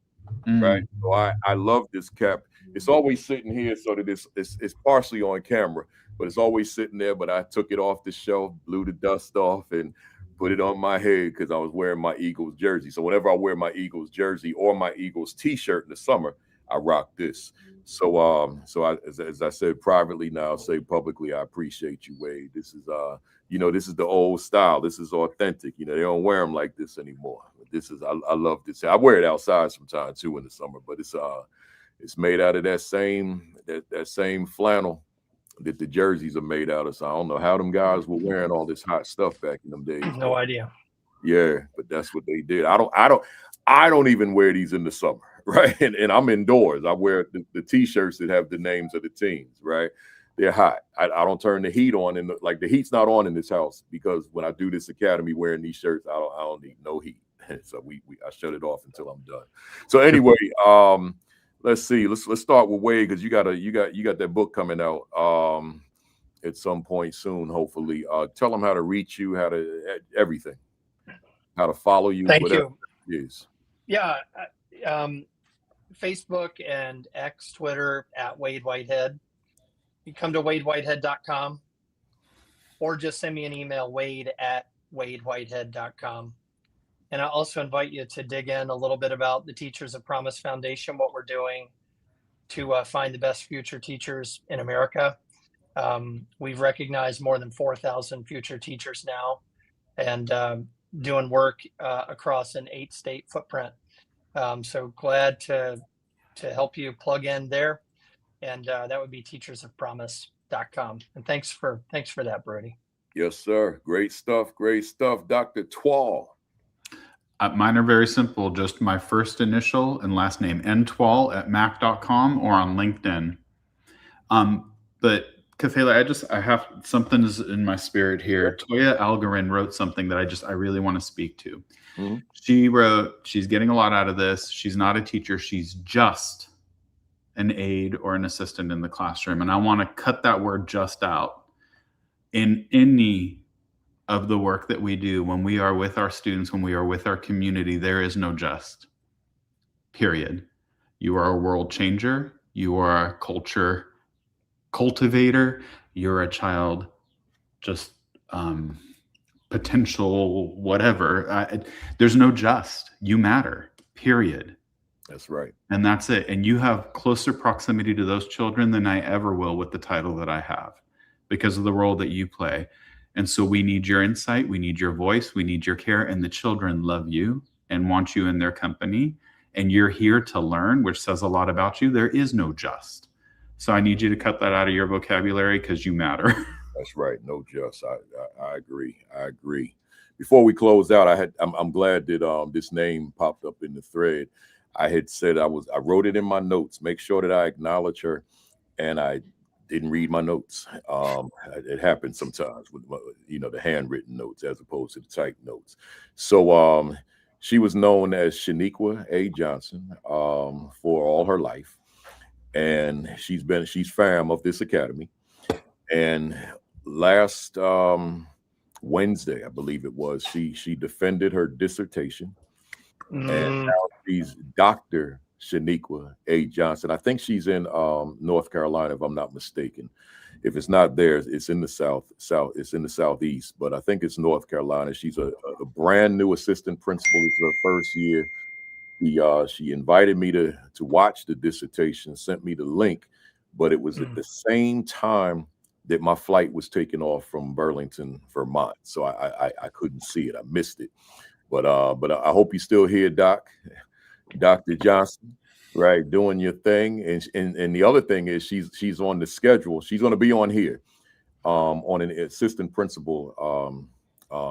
right? So I love this cap. It's always sitting here so that it's partially on camera, but it's always sitting there. But I took it off the shelf, blew the dust off, and put it on my head because I was wearing my Eagles jersey. So whenever I wear my Eagles jersey or my Eagles t-shirt in the summer, I rock this. So as I said privately, now I'll say publicly, I appreciate you, Wade. This is this is the old style. This is authentic. They don't wear them like this anymore. This is I love this. I wear it outside sometimes too in the summer, but it's made out of that same flannel that the jerseys are made out of. So I don't know how them guys were wearing all this hot stuff back in them days. No idea. Yeah, but that's what they did. I don't even wear these in the summer, right? And I'm indoors. I wear the t-shirts that have the names of the teams, right? They're hot. I don't turn the heat on, and the heat's not on in this house, because when I do this academy wearing these shirts, I don't need no heat. So I shut it off until I'm done. So anyway, let's see. Let's start with Wade, because you got that book coming out at some point soon, hopefully. Tell them how to reach you, everything, how to follow you. Thank whatever you. it is. Yeah, Facebook and X, Twitter at Wade Whitehead. You come to wadewhitehead.com, or just send me an email, wade@wadewhitehead.com. And I also invite you to dig in a little bit about the Teachers of Promise Foundation, what we're doing to find the best future teachers in America. We've recognized more than 4,000 future teachers now, and doing work across an 8-state footprint. So glad to help you plug in there. And that would be teachersofpromise.com. And thanks for that, Brody. Yes, sir. Great stuff. Dr. Twal. Mine are very simple. Just my first initial and last name, ntwal@mac.com, or on LinkedIn. But Kafele, I have something's in my spirit here. Toya Algarin wrote something that I really want to speak to. Mm-hmm. She wrote, she's getting a lot out of this. She's not a teacher. She's just an aide or an assistant in the classroom. And I want to cut that word "just" out. In any of the work that we do, when we are with our students, when we are with our community, there is no just, period. You are a world changer. You are a culture cultivator. You're a child, just potential whatever. There's no just. You matter, period. That's right. And that's it. And you have closer proximity to those children than I ever will with the title that I have, because of the role that you play. And so we need your insight. We need your voice. We need your care. And the children love you and want you in their company. And you're here to learn, which says a lot about you. There is no just. So I need you to cut that out of your vocabulary, because you matter. That's right. No just. I agree. Before we close out, I'm glad that this name popped up in the thread. I had said I wrote it in my notes. Make sure that I acknowledge her, and I didn't read my notes. It happens sometimes with the handwritten notes as opposed to the typed notes. So she was known as Shaniqua A. Johnson for all her life, and she's fam of this academy. And last Wednesday, I believe it was, she defended her dissertation. And now she's Dr. Shaniqua A. Johnson. I think she's in North Carolina, if I'm not mistaken. If it's not there, it's in the south. It's in the southeast, but I think it's North Carolina. She's a brand new assistant principal. It's her first year. She invited me to watch the dissertation, sent me the link, but it was at the same time that my flight was taking off from Burlington, Vermont. So I couldn't see it. I missed it. But I hope you're still here, Dr. Johnson, right, doing your thing. And the other thing is she's on the schedule. She's going to be on here on an assistant principal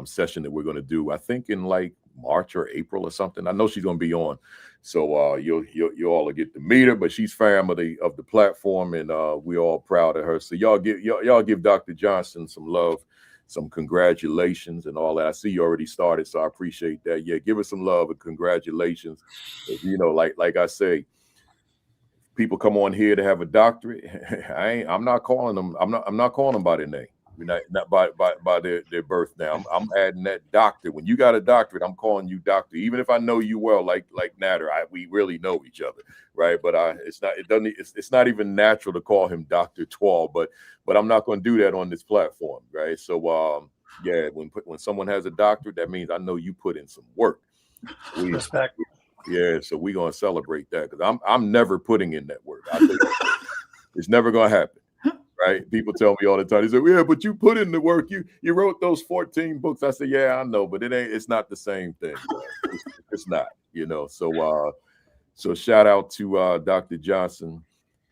session that we're going to do, I think in like March or April or something. I know she's going to be on. So you all will get to meet her, but she's family of the platform, and we're all proud of her. So y'all give Dr. Johnson some love, some congratulations and all that. I see you already started, so I appreciate that. Yeah, give us some love and congratulations. Like I say, people come on here to have a doctorate. I'm not calling them. I'm not calling them by their name. Not by their birth now. I'm adding that doctor. When you got a doctorate, I'm calling you doctor, even if I know you well, like Nader. We really know each other, right? But it's not even natural to call him Dr. Twal. But I'm not going to do that on this platform, right? So yeah, when someone has a doctorate, that means I know you put in some work. Respect. Yeah, so we're gonna celebrate that because I'm never putting in that work. I think it's never gonna happen. Right? People tell me all the time. They say, "Yeah, but you put in the work. You wrote those 14 books." I say, "Yeah, I know, but it's not the same thing. It's not, you know." So shout out to Dr. Johnson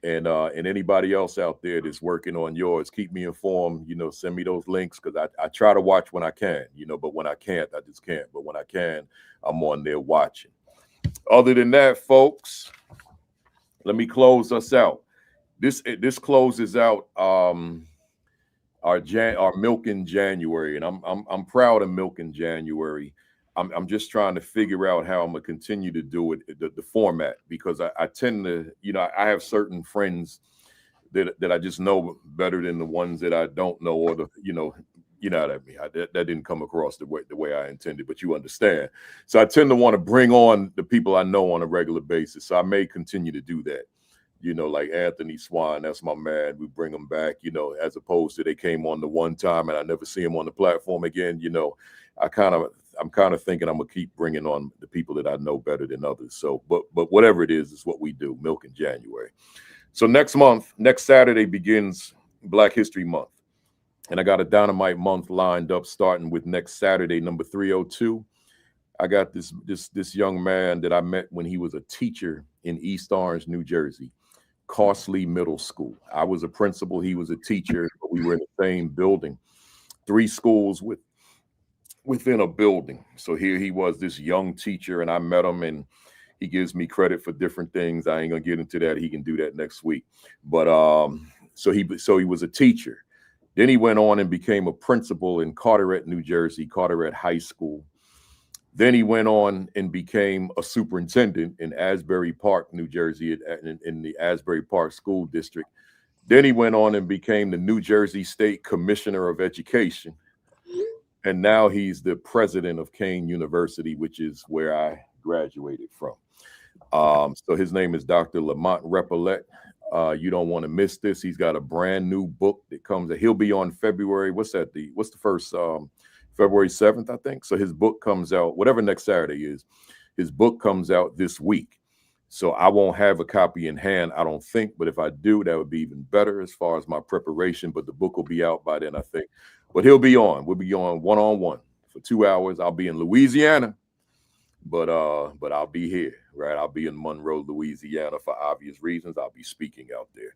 and anybody else out there that's working on yours. Keep me informed. You know, send me those links because I try to watch when I can. You know, but when I can't, I just can't. But when I can, I'm on there watching. Other than that, folks, let me close us out. This closes out our Milken January, and I'm proud of Milken January. I'm just trying to figure out how I'm gonna continue to do it, the format, because I tend to, you know, I have certain friends that I just know better than the ones that I don't know, or you know what I mean. That didn't come across the way I intended, but you understand. So I tend to want to bring on the people I know on a regular basis. So I may continue to do that. You know, like Anthony Swan, that's my man. We bring him back, you know, as opposed to they came on the one time and I never see him on the platform again. You know, I'm kind of thinking I'm gonna keep bringing on the people that I know better than others. So, but whatever it is what we do. Milk in January. So next Saturday begins Black History Month, and I got a Dynamite month lined up, starting with next Saturday, number 302. I got this young man that I met when he was a teacher in East Orange, New Jersey. Costly Middle School. I was a principal, he was a teacher, but we were in the same building, 3 schools within a building. So here he was, this young teacher, and I met him, and he gives me credit for different things. I ain't gonna get into that. He can do that next week. But so he was a teacher. Then he went on and became a principal in Carteret, New Jersey, Carteret High School. Then he went on and became a superintendent in Asbury Park, New Jersey, in the Asbury Park School District. Then he went on and became the New Jersey State Commissioner of Education. And now he's the president of Kane University, which is where I graduated from. So his name is Dr. Lamont Repollet. You don't want to miss this. He's got a brand new book that comes. He'll be on February. What's the first? February 7th, I think. So his book comes out, whatever next Saturday is, his book comes out this week. So I won't have a copy in hand, I don't think, but if I do, that would be even better as far as my preparation, but the book will be out by then, I think. But we'll be on one-on-one for 2 hours. I'll be in Louisiana, but I'll be here, right? I'll be in Monroe, Louisiana for obvious reasons. I'll be speaking out there.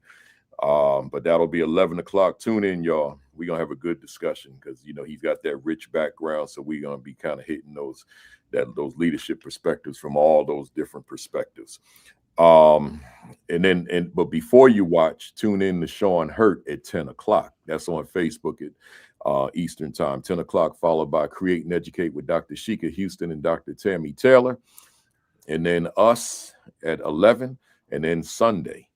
But that'll be 11 o'clock. Tune in, y'all. We're gonna have a good discussion because you know he's got that rich background, so we're gonna be kind of hitting those leadership perspectives from all those different perspectives. But before you watch, tune in to Sean Hurt at 10 o'clock. That's on Facebook at Eastern Time, 10 o'clock, followed by Create and Educate with Dr. Sheikah Houston and Dr. Tammy Taylor. And then us at 11, and then Sunday,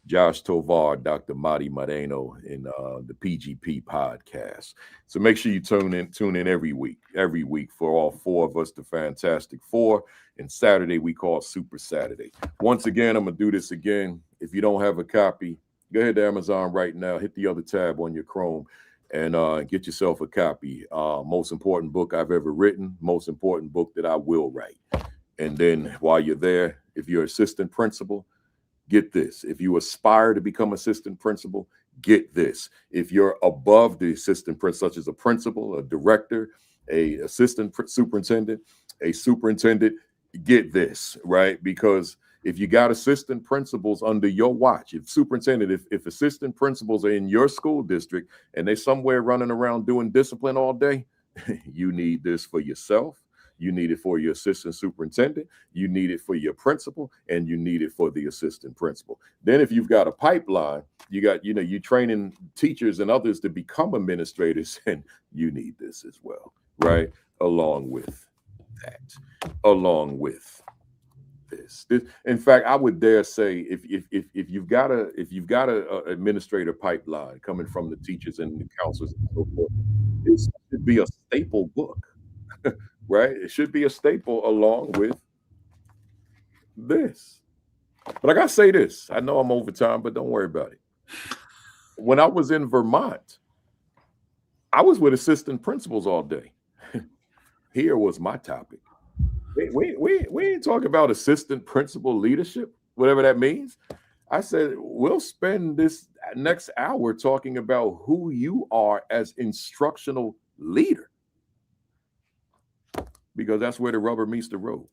Josh Tovar, Dr. Madi Moreno in the PGP podcast. So make sure you tune in every week for all 4 of us, the Fantastic Four. And Saturday we call Super Saturday. Once again, I'm gonna do this again. If you don't have a copy, go ahead to Amazon right now, hit the other tab on your Chrome, and get yourself a copy. Most important book I've ever written, most important book that I will write. And then while you're there, if you're assistant principal, get this. If you aspire to become assistant principal, get this. If you're above the assistant principal, such as a principal, a director, a assistant superintendent, a superintendent, get this, right? Because if you got assistant principals under your watch, if assistant principals are in your school district and they're somewhere running around doing discipline all day, you need this for yourself. You need it for your assistant superintendent, you need it for your principal, and you need it for the assistant principal. Then if you've got a pipeline, you're training teachers and others to become administrators, and you need this as well, right? Along with that, along with this. In fact, I would dare say if you've got a administrator pipeline coming from the teachers and the counselors and so forth, this should be a staple book. Right? It should be a staple along with this. But I gotta say this. I know I'm over time, but don't worry about it. When I was in Vermont, I was with assistant principals all day. Here was my topic. We ain't talking about assistant principal leadership, whatever that means. I said we'll spend this next hour talking about who you are as instructional leader, because that's where the rubber meets the road.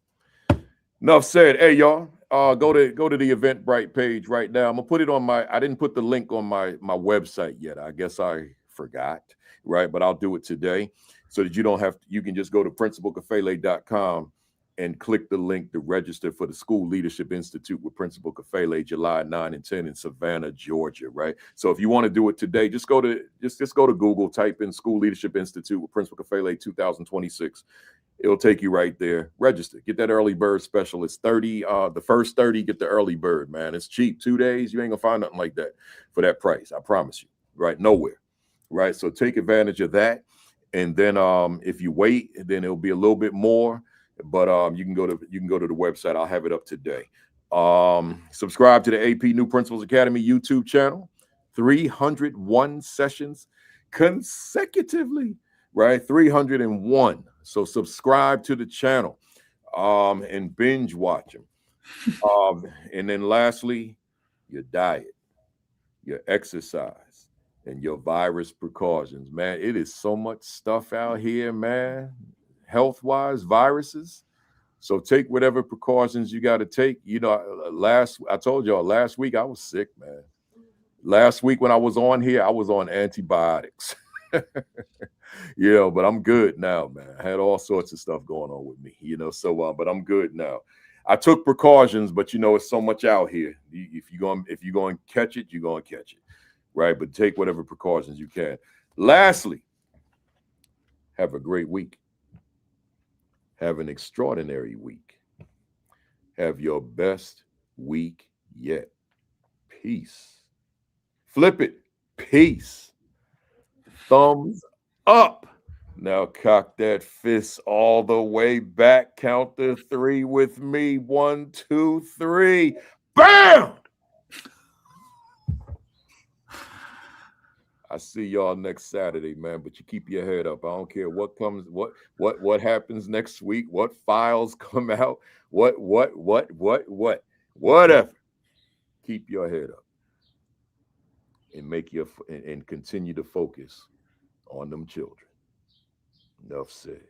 Enough said. Hey, y'all, go to the Eventbrite page right now. I'm gonna put it on my. I didn't put the link on my website yet. I guess I forgot, right? But I'll do it today, so that you don't have to. You can just go to principalkafele.com and click the link to register for the School Leadership Institute with Principal Kafele, July 9 and 10 in Savannah, Georgia, right? So if you want to do it today, just go to Google, type in School Leadership Institute with Principal Kafele 2026. It'll take you right there. Register. Get that early bird special. It's 30. The first 30 get the early bird, man. It's cheap. 2 days. You ain't gonna find nothing like that for that price. I promise you. Right? Nowhere. Right? So take advantage of that. And then if you wait, then it'll be a little bit more. But you can go to the website. I'll have it up today. Subscribe to the AP New Principals Academy YouTube channel. 301 sessions consecutively, right? 301. So subscribe to the channel and binge watch them. And then lastly, your diet, your exercise, and your virus precautions. Man, it is so much stuff out here, man. Health-wise, viruses. So take whatever precautions you got to take. You know, I told y'all last week I was sick, man. Last week when I was on here, I was on antibiotics. Yeah, but I'm good now, man. I had all sorts of stuff going on with me, you know. So, but I'm good now. I took precautions, but you know, it's so much out here. If you're going to catch it, you're going to catch it, right? But take whatever precautions you can. Lastly, have a great week. Have an extraordinary week. Have your best week yet. Peace. Flip it. Peace. Thumbs up. Now cock that fist all the way back. Count to 3 with me. 1, 2, 3. Bam! I see y'all next Saturday, man. But you keep your head up. I don't care what comes, what happens next week, what files come out, whatever. Keep your head up and continue to focus on them children. Enough said.